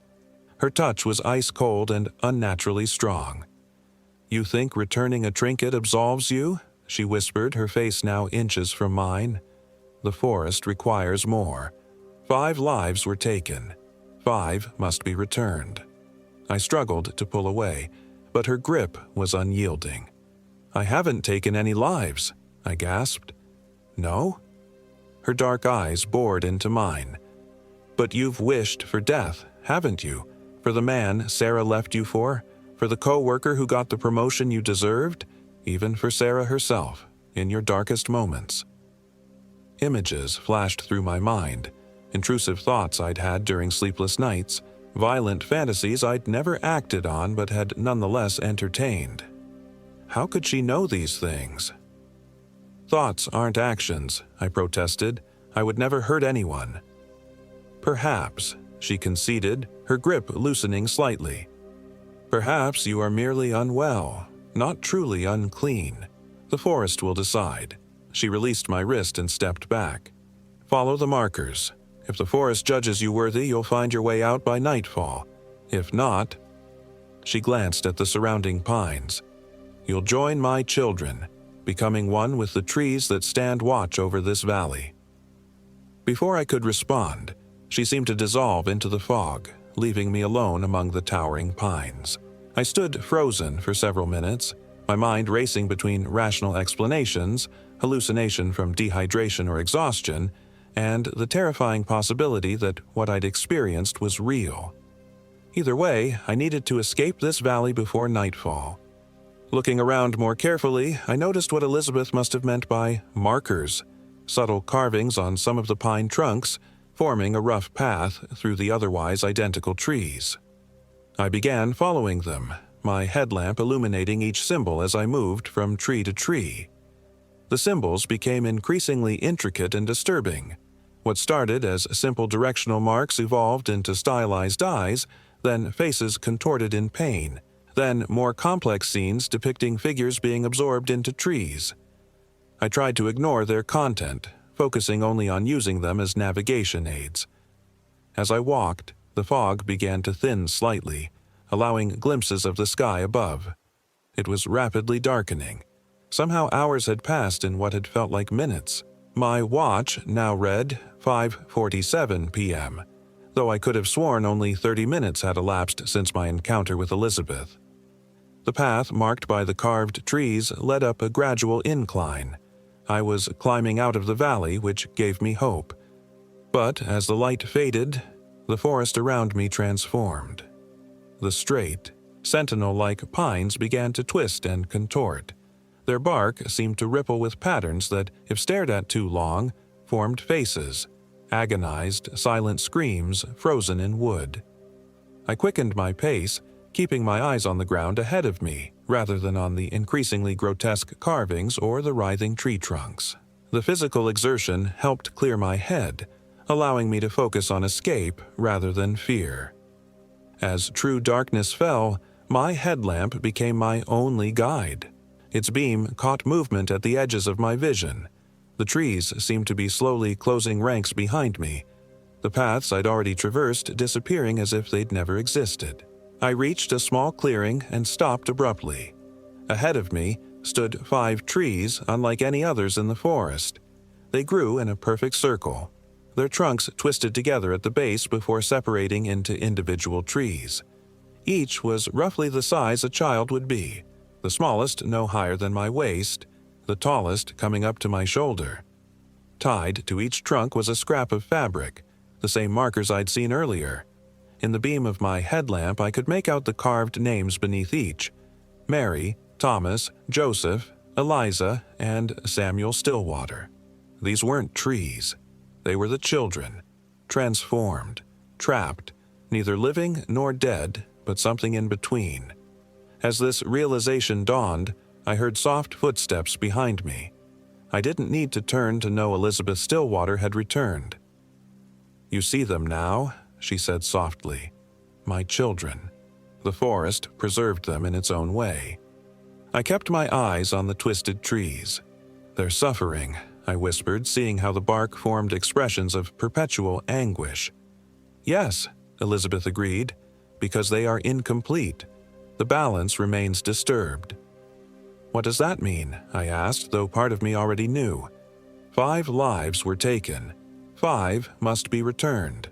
Her touch was ice-cold and unnaturally strong. "You think returning a trinket absolves you?" she whispered, her face now inches from mine. "The forest requires more. 5 lives were taken. 5 must be returned." I struggled to pull away, but her grip was unyielding. "I haven't taken any lives," I gasped. "No?" Her dark eyes bored into mine. "But you've wished for death, haven't you? For the man Sarah left you for the co-worker who got the promotion you deserved, even for Sarah herself, in your darkest moments." Images flashed through my mind, intrusive thoughts I'd had during sleepless nights, violent fantasies I'd never acted on but had nonetheless entertained. How could she know these things? "Thoughts aren't actions," I protested. "I would never hurt anyone." "Perhaps," she conceded, her grip loosening slightly. "Perhaps you are merely unwell, not truly unclean. The forest will decide." She released my wrist and stepped back. "Follow the markers. If the forest judges you worthy, you'll find your way out by nightfall. If not..." She glanced at the surrounding pines. "You'll join my children, becoming one with the trees that stand watch over this valley." Before I could respond, she seemed to dissolve into the fog, leaving me alone among the towering pines. I stood frozen for several minutes, my mind racing between rational explanations, hallucination from dehydration or exhaustion, and the terrifying possibility that what I'd experienced was real. Either way, I needed to escape this valley before nightfall. Looking around more carefully, I noticed what Elizabeth must have meant by markers, subtle carvings on some of the pine trunks, forming a rough path through the otherwise identical trees. I began following them, my headlamp illuminating each symbol as I moved from tree to tree. The symbols became increasingly intricate and disturbing. What started as simple directional marks evolved into stylized eyes, then faces contorted in pain, then more complex scenes depicting figures being absorbed into trees. I tried to ignore their content, focusing only on using them as navigation aids. As I walked, the fog began to thin slightly, allowing glimpses of the sky above. It was rapidly darkening. Somehow hours had passed in what had felt like minutes. My watch now read 5:47 p.m., though I could have sworn only 30 minutes had elapsed since my encounter with Elizabeth. The path marked by the carved trees led up a gradual incline. I was climbing out of the valley, which gave me hope. But as the light faded, the forest around me transformed. The straight, sentinel-like pines began to twist and contort. Their bark seemed to ripple with patterns that, if stared at too long, formed faces, agonized, silent screams frozen in wood. I quickened my pace, keeping my eyes on the ground ahead of me, rather than on the increasingly grotesque carvings or the writhing tree trunks. The physical exertion helped clear my head, allowing me to focus on escape rather than fear. As true darkness fell, my headlamp became my only guide. Its beam caught movement at the edges of my vision. The trees seemed to be slowly closing ranks behind me, the paths I'd already traversed disappearing as if they'd never existed. I reached a small clearing and stopped abruptly. Ahead of me stood 5 trees unlike any others in the forest. They grew in a perfect circle, their trunks twisted together at the base before separating into individual trees. Each was roughly the size a child would be, the smallest no higher than my waist, the tallest coming up to my shoulder. Tied to each trunk was a scrap of fabric, the same markers I'd seen earlier. In the beam of my headlamp, I could make out the carved names beneath each: Mary, Thomas, Joseph, Eliza, and Samuel Stillwater. These weren't trees. They were the children, transformed, trapped, neither living nor dead, but something in between. As this realization dawned, I heard soft footsteps behind me. I didn't need to turn to know Elizabeth Stillwater had returned. "You see them now," she said softly. "My children." The forest preserved them in its own way. I kept my eyes on the twisted trees. "They're suffering," I whispered, seeing how the bark formed expressions of perpetual anguish. "Yes," Elizabeth agreed, "because they are incomplete. The balance remains disturbed." "What does that mean?" I asked, though part of me already knew. 5 lives were taken. 5 must be returned.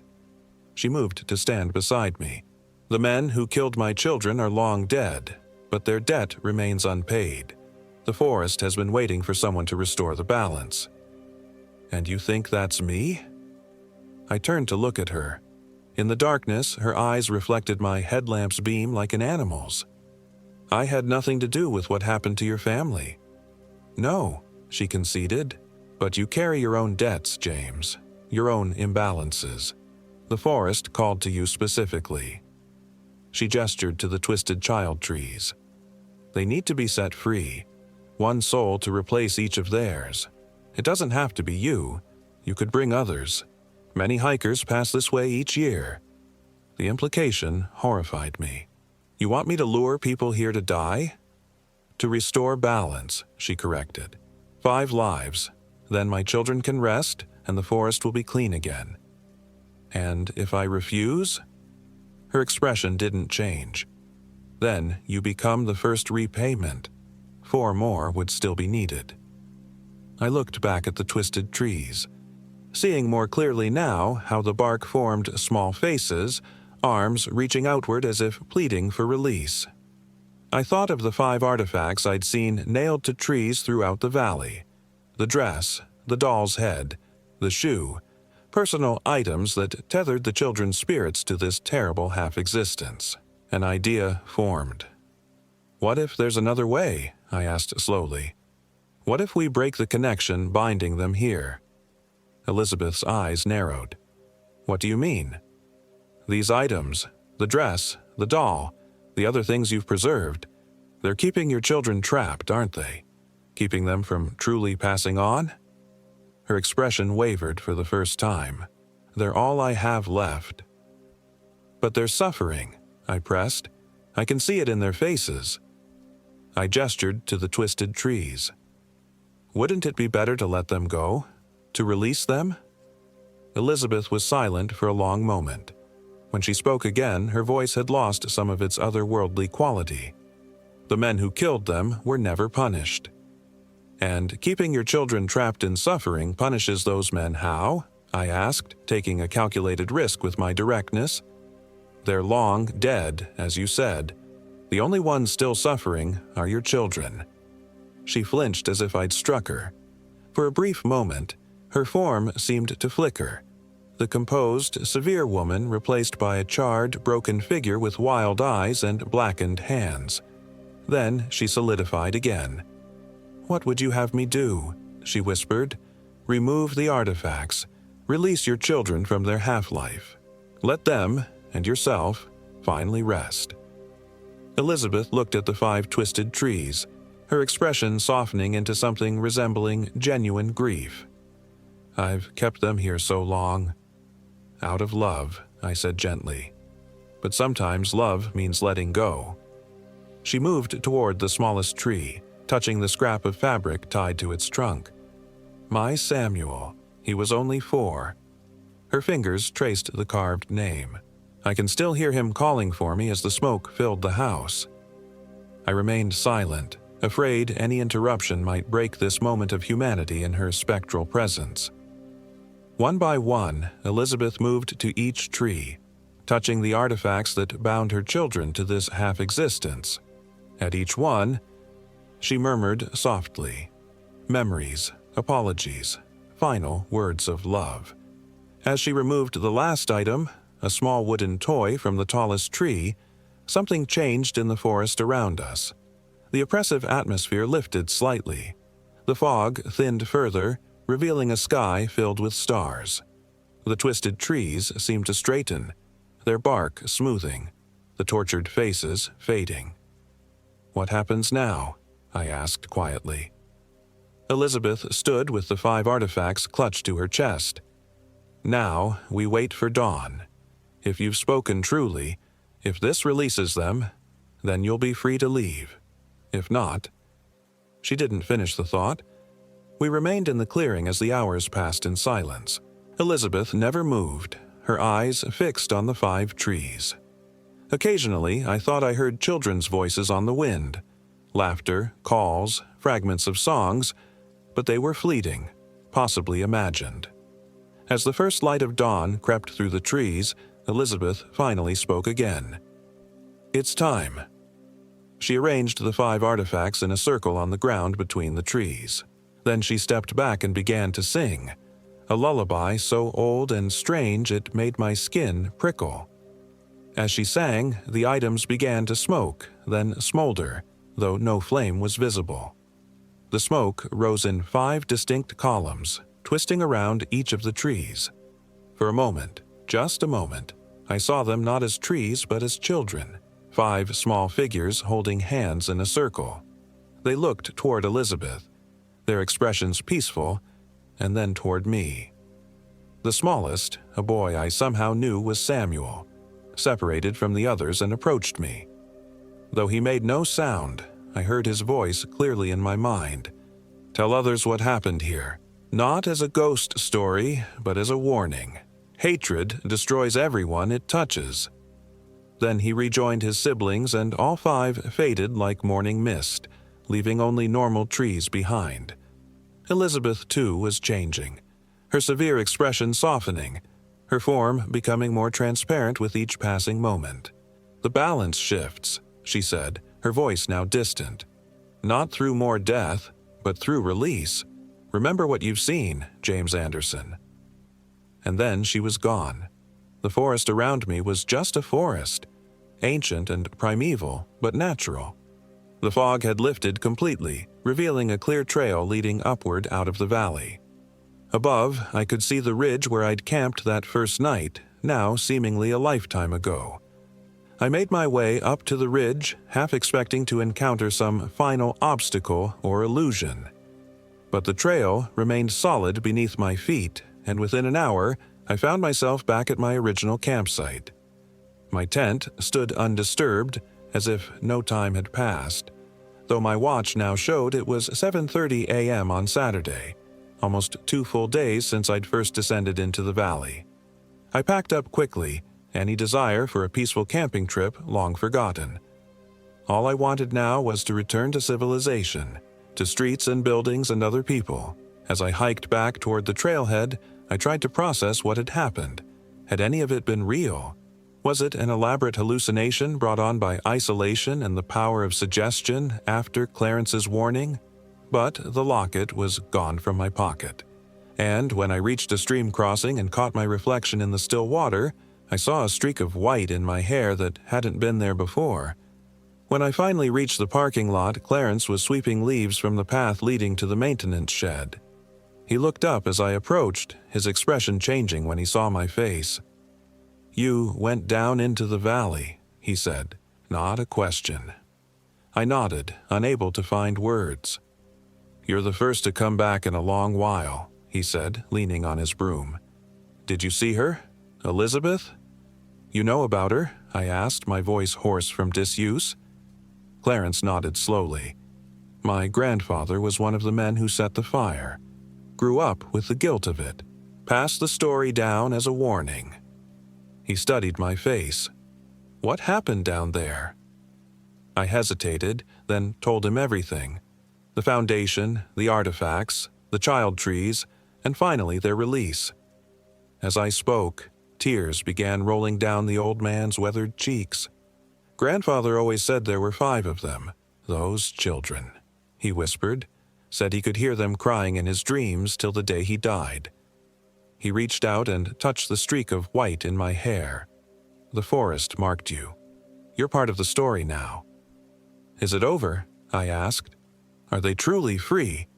She moved to stand beside me. "The men who killed my children are long dead, but their debt remains unpaid. The forest has been waiting for someone to restore the balance." "And you think that's me?" I turned to look at her. In the darkness, her eyes reflected my headlamp's beam like an animal's. "I had nothing to do with what happened to your family." "No," she conceded, "but you carry your own debts, James, your own imbalances. The forest called to you specifically." She gestured to the twisted child trees. "They need to be set free, one soul to replace each of theirs. It doesn't have to be you. You could bring others. Many hikers pass this way each year." The implication horrified me. "You want me to lure people here to die?" "To restore balance," she corrected. 5 lives. Then my children can rest, and the forest will be clean again." "And if I refuse?" Her expression didn't change. "Then you become the first repayment. 4 more would still be needed." I looked back at the twisted trees, seeing more clearly now how the bark formed small faces, arms reaching outward as if pleading for release. I thought of the 5 artifacts I'd seen nailed to trees throughout the valley: the dress, the doll's head, the shoe, personal items that tethered the children's spirits to this terrible half-existence. An idea formed. "What if there's another way?" I asked slowly. "What if we break the connection binding them here?" Elizabeth's eyes narrowed. "What do you mean?" "These items, the dress, the doll, the other things you've preserved, they're keeping your children trapped, aren't they? Keeping them from truly passing on?" Her expression wavered for the first time. "They're all I have left." "But they're suffering," I pressed. "I can see it in their faces." I gestured to the twisted trees. "Wouldn't it be better to let them go? To release them?" Elizabeth was silent for a long moment. When she spoke again, her voice had lost some of its otherworldly quality. "The men who killed them were never punished." "And keeping your children trapped in suffering punishes those men how?" I asked, taking a calculated risk with my directness. "They're long dead, as you said. The only ones still suffering are your children." She flinched as if I'd struck her. For a brief moment, her form seemed to flicker. The composed, severe woman replaced by a charred, broken figure with wild eyes and blackened hands. Then she solidified again. "What would you have me do?" she whispered. "Remove the artifacts. Release your children from their half-life. Let them, and yourself, finally rest." Elizabeth looked at the 5 twisted trees, her expression softening into something resembling genuine grief. "I've kept them here so long." "Out of love," I said gently. "But sometimes love means letting go." She moved toward the smallest tree, touching the scrap of fabric tied to its trunk. My Samuel. He was only 4. Her fingers traced the carved name. I can still hear him calling for me as the smoke filled the house. I remained silent, afraid any interruption might break this moment of humanity in her spectral presence. One by one, Elizabeth moved to each tree, touching the artifacts that bound her children to this half-existence. At each one, she murmured softly, memories, apologies, final words of love. As she removed the last item, a small wooden toy from the tallest tree, something changed in the forest around us. The oppressive atmosphere lifted slightly. The fog thinned further, revealing a sky filled with stars. The twisted trees seemed to straighten, their bark smoothing, the tortured faces fading. "What happens now?" I asked quietly. Elizabeth stood with the 5 artifacts clutched to her chest. "Now we wait for dawn. If you've spoken truly, if this releases them, then you'll be free to leave. If not—" She didn't finish the thought. We remained in the clearing as the hours passed in silence. Elizabeth never moved, her eyes fixed on the 5 trees. Occasionally, I thought I heard children's voices on the wind, laughter, calls, fragments of songs, but they were fleeting, possibly imagined. As the first light of dawn crept through the trees, Elizabeth finally spoke again. "It's time." She arranged the 5 artifacts in a circle on the ground between the trees. Then she stepped back and began to sing, a lullaby so old and strange it made my skin prickle. As she sang, the items began to smoke, then smolder, though no flame was visible. The smoke rose in 5 distinct columns, twisting around each of the trees. For a moment, just a moment, I saw them not as trees but as children, 5 small figures holding hands in a circle. They looked toward Elizabeth, their expressions peaceful, and then toward me. The smallest, a boy I somehow knew was Samuel, separated from the others and approached me. Though he made no sound, I heard his voice clearly in my mind. "Tell others what happened here, not as a ghost story, but as a warning. Hatred destroys everyone it touches." Then he rejoined his siblings and all 5 faded like morning mist, leaving only normal trees behind. Elizabeth, too, was changing, her severe expression softening, her form becoming more transparent with each passing moment. "The balance shifts," she said, her voice now distant. "Not through more death, but through release. Remember what you've seen, James Anderson." And then she was gone. The forest around me was just a forest, ancient and primeval, but natural. The fog had lifted completely, revealing a clear trail leading upward out of the valley. Above, I could see the ridge where I'd camped that first night, now seemingly a lifetime ago. I made my way up to the ridge, half expecting to encounter some final obstacle or illusion. But the trail remained solid beneath my feet, and within an hour, I found myself back at my original campsite. My tent stood undisturbed, as if no time had passed, though my watch now showed it was 7:30 a.m. on Saturday, almost 2 full days since I'd first descended into the valley. I packed up quickly, any desire for a peaceful camping trip long forgotten. All I wanted now was to return to civilization, to streets and buildings and other people. As I hiked back toward the trailhead, I tried to process what had happened. Had any of it been real? Was it an elaborate hallucination brought on by isolation and the power of suggestion after Clarence's warning? But the locket was gone from my pocket. And when I reached a stream crossing and caught my reflection in the still water, I saw a streak of white in my hair that hadn't been there before. When I finally reached the parking lot, Clarence was sweeping leaves from the path leading to the maintenance shed. He looked up as I approached, his expression changing when he saw my face. "You went down into the valley," he said, not a question. I nodded, unable to find words. "You're the first to come back in a long while," he said, leaning on his broom. "Did you see her? Elizabeth?" "You know about her?" I asked, my voice hoarse from disuse. Clarence nodded slowly. My grandfather was one of the men who set the fire, grew up with the guilt of it, passed the story down as a warning. He studied my face. What happened down there? I hesitated, then told him everything. The foundation, the artifacts, the child trees, and finally their release. As I spoke, tears began rolling down the old man's weathered cheeks. Grandfather always said there were 5 of them, those children, he whispered, said he could hear them crying in his dreams till the day he died. He reached out and touched the streak of white in my hair. The forest marked you. You're part of the story now. Is it over? I asked. Are they truly free?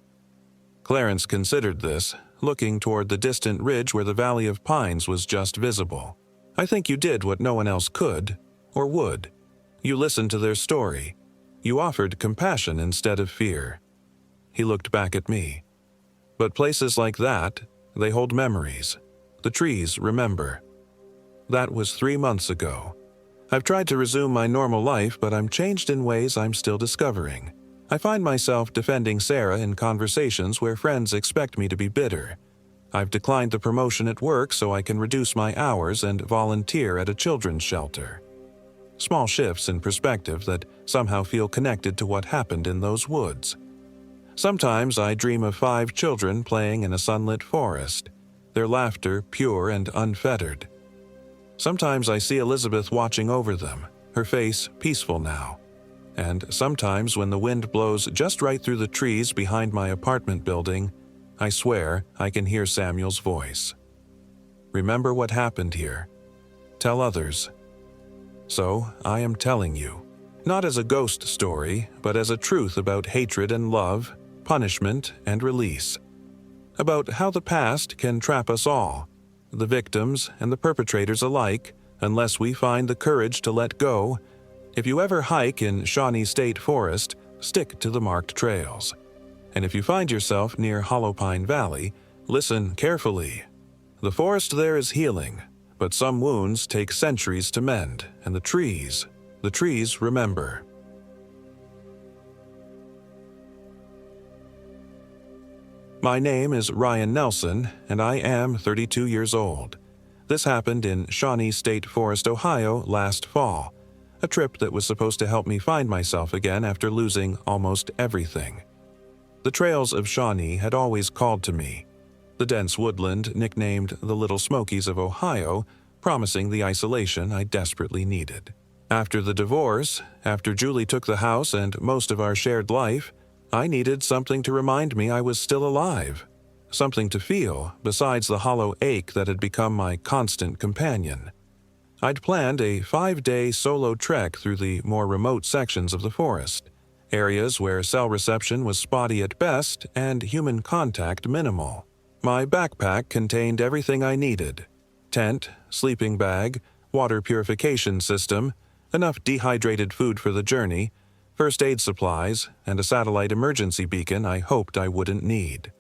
Clarence considered this, looking toward the distant ridge where the Valley of Pines was just visible. I think you did what no one else could, or would. You listened to their story. You offered compassion instead of fear. He looked back at me. But places like that, they hold memories. The trees remember. That was 3 months ago. I've tried to resume my normal life, but I'm changed in ways I'm still discovering. I find myself defending Sarah in conversations where friends expect me to be bitter. I've declined the promotion at work so I can reduce my hours and volunteer at a children's shelter. Small shifts in perspective that somehow feel connected to what happened in those woods. Sometimes I dream of 5 children playing in a sunlit forest, their laughter pure and unfettered. Sometimes I see Elizabeth watching over them, her face peaceful now. And sometimes when the wind blows just right through the trees behind my apartment building, I swear I can hear Samuel's voice. Remember what happened here. Tell others. So I am telling you, not as a ghost story, but as a truth about hatred and love, punishment and release. About how the past can trap us all, the victims and the perpetrators alike, unless we find the courage to let go. If you ever hike in Shawnee State Forest, stick to the marked trails. And if you find yourself near Hollow Pine Valley, listen carefully. The forest there is healing, but some wounds take centuries to mend, and the trees remember. My name is Ryan Nelson, and I am 32 years old. This happened in Shawnee State Forest, Ohio, last fall, a trip that was supposed to help me find myself again after losing almost everything. The trails of Shawnee had always called to me, the dense woodland nicknamed the Little Smokies of Ohio, promising the isolation I desperately needed. After the divorce, after Julie took the house and most of our shared life, I needed something to remind me I was still alive, something to feel besides the hollow ache that had become my constant companion. I'd planned a 5-day solo trek through the more remote sections of the forest, areas where cell reception was spotty at best and human contact minimal. My backpack contained everything I needed: tent, sleeping bag, water purification system, enough dehydrated food for the journey, first aid supplies, and a satellite emergency beacon I hoped I wouldn't need.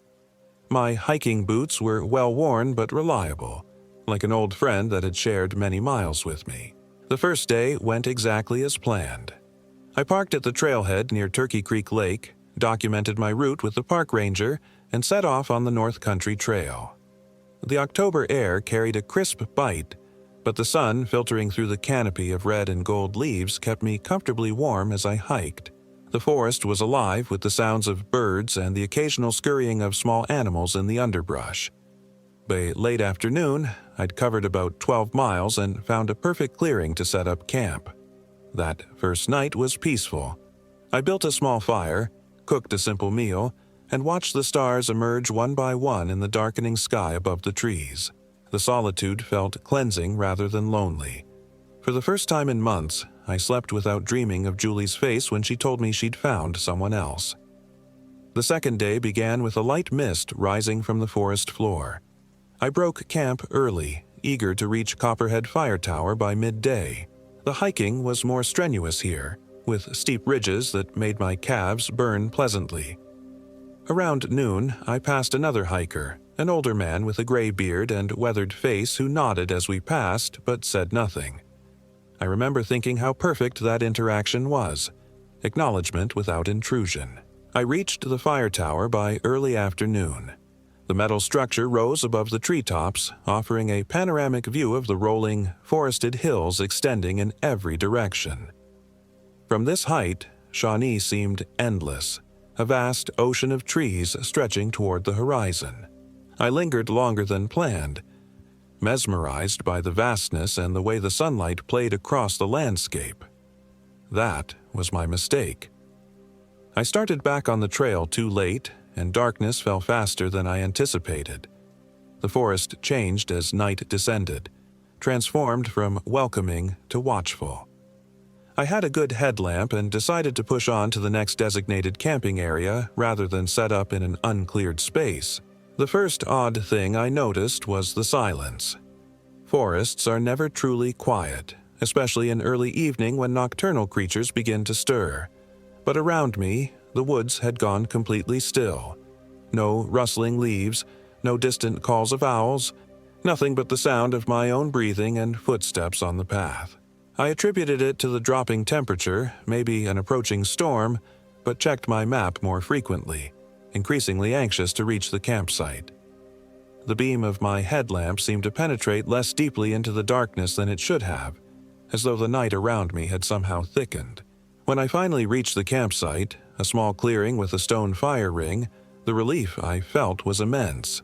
My hiking boots were well worn but reliable, like an old friend that had shared many miles with me. The first day went exactly as planned. I parked at the trailhead near Turkey Creek Lake, documented my route with the park ranger, and set off on the North Country Trail. The October air carried a crisp bite, but the sun filtering through the canopy of red and gold leaves kept me comfortably warm as I hiked. The forest was alive with the sounds of birds and the occasional scurrying of small animals in the underbrush. By late afternoon, I'd covered about 12 miles and found a perfect clearing to set up camp. That first night was peaceful. I built a small fire, cooked a simple meal, and watched the stars emerge one by one in the darkening sky above the trees. The solitude felt cleansing rather than lonely. For the first time in months, I slept without dreaming of Julie's face when she told me she'd found someone else. The second day began with a light mist rising from the forest floor. I broke camp early, eager to reach Copperhead Fire Tower by midday. The hiking was more strenuous here, with steep ridges that made my calves burn pleasantly. Around noon, I passed another hiker, an older man with a gray beard and weathered face who nodded as we passed but said nothing. I remember thinking how perfect that interaction was, acknowledgement without intrusion. I reached the fire tower by early afternoon. The metal structure rose above the treetops, offering a panoramic view of the rolling, forested hills extending in every direction. From this height, Shawnee seemed endless, a vast ocean of trees stretching toward the horizon. I lingered longer than planned, mesmerized by the vastness and the way the sunlight played across the landscape. That was my mistake. I started back on the trail too late, and darkness fell faster than I anticipated. The forest changed as night descended, transformed from welcoming to watchful. I had a good headlamp and decided to push on to the next designated camping area rather than set up in an uncleared space. The first odd thing I noticed was the silence. Forests are never truly quiet, especially in early evening when nocturnal creatures begin to stir. But around me, the woods had gone completely still. No rustling leaves, no distant calls of owls, nothing but the sound of my own breathing and footsteps on the path. I attributed it to the dropping temperature, maybe an approaching storm, but checked my map more frequently, increasingly anxious to reach the campsite. The beam of my headlamp seemed to penetrate less deeply into the darkness than it should have, as though the night around me had somehow thickened. When I finally reached the campsite, a small clearing with a stone fire ring, the relief I felt was immense.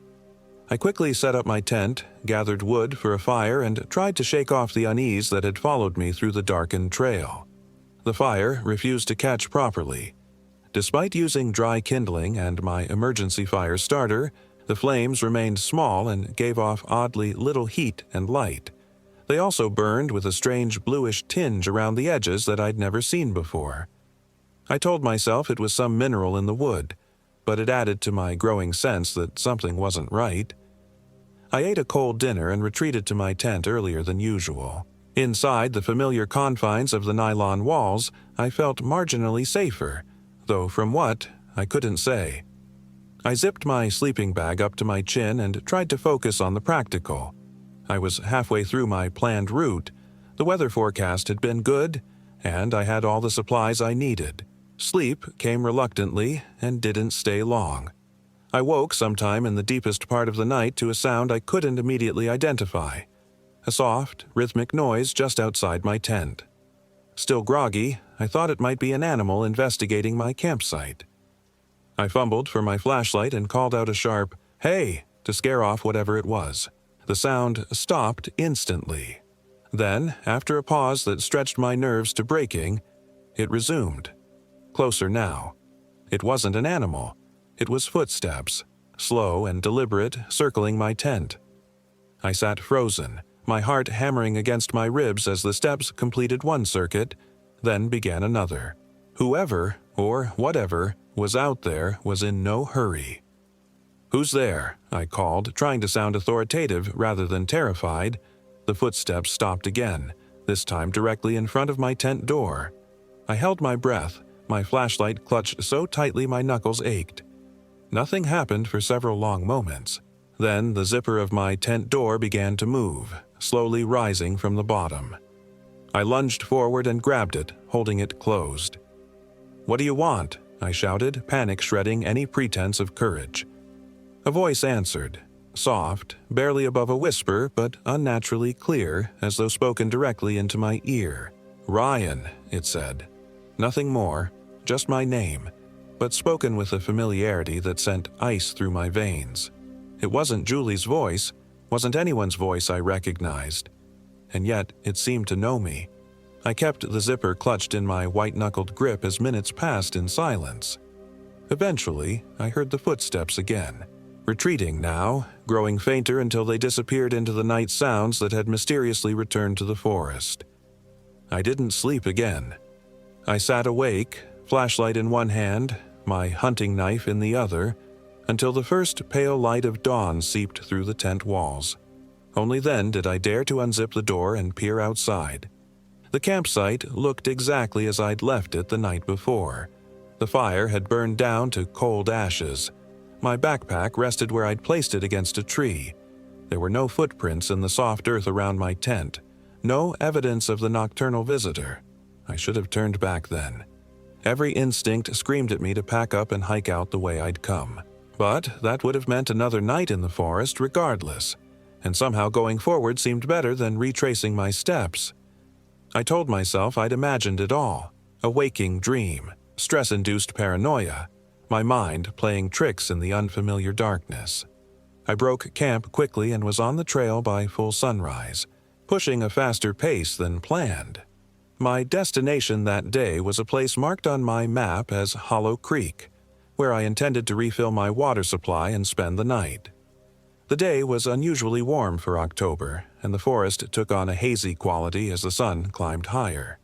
I quickly set up my tent, gathered wood for a fire, and tried to shake off the unease that had followed me through the darkened trail. The fire refused to catch properly. Despite using dry kindling and my emergency fire starter, the flames remained small and gave off oddly little heat and light. They also burned with a strange bluish tinge around the edges that I'd never seen before. I told myself it was some mineral in the wood, but it added to my growing sense that something wasn't right. I ate a cold dinner and retreated to my tent earlier than usual. Inside the familiar confines of the nylon walls, I felt marginally safer, though from what, I couldn't say. I zipped my sleeping bag up to my chin and tried to focus on the practical. I was halfway through my planned route. The weather forecast had been good, and I had all the supplies I needed. Sleep came reluctantly and didn't stay long. I woke sometime in the deepest part of the night to a sound I couldn't immediately identify. A soft, rhythmic noise just outside my tent. Still groggy, I thought it might be an animal investigating my campsite. I fumbled for my flashlight and called out a sharp, "Hey!" to scare off whatever it was. The sound stopped instantly. Then, after a pause that stretched my nerves to breaking, it resumed. Closer now. It wasn't an animal. It was footsteps, slow and deliberate, circling my tent. I sat frozen, my heart hammering against my ribs as the steps completed one circuit, then began another. Whoever, or whatever, was out there was in no hurry. "Who's there?" I called, trying to sound authoritative rather than terrified. The footsteps stopped again, this time directly in front of my tent door. I held my breath, my flashlight clutched so tightly my knuckles ached. Nothing happened for several long moments. Then the zipper of my tent door began to move, slowly rising from the bottom. I lunged forward and grabbed it, holding it closed. "What do you want?" I shouted, panic shredding any pretense of courage. A voice answered, soft, barely above a whisper, but unnaturally clear, as though spoken directly into my ear. "Ryan," it said. Nothing more, just my name, but spoken with a familiarity that sent ice through my veins. It wasn't Julie's voice, wasn't anyone's voice I recognized, and yet it seemed to know me. I kept the zipper clutched in my white-knuckled grip as minutes passed in silence. Eventually, I heard the footsteps again, retreating now, growing fainter until they disappeared into the night sounds that had mysteriously returned to the forest. I didn't sleep again. I sat awake, flashlight in one hand, my hunting knife in the other, until the first pale light of dawn seeped through the tent walls. Only then did I dare to unzip the door and peer outside. The campsite looked exactly as I'd left it the night before. The fire had burned down to cold ashes. My backpack rested where I'd placed it against a tree. There were no footprints in the soft earth around my tent, no evidence of the nocturnal visitor. I should have turned back then. Every instinct screamed at me to pack up and hike out the way I'd come. But that would have meant another night in the forest regardless, and somehow going forward seemed better than retracing my steps. I told myself I'd imagined it all, a waking dream, stress-induced paranoia, my mind playing tricks in the unfamiliar darkness. I broke camp quickly and was on the trail by full sunrise, pushing a faster pace than planned. My destination that day was a place marked on my map as Hollow Creek, where I intended to refill my water supply and spend the night. The day was unusually warm for October, and the forest took on a hazy quality as the sun climbed higher.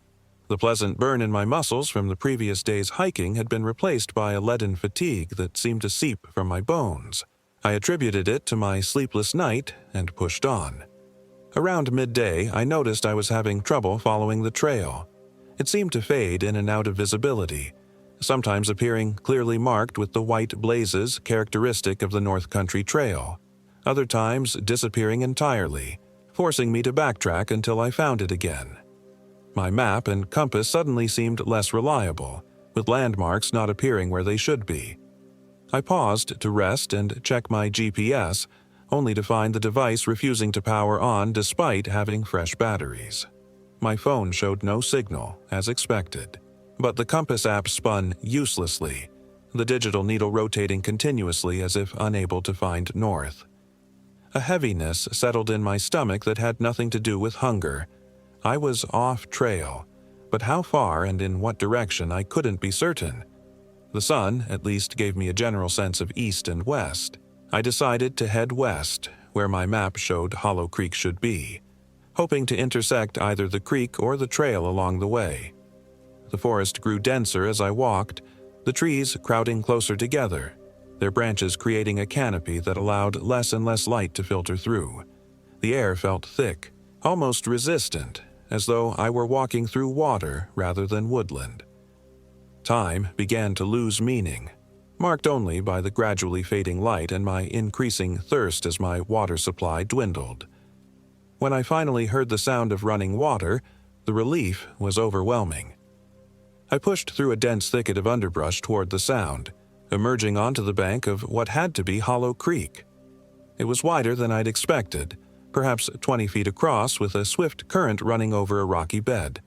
The pleasant burn in my muscles from the previous day's hiking had been replaced by a leaden fatigue that seemed to seep from my bones. I attributed it to my sleepless night and pushed on. Around midday, I noticed I was having trouble following the trail. It seemed to fade in and out of visibility, sometimes appearing clearly marked with the white blazes characteristic of the North Country Trail, other times disappearing entirely, forcing me to backtrack until I found it again. My map and compass suddenly seemed less reliable, with landmarks not appearing where they should be. I paused to rest and check my GPS, only to find the device refusing to power on despite having fresh batteries. My phone showed no signal, as expected, but the compass app spun uselessly, the digital needle rotating continuously as if unable to find north. A heaviness settled in my stomach that had nothing to do with hunger. I was off trail, but how far and in what direction I couldn't be certain. The sun at least gave me a general sense of east and west. I decided to head west, where my map showed Hollow Creek should be, hoping to intersect either the creek or the trail along the way. The forest grew denser as I walked, the trees crowding closer together, their branches creating a canopy that allowed less and less light to filter through. The air felt thick, almost resistant, as though I were walking through water rather than woodland. Time began to lose meaning, marked only by the gradually fading light and my increasing thirst as my water supply dwindled. When I finally heard the sound of running water, the relief was overwhelming. I pushed through a dense thicket of underbrush toward the sound, emerging onto the bank of what had to be Hollow Creek. It was wider than I'd expected, perhaps 20 feet across with a swift current running over a rocky bed.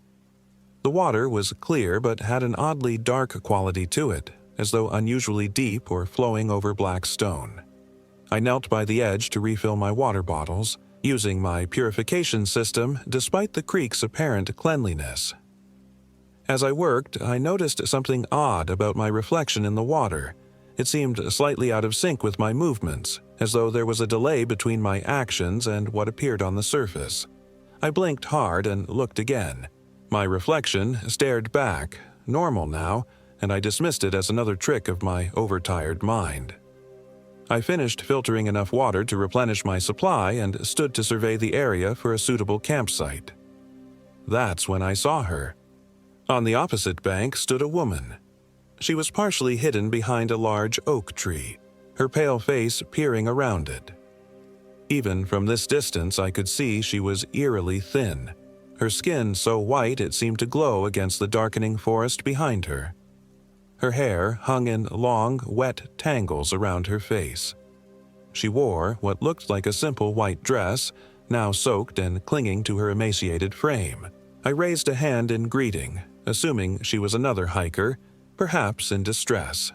The water was clear but had an oddly dark quality to it, as though unusually deep or flowing over black stone. I knelt by the edge to refill my water bottles, using my purification system despite the creek's apparent cleanliness. As I worked, I noticed something odd about my reflection in the water. It seemed slightly out of sync with my movements, as though there was a delay between my actions and what appeared on the surface. I blinked hard and looked again. My reflection stared back, normal now, and I dismissed it as another trick of my overtired mind. I finished filtering enough water to replenish my supply and stood to survey the area for a suitable campsite. That's when I saw her. On the opposite bank stood a woman. She was partially hidden behind a large oak tree, her pale face peering around it. Even from this distance, I could see she was eerily thin, her skin so white it seemed to glow against the darkening forest behind her. Her hair hung in long, wet tangles around her face. She wore what looked like a simple white dress, now soaked and clinging to her emaciated frame. I raised a hand in greeting, assuming she was another hiker, perhaps in distress.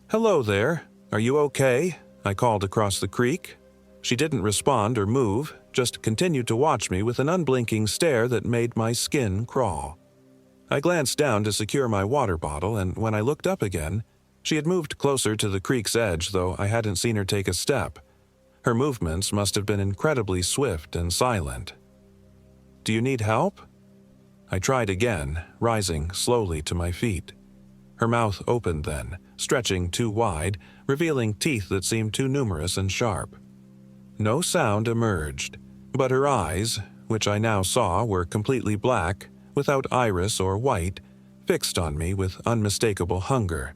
"Hello there, are you okay?" I called across the creek. She didn't respond or move, just continued to watch me with an unblinking stare that made my skin crawl. I glanced down to secure my water bottle, and when I looked up again, she had moved closer to the creek's edge, though I hadn't seen her take a step. Her movements must have been incredibly swift and silent. "Do you need help?" I tried again, rising slowly to my feet. Her mouth opened then, stretching too wide, revealing teeth that seemed too numerous and sharp. No sound emerged, but her eyes, which I now saw were completely black, without iris or white, fixed on me with unmistakable hunger.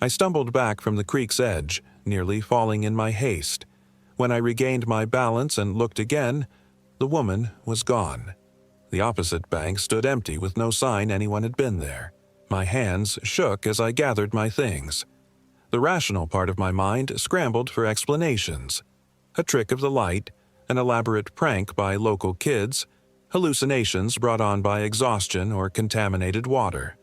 I stumbled back from the creek's edge, nearly falling in my haste. When I regained my balance and looked again, the woman was gone. The opposite bank stood empty with no sign anyone had been there. My hands shook as I gathered my things. The rational part of my mind scrambled for explanations. A trick of the light, an elaborate prank by local kids, hallucinations brought on by exhaustion or contaminated water.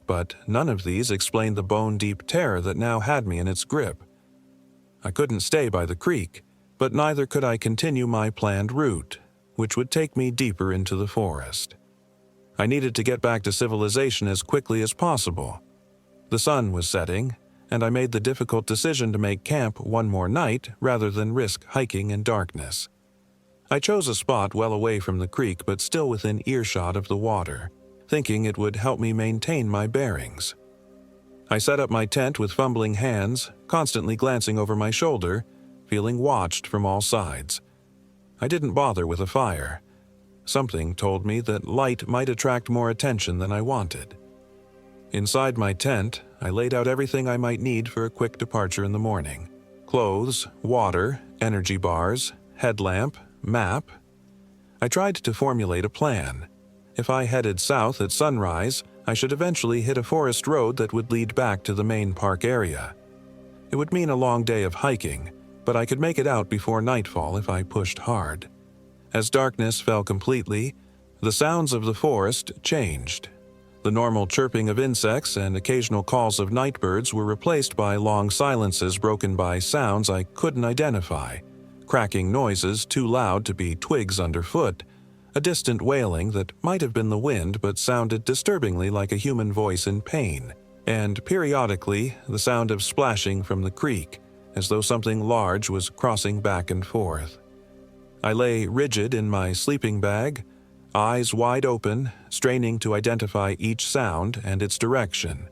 But none of these explained the bone-deep terror that now had me in its grip. I couldn't stay by the creek, but neither could I continue my planned route, which would take me deeper into the forest. I needed to get back to civilization as quickly as possible. The sun was setting, and I made the difficult decision to make camp one more night rather than risk hiking in darkness. I chose a spot well away from the creek but still within earshot of the water, thinking it would help me maintain my bearings. I set up my tent with fumbling hands, constantly glancing over my shoulder, feeling watched from all sides. I didn't bother with a fire. Something told me that light might attract more attention than I wanted. Inside my tent, I laid out everything I might need for a quick departure in the morning. Clothes, water, energy bars, headlamp, map. I tried to formulate a plan. If I headed south at sunrise, I should eventually hit a forest road that would lead back to the main park area. It would mean a long day of hiking, but I could make it out before nightfall if I pushed hard. As darkness fell completely, the sounds of the forest changed. The normal chirping of insects and occasional calls of nightbirds were replaced by long silences broken by sounds I couldn't identify, cracking noises too loud to be twigs underfoot, a distant wailing that might have been the wind but sounded disturbingly like a human voice in pain, and periodically the sound of splashing from the creek, as though something large was crossing back and forth. I lay rigid in my sleeping bag, eyes wide open, straining to identify each sound and its direction.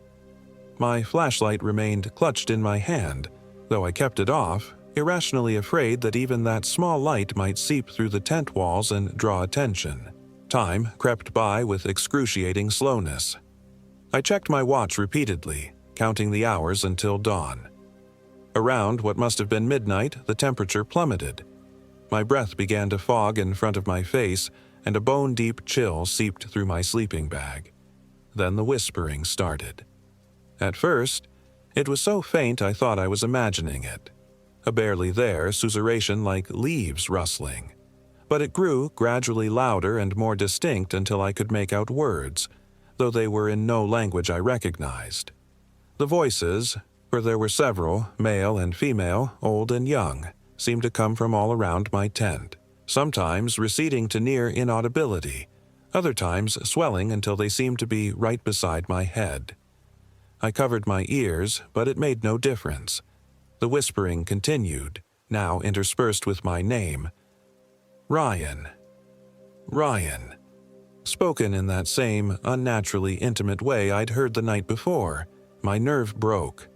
My flashlight remained clutched in my hand, though I kept it off, irrationally afraid that even that small light might seep through the tent walls and draw attention. Time crept by with excruciating slowness. I checked my watch repeatedly, counting the hours until dawn. Around what must have been midnight, the temperature plummeted. My breath began to fog in front of my face, and a bone-deep chill seeped through my sleeping bag. Then the whispering started. At first, it was so faint I thought I was imagining it. A barely there susurration like leaves rustling. But it grew gradually louder and more distinct until I could make out words, though they were in no language I recognized. The voices, for there were several, male and female, old and young, seemed to come from all around my tent, sometimes receding to near inaudibility, other times swelling until they seemed to be right beside my head. I covered my ears, but it made no difference. The whispering continued, now interspersed with my name. Ryan. Ryan. Spoken in that same, unnaturally intimate way I'd heard the night before. My nerve broke.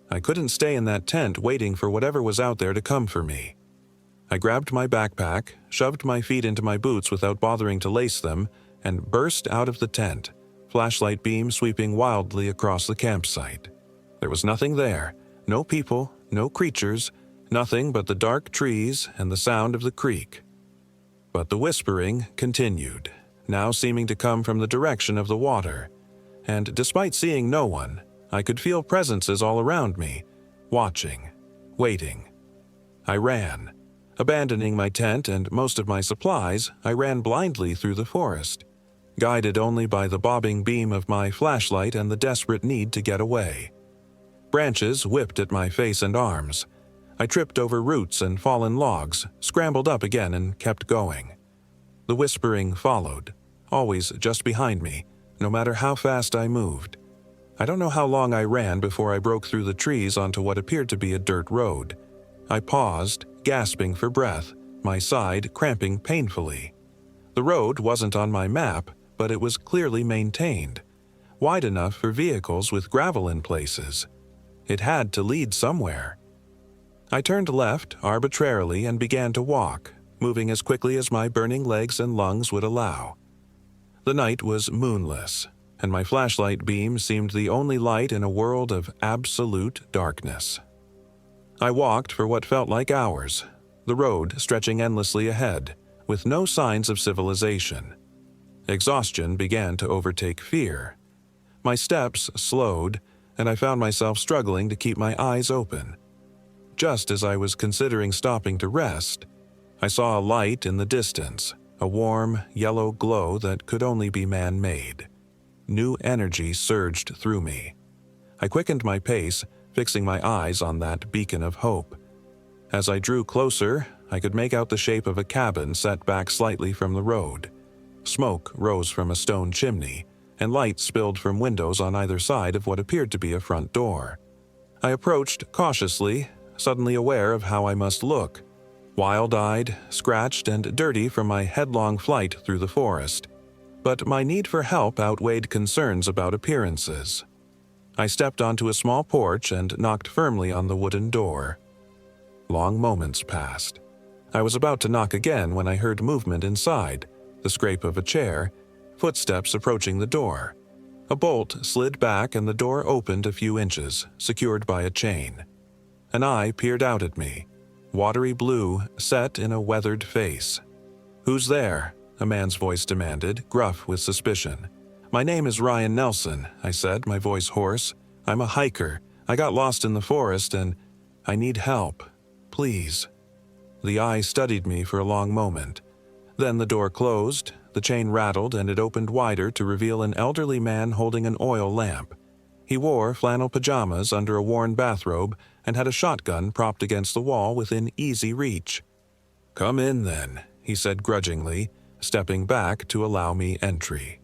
I couldn't stay in that tent waiting for whatever was out there to come for me. I grabbed my backpack, shoved my feet into my boots without bothering to lace them, and burst out of the tent, flashlight beam sweeping wildly across the campsite. There was nothing there, no people, no creatures, nothing but the dark trees and the sound of the creek. But the whispering continued, now seeming to come from the direction of the water, and despite seeing no one, I could feel presences all around me, watching, waiting. I ran. Abandoning my tent and most of my supplies, I ran blindly through the forest, guided only by the bobbing beam of my flashlight and the desperate need to get away. Branches whipped at my face and arms. I tripped over roots and fallen logs, scrambled up again and kept going. The whispering followed, always just behind me, no matter how fast I moved. I don't know how long I ran before I broke through the trees onto what appeared to be a dirt road. I paused, gasping for breath, my side cramping painfully. The road wasn't on my map, but it was clearly maintained, wide enough for vehicles with gravel in places. It had to lead somewhere. I turned left arbitrarily and began to walk, moving as quickly as my burning legs and lungs would allow. The night was moonless, and my flashlight beam seemed the only light in a world of absolute darkness. I walked for what felt like hours, the road stretching endlessly ahead, with no signs of civilization. Exhaustion began to overtake fear. My steps slowed, and I found myself struggling to keep my eyes open. Just as I was considering stopping to rest, I saw a light in the distance, a warm, yellow glow that could only be man-made. New energy surged through me. I quickened my pace, fixing my eyes on that beacon of hope. As I drew closer, I could make out the shape of a cabin set back slightly from the road. Smoke rose from a stone chimney, and light spilled from windows on either side of what appeared to be a front door. I approached cautiously, suddenly aware of how I must look. Wild-eyed, scratched, and dirty from my headlong flight through the forest. But my need for help outweighed concerns about appearances. I stepped onto a small porch and knocked firmly on the wooden door. Long moments passed. I was about to knock again when I heard movement inside, the scrape of a chair, footsteps approaching the door. A bolt slid back and the door opened a few inches, secured by a chain. An eye peered out at me, watery blue, set in a weathered face. "Who's there?" a man's voice demanded, gruff with suspicion. "My name is Ryan Nelson," I said, my voice hoarse. "I'm a hiker. I got lost in the forest and I need help. Please." The eye studied me for a long moment. Then the door closed, the chain rattled, and it opened wider to reveal an elderly man holding an oil lamp. He wore flannel pajamas under a worn bathrobe and had a shotgun propped against the wall within easy reach. "Come in, then," he said grudgingly, stepping back to allow me entry.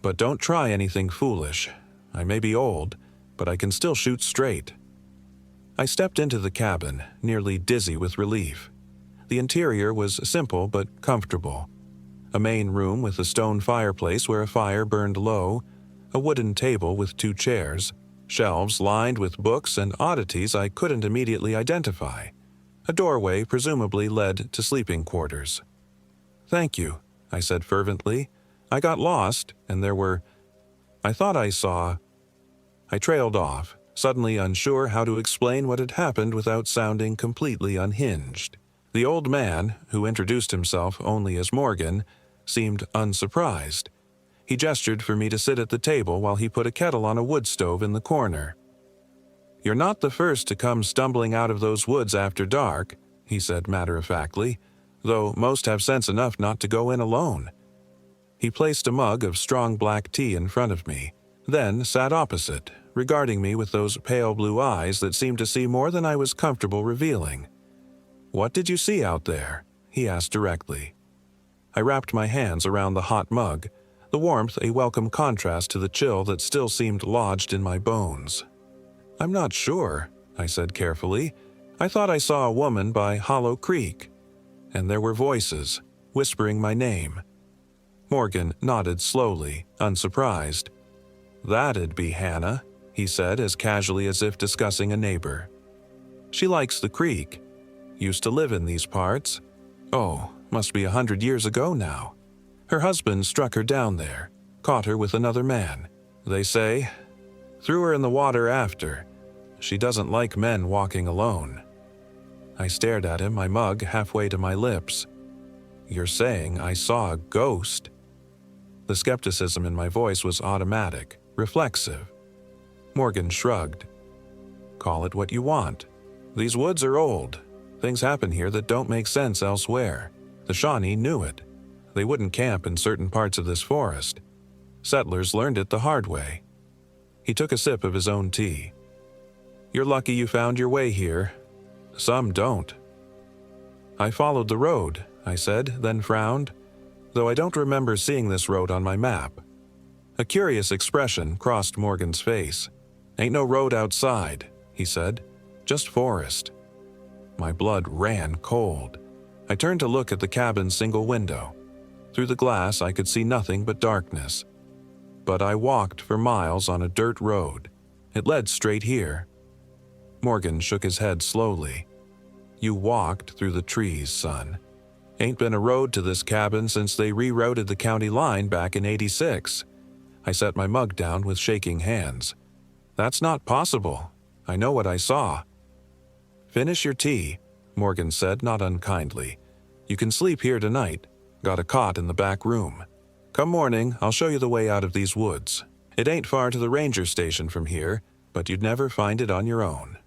"But don't try anything foolish. I may be old, but I can still shoot straight." I stepped into the cabin, nearly dizzy with relief. The interior was simple but comfortable. A main room with a stone fireplace where a fire burned low, a wooden table with 2 chairs, shelves lined with books and oddities I couldn't immediately identify. A doorway presumably led to sleeping quarters. "Thank you," I said fervently. "I got lost, and I thought I saw—" I trailed off, suddenly unsure how to explain what had happened without sounding completely unhinged. The old man, who introduced himself only as Morgan, seemed unsurprised. He gestured for me to sit at the table while he put a kettle on a wood stove in the corner. "You're not the first to come stumbling out of those woods after dark," he said matter-of-factly, "though most have sense enough not to go in alone." He placed a mug of strong black tea in front of me, then sat opposite, regarding me with those pale blue eyes that seemed to see more than I was comfortable revealing. "What did you see out there?" he asked directly. I wrapped my hands around the hot mug, the warmth a welcome contrast to the chill that still seemed lodged in my bones. "I'm not sure," I said carefully. "I thought I saw a woman by Hollow Creek." And there were voices, whispering my name. Morgan nodded slowly, unsurprised. "That'd be Hannah," he said as casually as if discussing a neighbor. "She likes the creek. Used to live in these parts. Oh, must be 100 years ago now. Her husband struck her down there, caught her with another man, they say. Threw her in the water after. She doesn't like men walking alone." I stared at him, my mug halfway to my lips. "You're saying I saw a ghost?" The skepticism in my voice was automatic, reflexive. Morgan shrugged. "Call it what you want. These woods are old. Things happen here that don't make sense elsewhere. The Shawnee knew it. They wouldn't camp in certain parts of this forest. Settlers learned it the hard way." He took a sip of his own tea. "You're lucky you found your way here. Some don't." "I followed the road," I said, then frowned, though I don't remember seeing this road on my map. A curious expression crossed Morgan's face. "Ain't no road outside," he said. "Just forest." My blood ran cold. I turned to look at the cabin's single window. Through the glass I could see nothing but darkness. But I walked for miles on a dirt road. It led straight here. Morgan shook his head slowly. "You walked through the trees, son. Ain't been a road to this cabin since they rerouted the county line back in '86. I set my mug down with shaking hands. "That's not possible. I know what I saw." "Finish your tea," Morgan said, not unkindly. "You can sleep here tonight. Got a cot in the back room. Come morning, I'll show you the way out of these woods. It ain't far to the ranger station from here, but you'd never find it on your own."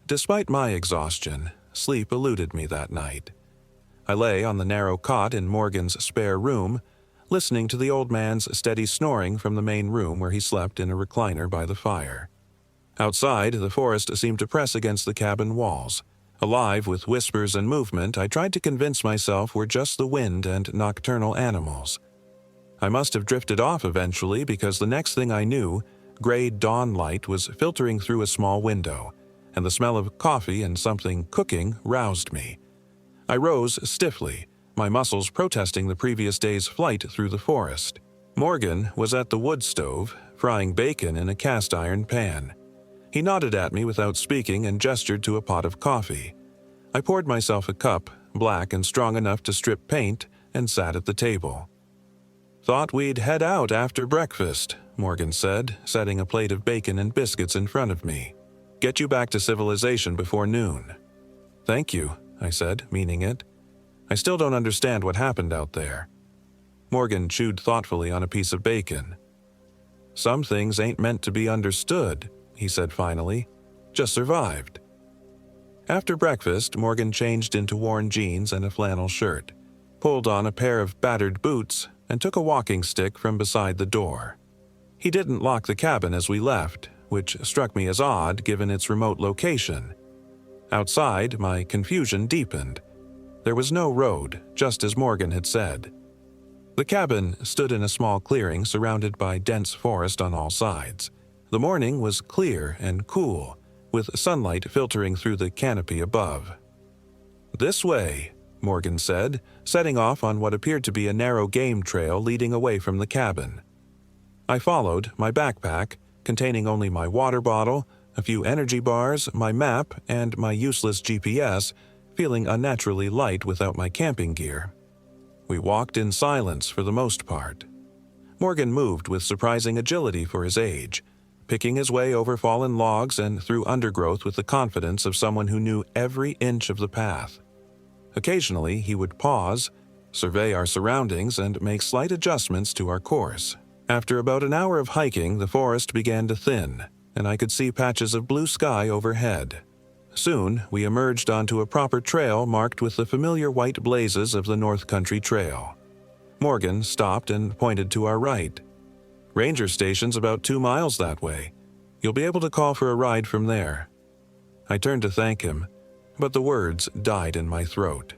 Despite my exhaustion, sleep eluded me that night. I lay on the narrow cot in Morgan's spare room, listening to the old man's steady snoring from the main room where he slept in a recliner by the fire. Outside, the forest seemed to press against the cabin walls. Alive with whispers and movement, I tried to convince myself were just the wind and nocturnal animals. I must have drifted off eventually because the next thing I knew, gray dawn light was filtering through a small window, and the smell of coffee and something cooking roused me. I rose stiffly, my muscles protesting the previous day's flight through the forest. Morgan was at the wood stove, frying bacon in a cast-iron pan. He nodded at me without speaking and gestured to a pot of coffee. I poured myself a cup, black and strong enough to strip paint, and sat at the table. "Thought we'd head out after breakfast," Morgan said, setting a plate of bacon and biscuits in front of me. "Get you back to civilization before noon." "Thank you," I said, meaning it. "I still don't understand what happened out there." Morgan chewed thoughtfully on a piece of bacon. "Some things ain't meant to be understood," he said finally. "Just survived." After breakfast, Morgan changed into worn jeans and a flannel shirt, pulled on a pair of battered boots, and took a walking stick from beside the door. He didn't lock the cabin as we left, which struck me as odd given its remote location. Outside, my confusion deepened. There was no road, just as Morgan had said. The cabin stood in a small clearing surrounded by dense forest on all sides. The morning was clear and cool, with sunlight filtering through the canopy above. "This way," Morgan said, setting off on what appeared to be a narrow game trail leading away from the cabin. I followed, my backpack, containing only my water bottle, a few energy bars, my map, and my useless GPS, feeling unnaturally light without my camping gear. We walked in silence for the most part. Morgan moved with surprising agility for his age, picking his way over fallen logs and through undergrowth with the confidence of someone who knew every inch of the path. Occasionally, he would pause, survey our surroundings, and make slight adjustments to our course. After about an hour of hiking, the forest began to thin, and I could see patches of blue sky overhead. Soon, we emerged onto a proper trail marked with the familiar white blazes of the North Country Trail. Morgan stopped and pointed to our right. "Ranger station's about 2 miles that way. You'll be able to call for a ride from there." I turned to thank him, but the words died in my throat.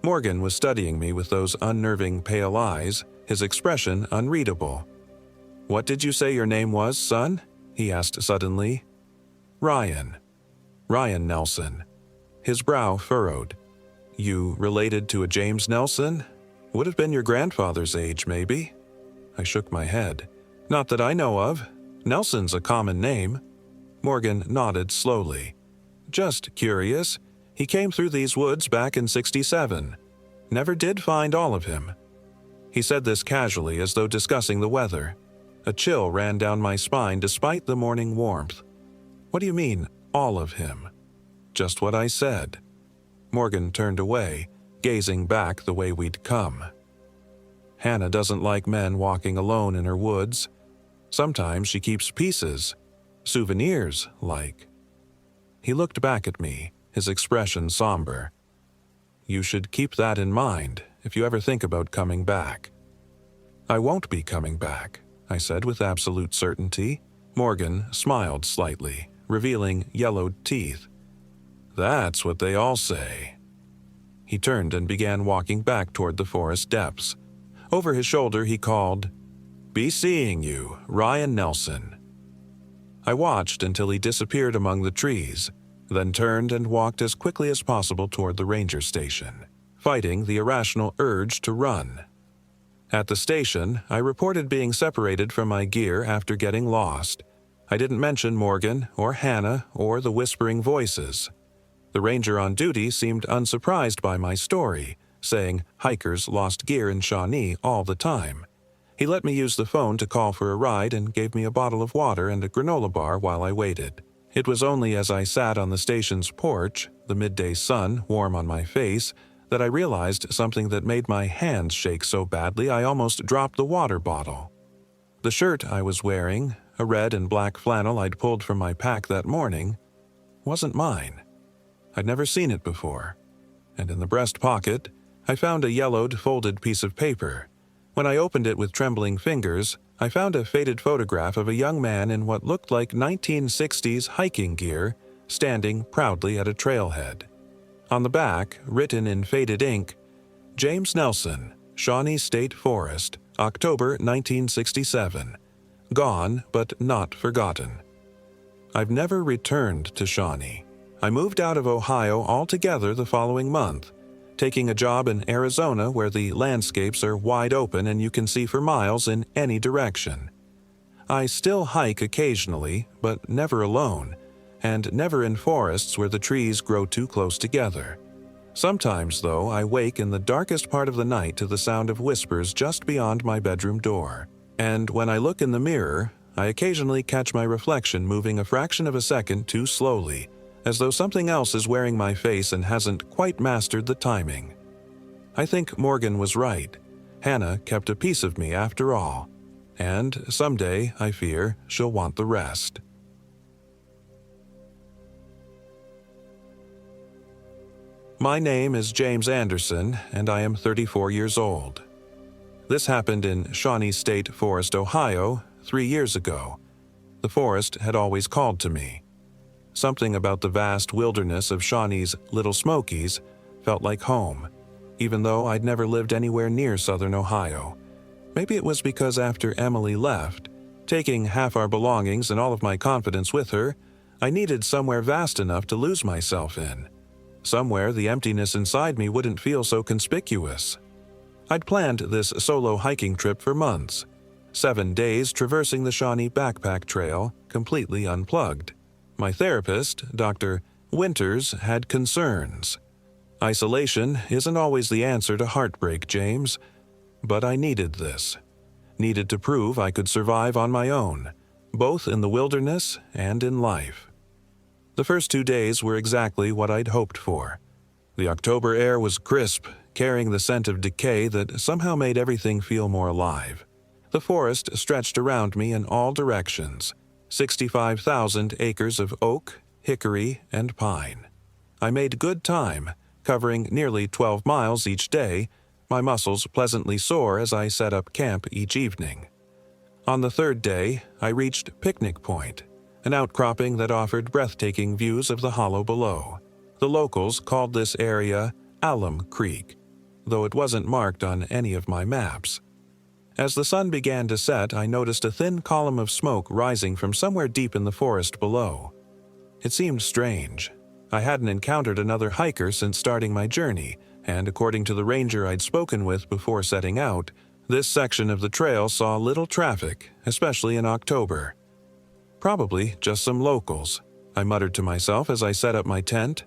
Morgan was studying me with those unnerving pale eyes, his expression unreadable. "What did you say your name was, son?" he asked suddenly. "Ryan. Ryan Nelson." His brow furrowed. "You related to a James Nelson? Would have been your grandfather's age, maybe?" I shook my head. "Not that I know of. Nelson's a common name." Morgan nodded slowly. "Just curious. He came through these woods back in '67. Never did find all of him." He said this casually as though discussing the weather. A chill ran down my spine despite the morning warmth. "What do you mean, all of him?" "Just what I said." Morgan turned away, gazing back the way we'd come. "Hannah doesn't like men walking alone in her woods. Sometimes she keeps pieces, souvenirs, like." He looked back at me, his expression somber. "You should keep that in mind if you ever think about coming back." "I won't be coming back," I said with absolute certainty. Morgan smiled slightly, revealing yellowed teeth. "That's what they all say." He turned and began walking back toward the forest depths. Over his shoulder he called, "Be seeing you, Ryan Nelson." I watched until he disappeared among the trees, then turned and walked as quickly as possible toward the ranger station, fighting the irrational urge to run. At the station, I reported being separated from my gear after getting lost. I didn't mention Morgan or Hannah or the whispering voices. The ranger on duty seemed unsurprised by my story, saying hikers lost gear in Shawnee all the time. He let me use the phone to call for a ride and gave me a bottle of water and a granola bar while I waited. It was only as I sat on the station's porch, the midday sun warm on my face, that I realized something that made my hands shake so badly I almost dropped the water bottle. The shirt I was wearing, a red and black flannel I'd pulled from my pack that morning, wasn't mine. I'd never seen it before. And in the breast pocket, I found a yellowed, folded piece of paper. When I opened it with trembling fingers, I found a faded photograph of a young man in what looked like 1960s hiking gear, standing proudly at a trailhead. On the back, written in faded ink, James Nelson, Shawnee State Forest, October 1967. Gone, but not forgotten. I've never returned to Shawnee. I moved out of Ohio altogether the following month, taking a job in Arizona where the landscapes are wide open and you can see for miles in any direction. I still hike occasionally, but never alone, and never in forests where the trees grow too close together. Sometimes, though, I wake in the darkest part of the night to the sound of whispers just beyond my bedroom door. And when I look in the mirror, I occasionally catch my reflection moving a fraction of a second too slowly, as though something else is wearing my face and hasn't quite mastered the timing. I think Morgan was right. Hannah kept a piece of me after all. And someday, I fear, she'll want the rest. My name is James Anderson, and I am 34 years old. This happened in Shawnee State Forest, Ohio, 3 years ago. The forest had always called to me. Something about the vast wilderness of Shawnee's Little Smokies felt like home, even though I'd never lived anywhere near southern Ohio. Maybe it was because after Emily left, taking half our belongings and all of my confidence with her, I needed somewhere vast enough to lose myself in. Somewhere the emptiness inside me wouldn't feel so conspicuous. I'd planned this solo hiking trip for months, 7 days traversing the Shawnee Backpack Trail, completely unplugged. My therapist, Dr. Winters, had concerns. Isolation isn't always the answer to heartbreak, James, but I needed this. Needed to prove I could survive on my own, both in the wilderness and in life. The first 2 days were exactly what I'd hoped for. The October air was crisp, carrying the scent of decay that somehow made everything feel more alive. The forest stretched around me in all directions, 65,000 acres of oak, hickory, and pine. I made good time, covering nearly 12 miles each day, my muscles pleasantly sore as I set up camp each evening. On the third day, I reached Picnic Point, an outcropping that offered breathtaking views of the hollow below. The locals called this area Alum Creek, though it wasn't marked on any of my maps. As the sun began to set, I noticed a thin column of smoke rising from somewhere deep in the forest below. It seemed strange. I hadn't encountered another hiker since starting my journey, and according to the ranger I'd spoken with before setting out, this section of the trail saw little traffic, especially in October. Probably just some locals, I muttered to myself as I set up my tent.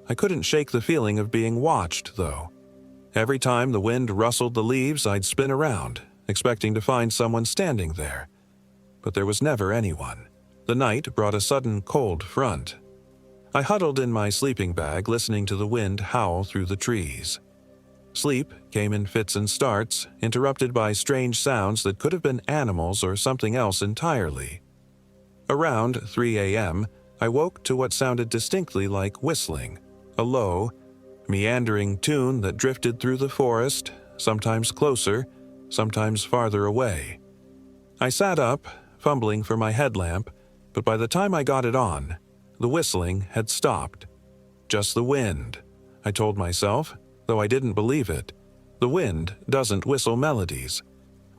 I couldn't shake the feeling of being watched, though. Every time the wind rustled the leaves, I'd spin around, expecting to find someone standing there. But there was never anyone. The night brought a sudden cold front. I huddled in my sleeping bag, listening to the wind howl through the trees. Sleep came in fits and starts, interrupted by strange sounds that could have been animals or something else entirely. Around 3 a.m., I woke to what sounded distinctly like whistling, a low, meandering tune that drifted through the forest, sometimes closer, sometimes farther away. I sat up, fumbling for my headlamp, but by the time I got it on, the whistling had stopped. Just the wind, I told myself, though I didn't believe it. The wind doesn't whistle melodies.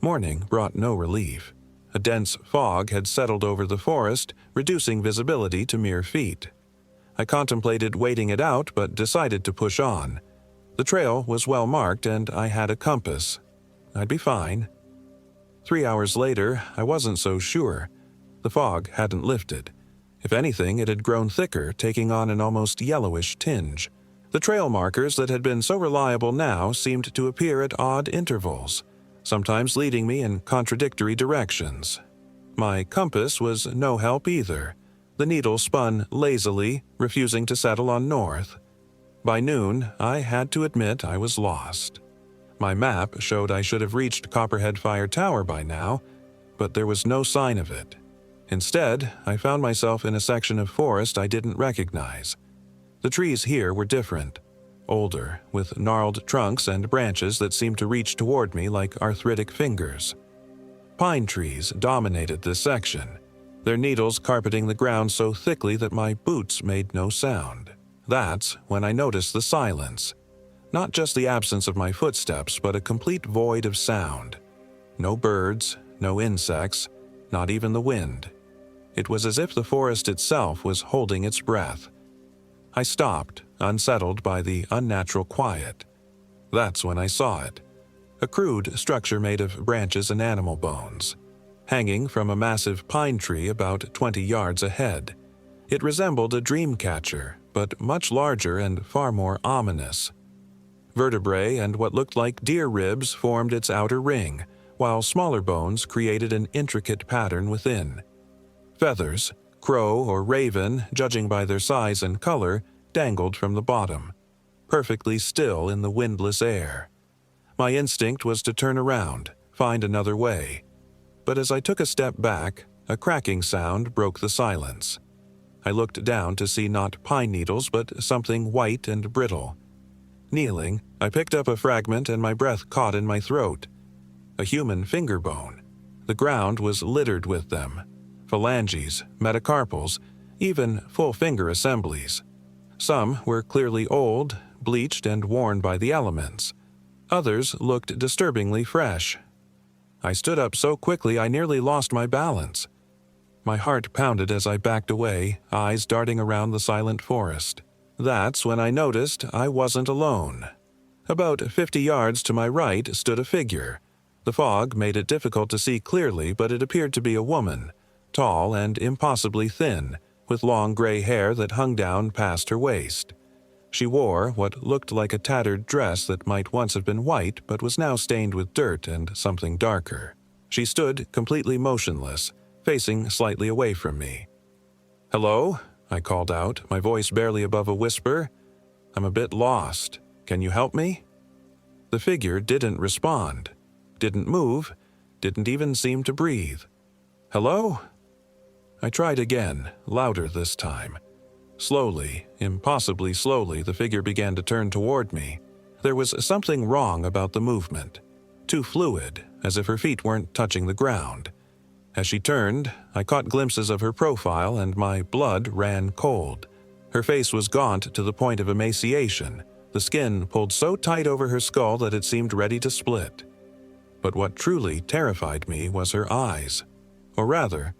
Morning brought no relief. A dense fog had settled over the forest, reducing visibility to mere feet. I contemplated waiting it out, but decided to push on. The trail was well marked, and I had a compass. I'd be fine. 3 hours later, I wasn't so sure. The fog hadn't lifted. If anything, it had grown thicker, taking on an almost yellowish tinge. The trail markers that had been so reliable now seemed to appear at odd intervals, sometimes leading me in contradictory directions. My compass was no help either. The needle spun lazily, refusing to settle on north. By noon, I had to admit I was lost. My map showed I should have reached Copperhead Fire Tower by now, but there was no sign of it. Instead, I found myself in a section of forest I didn't recognize. The trees here were different, older, with gnarled trunks and branches that seemed to reach toward me like arthritic fingers. Pine trees dominated this section, their needles carpeting the ground so thickly that my boots made no sound. That's when I noticed the silence. Not just the absence of my footsteps, but a complete void of sound. No birds, no insects, not even the wind. It was as if the forest itself was holding its breath. I stopped, unsettled by the unnatural quiet. That's when I saw it. A crude structure made of branches and animal bones, hanging from a massive pine tree about 20 yards ahead. It resembled a dream catcher, but much larger and far more ominous. Vertebrae and what looked like deer ribs formed its outer ring, while smaller bones created an intricate pattern within. Feathers, crow or raven, judging by their size and color, dangled from the bottom, perfectly still in the windless air. My instinct was to turn around, find another way. But as I took a step back, a cracking sound broke the silence. I looked down to see not pine needles but something white and brittle. Kneeling, I picked up a fragment and my breath caught in my throat. A human finger bone. The ground was littered with them. Phalanges, metacarpals, even full finger assemblies. Some were clearly old, bleached and worn by the elements. Others looked disturbingly fresh. I stood up so quickly I nearly lost my balance. My heart pounded as I backed away, eyes darting around the silent forest. That's when I noticed I wasn't alone. About 50 yards to my right stood a figure. The fog made it difficult to see clearly, but it appeared to be a woman, tall and impossibly thin, with long gray hair that hung down past her waist. She wore what looked like a tattered dress that might once have been white but was now stained with dirt and something darker. She stood completely motionless, facing slightly away from me. "Hello?" I called out, my voice barely above a whisper. "I'm a bit lost. Can you help me?" The figure didn't respond, didn't move, didn't even seem to breathe. "Hello?" I tried again, louder this time. Slowly, impossibly slowly, the figure began to turn toward me. There was something wrong about the movement. Too fluid, as if her feet weren't touching the ground. As she turned, I caught glimpses of her profile and my blood ran cold. Her face was gaunt to the point of emaciation, the skin pulled so tight over her skull that it seemed ready to split. But what truly terrified me was her eyes, or rather,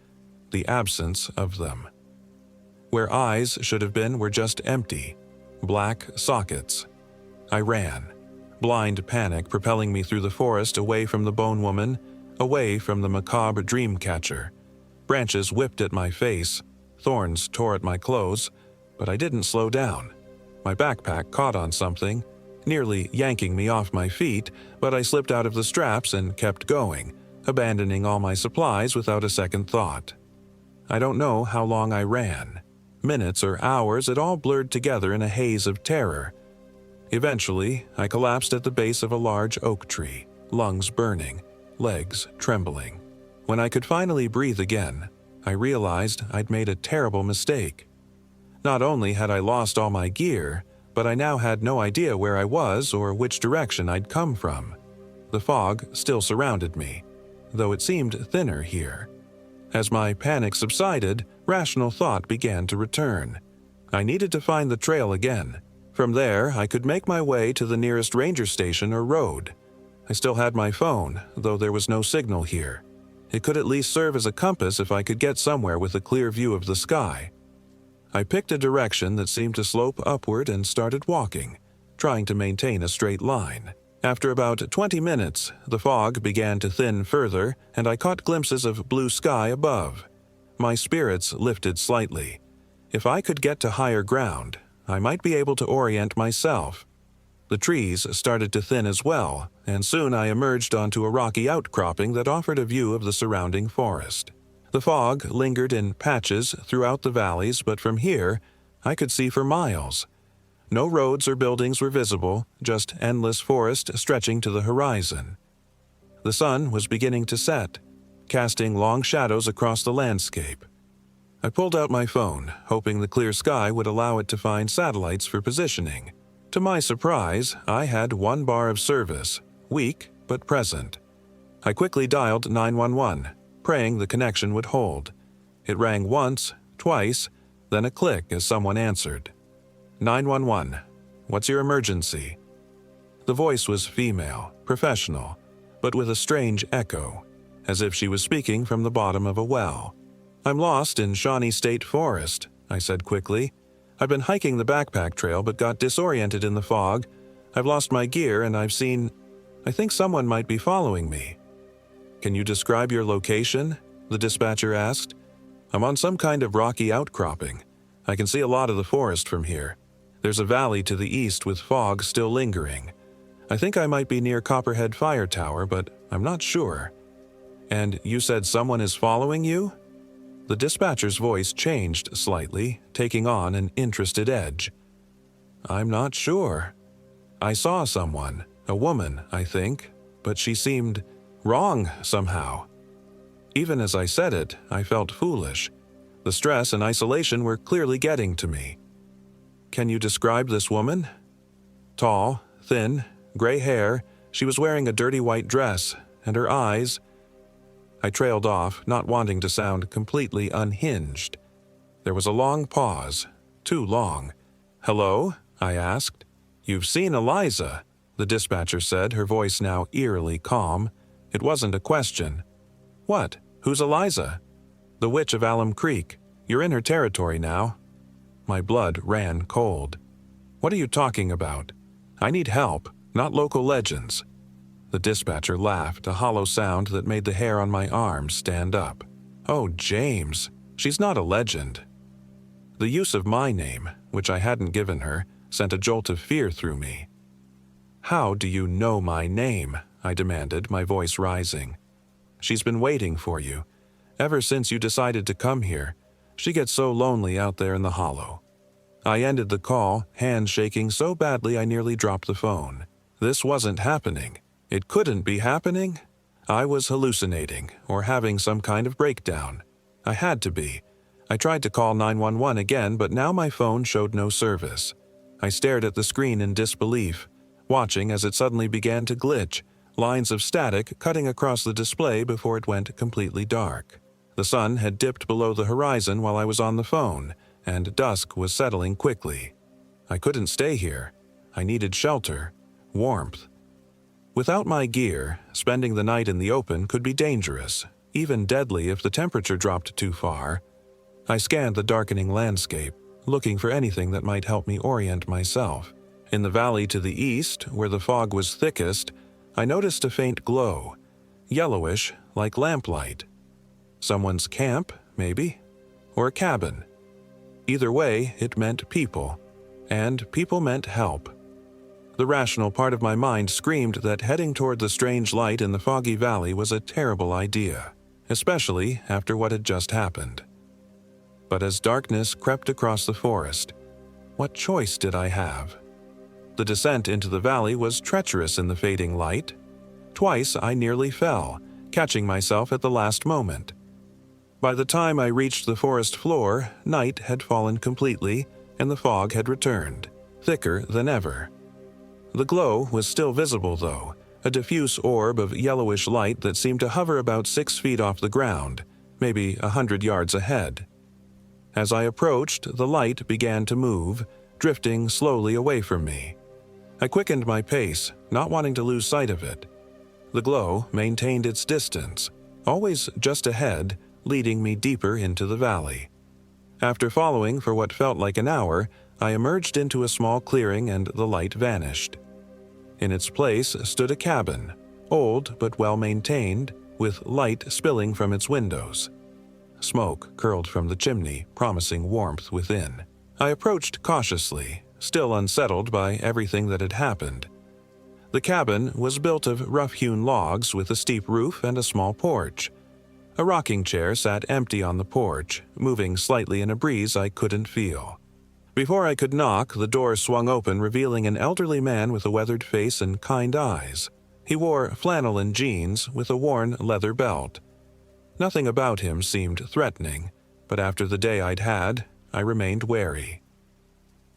the absence of them. Where eyes should have been were just empty, black sockets. I ran, blind panic propelling me through the forest away from the bone woman, away from the macabre dream catcher. Branches whipped at my face, thorns tore at my clothes, but I didn't slow down. My backpack caught on something, nearly yanking me off my feet, but I slipped out of the straps and kept going, abandoning all my supplies without a second thought. I don't know how long I ran. Minutes or hours, it all blurred together in a haze of terror. Eventually, I collapsed at the base of a large oak tree, lungs burning, legs trembling. When I could finally breathe again, I realized I'd made a terrible mistake. Not only had I lost all my gear, but I now had no idea where I was or which direction I'd come from. The fog still surrounded me, though it seemed thinner here. As my panic subsided, rational thought began to return. I needed to find the trail again. From there, I could make my way to the nearest ranger station or road. I still had my phone, though there was no signal here. It could at least serve as a compass if I could get somewhere with a clear view of the sky. I picked a direction that seemed to slope upward and started walking, trying to maintain a straight line. After about 20 minutes, the fog began to thin further, and I caught glimpses of blue sky above. My spirits lifted slightly. If I could get to higher ground, I might be able to orient myself. The trees started to thin as well, and soon I emerged onto a rocky outcropping that offered a view of the surrounding forest. The fog lingered in patches throughout the valleys, but from here, I could see for miles. No roads or buildings were visible, just endless forest stretching to the horizon. The sun was beginning to set. casting long shadows across the landscape. I pulled out my phone, hoping the clear sky would allow it to find satellites for positioning. To my surprise, I had 1 bar of service, weak but present. I quickly dialed 911, praying the connection would hold. It rang once, twice, then a click as someone answered. 911, what's your emergency? The voice was female, professional, but with a strange echo, as if she was speaking from the bottom of a well. I'm lost in Shawnee State Forest, I said quickly. I've been hiking the backpack trail but got disoriented in the fog. I've lost my gear and I think someone might be following me. Can you describe your location? The dispatcher asked. I'm on some kind of rocky outcropping. I can see a lot of the forest from here. There's a valley to the east with fog still lingering. I think I might be near Copperhead Fire Tower, but I'm not sure. And you said someone is following you? The dispatcher's voice changed slightly, taking on an interested edge. I'm not sure. I saw someone, a woman, I think, but she seemed wrong somehow. Even as I said it, I felt foolish. The stress and isolation were clearly getting to me. Can you describe this woman? Tall, thin, gray hair, she was wearing a dirty white dress, and her eyes— I trailed off, not wanting to sound completely unhinged. There was a long pause, too long. Hello? I asked. You've seen Eliza, the dispatcher said, her voice now eerily calm. It wasn't a question. What? Who's Eliza? The witch of Alum Creek. You're in her territory now. My blood ran cold. What are you talking about? I need help, not local legends. The dispatcher laughed, a hollow sound that made the hair on my arms stand up. Oh, James, she's not a legend. The use of my name, which I hadn't given her, sent a jolt of fear through me. How do you know my name? I demanded, my voice rising. She's been waiting for you. Ever since you decided to come here, she gets so lonely out there in the hollow. I ended the call, hands shaking so badly I nearly dropped the phone. This wasn't happening. It couldn't be happening. I was hallucinating or having some kind of breakdown. I had to be. I tried to call 911 again, but now my phone showed no service. I stared at the screen in disbelief, watching as it suddenly began to glitch, lines of static cutting across the display before it went completely dark. The sun had dipped below the horizon while I was on the phone, and dusk was settling quickly. I couldn't stay here. I needed shelter, warmth. Without my gear, spending the night in the open could be dangerous, even deadly if the temperature dropped too far. I scanned the darkening landscape, looking for anything that might help me orient myself. In the valley to the east, where the fog was thickest, I noticed a faint glow, yellowish like lamplight. Someone's camp, maybe? Or a cabin. Either way, it meant people, and people meant help. The rational part of my mind screamed that heading toward the strange light in the foggy valley was a terrible idea, especially after what had just happened. But as darkness crept across the forest, what choice did I have? The descent into the valley was treacherous in the fading light. Twice I nearly fell, catching myself at the last moment. By the time I reached the forest floor, night had fallen completely, and the fog had returned, thicker than ever. The glow was still visible, though, a diffuse orb of yellowish light that seemed to hover about 6 feet off the ground, maybe 100 yards ahead. As I approached, the light began to move, drifting slowly away from me. I quickened my pace, not wanting to lose sight of it. The glow maintained its distance, always just ahead, leading me deeper into the valley. After following for what felt like an hour, I emerged into a small clearing and the light vanished. In its place stood a cabin, old but well-maintained, with light spilling from its windows. Smoke curled from the chimney, promising warmth within. I approached cautiously, still unsettled by everything that had happened. The cabin was built of rough-hewn logs with a steep roof and a small porch. A rocking chair sat empty on the porch, moving slightly in a breeze I couldn't feel. Before I could knock, the door swung open, revealing an elderly man with a weathered face and kind eyes. He wore flannel and jeans with a worn leather belt. Nothing about him seemed threatening, but after the day I'd had, I remained wary.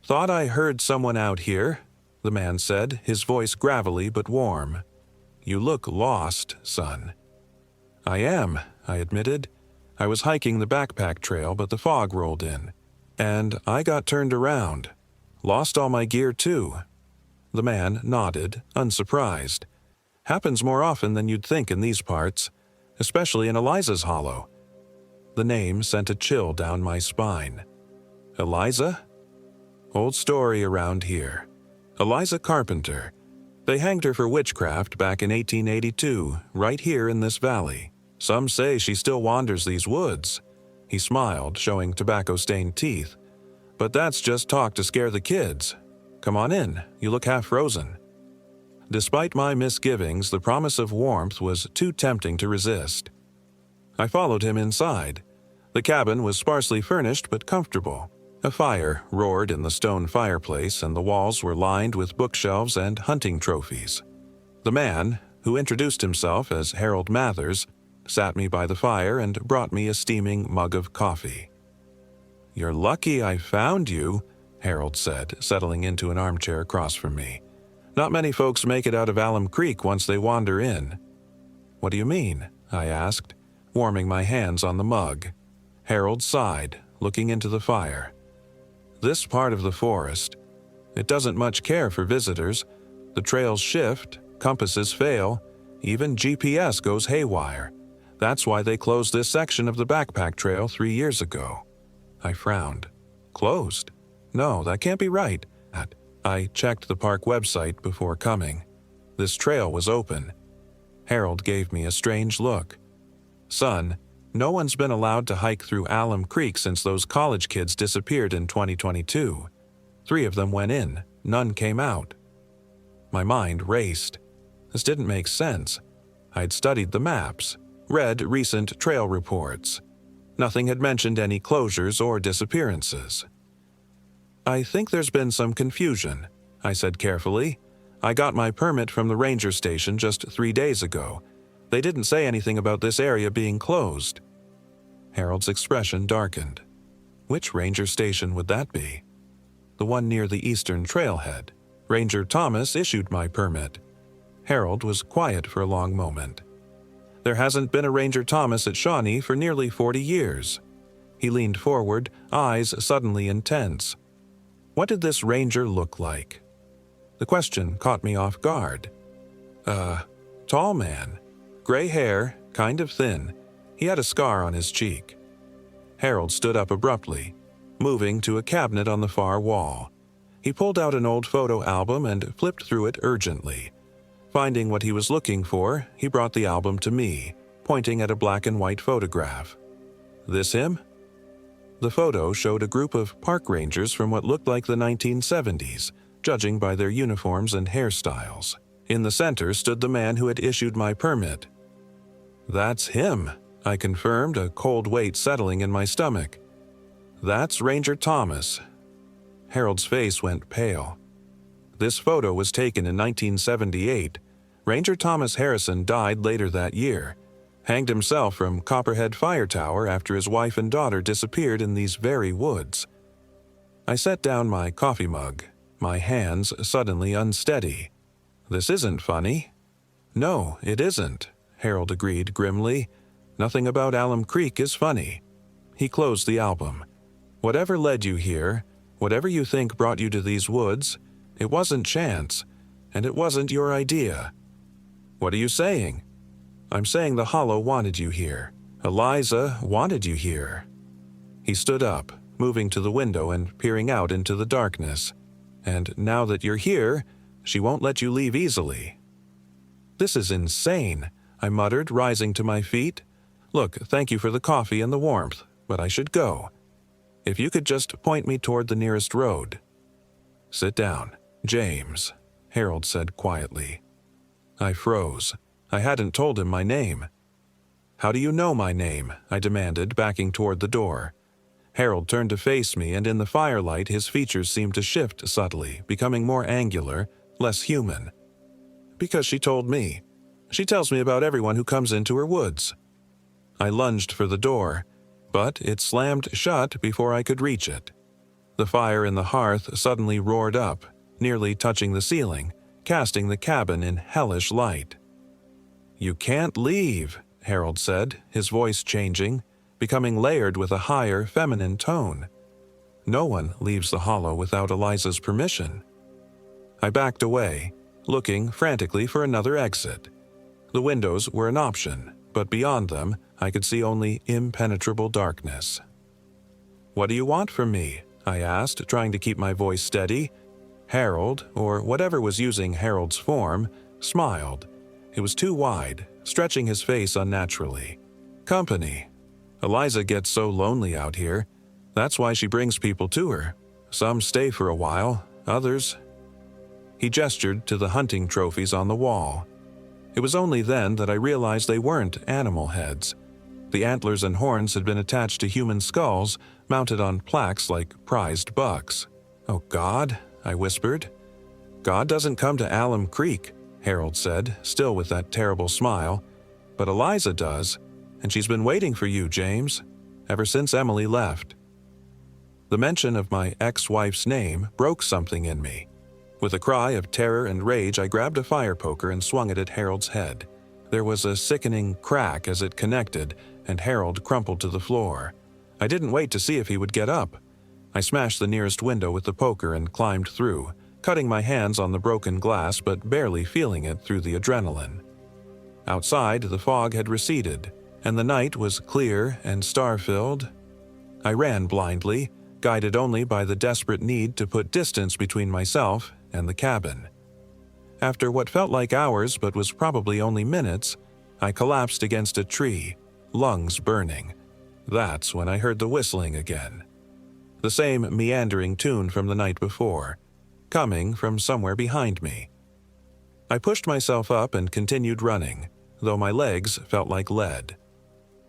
"Thought I heard someone out here," the man said, his voice gravelly but warm. "You look lost, son." "I am," I admitted. "I was hiking the backpack trail, but the fog rolled in. And I got turned around. Lost all my gear, too." The man nodded, unsurprised. "Happens more often than you'd think in these parts, especially in Eliza's Hollow." The name sent a chill down my spine. Eliza? Old story around here. Eliza Carpenter. They hanged her for witchcraft back in 1882, right here in this valley. Some say she still wanders these woods. He smiled, showing tobacco-stained teeth. "But that's just talk to scare the kids. Come on in, you look half frozen." Despite my misgivings, the promise of warmth was too tempting to resist. I followed him inside. The cabin was sparsely furnished but comfortable. A fire roared in the stone fireplace, and the walls were lined with bookshelves and hunting trophies. The man, who introduced himself as Harold Mathers, sat me by the fire and brought me a steaming mug of coffee. "You're lucky I found you," Harold said, settling into an armchair across from me. "Not many folks make it out of Alum Creek once they wander in." "What do you mean?" I asked, warming my hands on the mug. Harold sighed, looking into the fire. "This part of the forest, it doesn't much care for visitors. The trails shift, compasses fail, even GPS goes haywire. That's why they closed this section of the backpack trail 3 years ago." I frowned. "Closed? No, that can't be right." I checked the park website before coming. This trail was open. Harold gave me a strange look. "Son, no one's been allowed to hike through Alum Creek since those college kids disappeared in 2022. 3 of them went in, none came out." My mind raced. This didn't make sense. I'd studied the maps, read recent trail reports. Nothing had mentioned any closures or disappearances. "I think there's been some confusion," I said carefully. "I got my permit from the ranger station just 3 days ago. They didn't say anything about this area being closed." Harold's expression darkened. Which ranger station would that be? "The one near the eastern trailhead. Ranger Thomas issued my permit." Harold was quiet for a long moment. "There hasn't been a Ranger Thomas at Shawnee for nearly 40 years. He leaned forward, eyes suddenly intense. What did this ranger look like? The question caught me off guard. Tall man. Gray hair, kind of thin. He had a scar on his cheek." Harold stood up abruptly, moving to a cabinet on the far wall. He pulled out an old photo album and flipped through it urgently. Finding what he was looking for, he brought the album to me, pointing at a black and white photograph. "This him?" The photo showed a group of park rangers from what looked like the 1970s, judging by their uniforms and hairstyles. In the center stood the man who had issued my permit. "That's him," I confirmed, a cold weight settling in my stomach. "That's Ranger Thomas." Harold's face went pale. This photo was taken in 1978. Ranger Thomas Harrison died later that year. Hanged himself from Copperhead Fire Tower after his wife and daughter disappeared in these very woods. I set down my coffee mug, my hands suddenly unsteady. "This isn't funny." "No, it isn't," Harold agreed grimly. "Nothing about Alum Creek is funny." He closed the album. "Whatever led you here, whatever you think brought you to these woods, it wasn't chance, and it wasn't your idea." "What are you saying?" "I'm saying the Hollow wanted you here. Eliza wanted you here." He stood up, moving to the window and peering out into the darkness. "And now that you're here, she won't let you leave easily." "This is insane," I muttered, rising to my feet. "Look, thank you for the coffee and the warmth, but I should go. If you could just point me toward the nearest road." "Sit down, James," Harold said quietly. I froze. I hadn't told him my name. "How do you know my name?" I demanded, backing toward the door. Harold turned to face me, and in the firelight his features seemed to shift subtly, becoming more angular, less human. "Because she told me. She tells me about everyone who comes into her woods." I lunged for the door, but it slammed shut before I could reach it. The fire in the hearth suddenly roared up, nearly touching the ceiling, casting the cabin in hellish light. "You can't leave," Harold said, his voice changing, becoming layered with a higher, feminine tone. "No one leaves the hollow without Eliza's permission." I backed away, looking frantically for another exit. The windows were an option, but beyond them, I could see only impenetrable darkness. "What do you want from me?" I asked, trying to keep my voice steady. Harold, or whatever was using Harold's form, smiled. It was too wide, stretching his face unnaturally. "Company. Eliza gets so lonely out here. That's why she brings people to her. Some stay for a while, others—" He gestured to the hunting trophies on the wall. It was only then that I realized they weren't animal heads. The antlers and horns had been attached to human skulls, mounted on plaques like prized bucks. "Oh God," I whispered. "God doesn't come to Alum Creek," Harold said, still with that terrible smile. "But Eliza does, and she's been waiting for you, James, ever since Emily left." The mention of my ex-wife's name broke something in me. With a cry of terror and rage, I grabbed a fire poker and swung it at Harold's head. There was a sickening crack as it connected, and Harold crumpled to the floor. I didn't wait to see if he would get up. I smashed the nearest window with the poker and climbed through, cutting my hands on the broken glass but barely feeling it through the adrenaline. Outside, the fog had receded, and the night was clear and star-filled. I ran blindly, guided only by the desperate need to put distance between myself and the cabin. After what felt like hours but was probably only minutes, I collapsed against a tree, lungs burning. That's when I heard the whistling again. The same meandering tune from the night before, coming from somewhere behind me. I pushed myself up and continued running, though my legs felt like lead.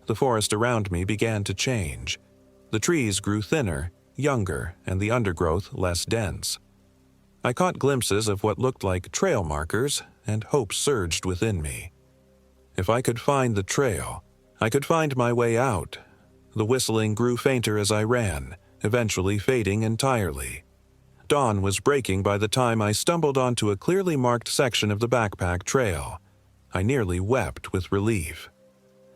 The forest around me began to change. The trees grew thinner, younger, and the undergrowth less dense. I caught glimpses of what looked like trail markers, and hope surged within me. If I could find the trail, I could find my way out. The whistling grew fainter as I ran, eventually fading entirely. Dawn was breaking by the time I stumbled onto a clearly marked section of the backpack trail. I nearly wept with relief.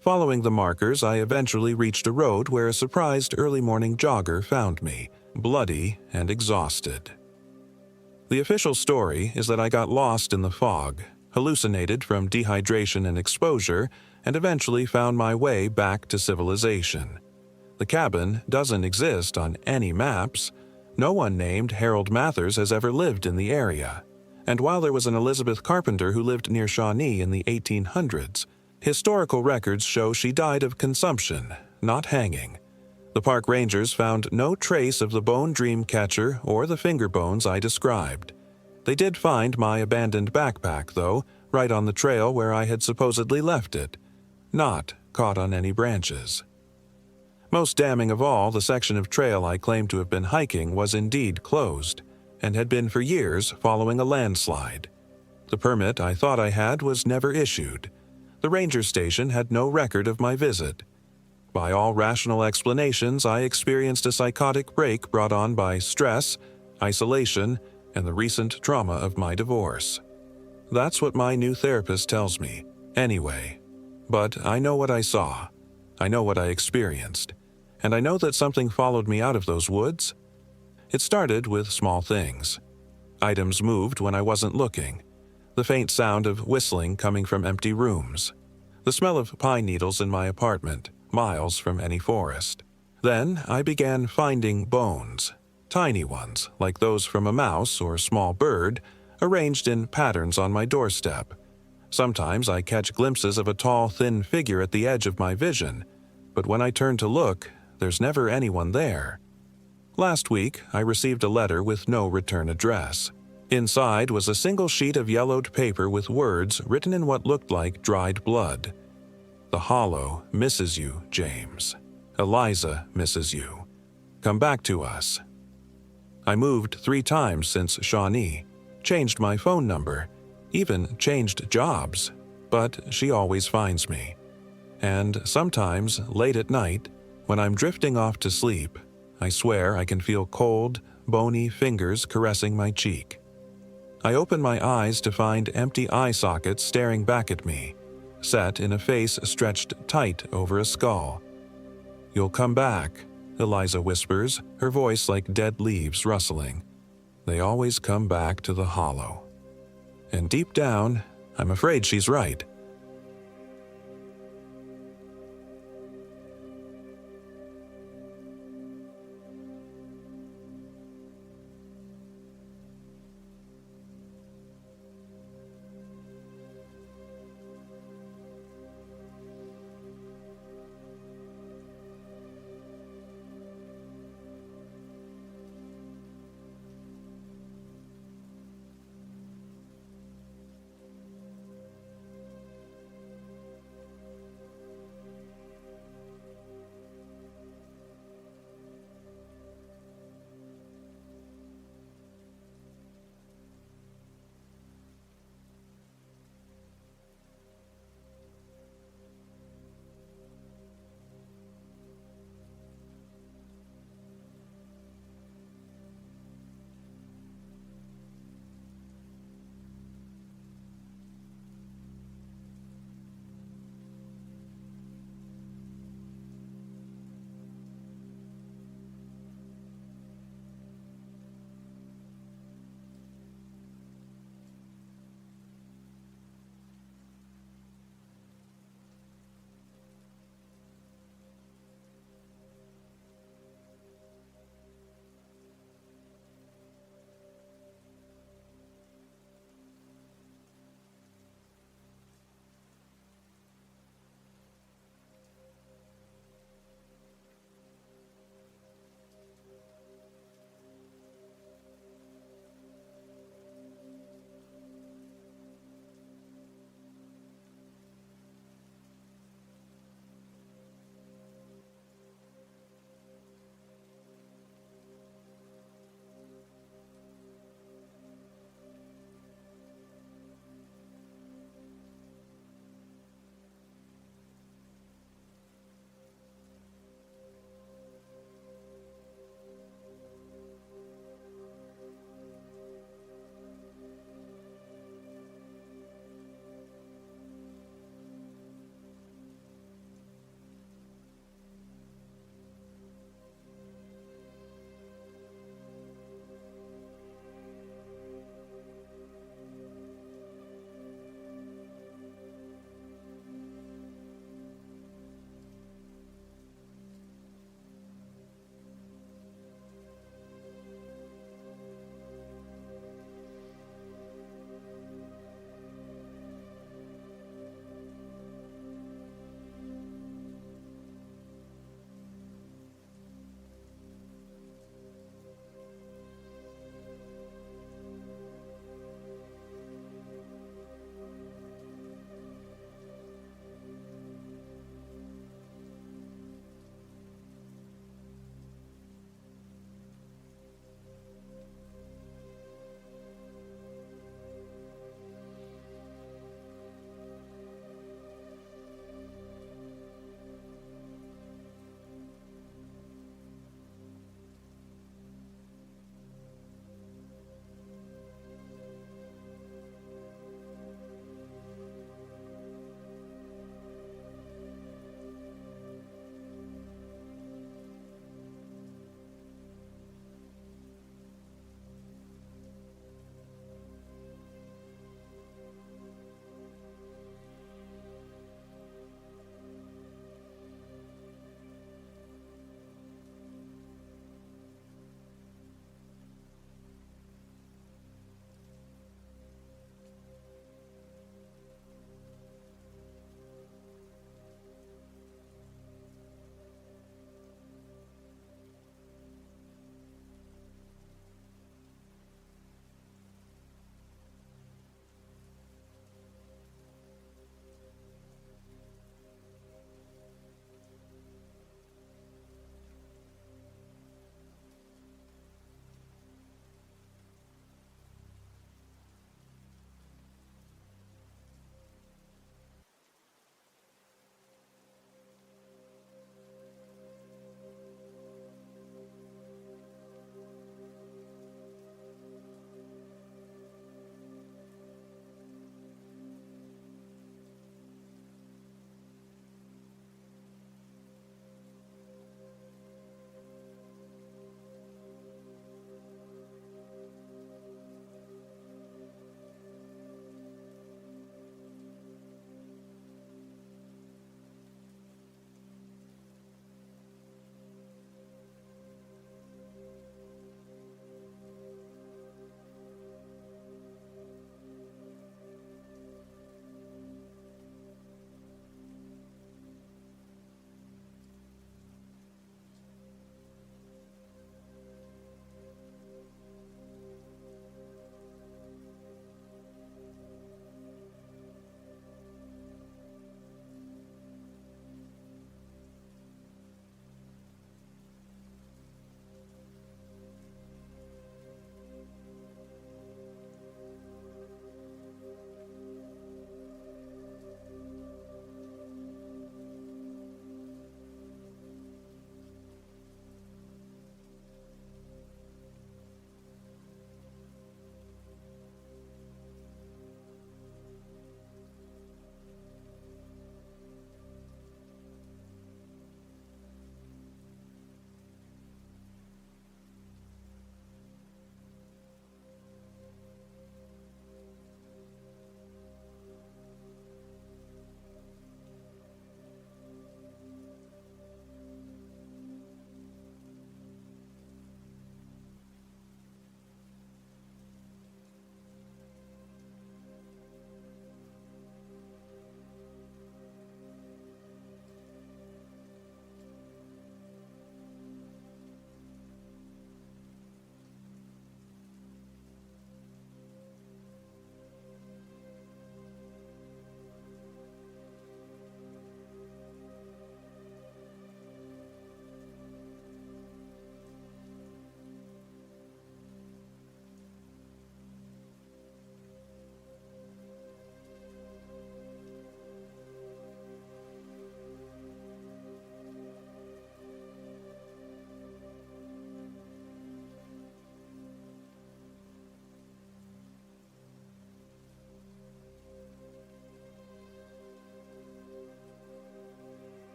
Following the markers, I eventually reached a road where a surprised early morning jogger found me, bloody and exhausted. The official story is that I got lost in the fog, hallucinated from dehydration and exposure, and eventually found my way back to civilization. The cabin doesn't exist on any maps. No one named Harold Mathers has ever lived in the area. And while there was an Elizabeth Carpenter who lived near Shawnee in the 1800s, historical records show she died of consumption, not hanging. The park rangers found no trace of the bone dream catcher or the finger bones I described. They did find my abandoned backpack, though, right on the trail where I had supposedly left it, not caught on any branches. Most damning of all, the section of trail I claimed to have been hiking was indeed closed, and had been for years following a landslide. The permit I thought I had was never issued. The ranger station had no record of my visit. By all rational explanations, I experienced a psychotic break brought on by stress, isolation, and the recent trauma of my divorce. That's what my new therapist tells me, anyway. But I know what I saw. I know what I experienced. And I know that something followed me out of those woods. It started with small things. Items moved when I wasn't looking. The faint sound of whistling coming from empty rooms. The smell of pine needles in my apartment, miles from any forest. Then I began finding bones, tiny ones like those from a mouse or small bird, arranged in patterns on my doorstep. Sometimes I catch glimpses of a tall, thin figure at the edge of my vision, but when I turn to look, there's never anyone there. Last week, I received a letter with no return address. Inside was a single sheet of yellowed paper with words written in what looked like dried blood. "The Hollow misses you, James. Eliza misses you. Come back to us." I moved 3 times since Shawnee, changed my phone number, even changed jobs, but she always finds me. And sometimes, late at night, when I'm drifting off to sleep, I swear I can feel cold, bony fingers caressing my cheek. I open my eyes to find empty eye sockets staring back at me, set in a face stretched tight over a skull. "You'll come back," Eliza whispers, her voice like dead leaves rustling. They always come back to the hollow. And deep down, I'm afraid she's right.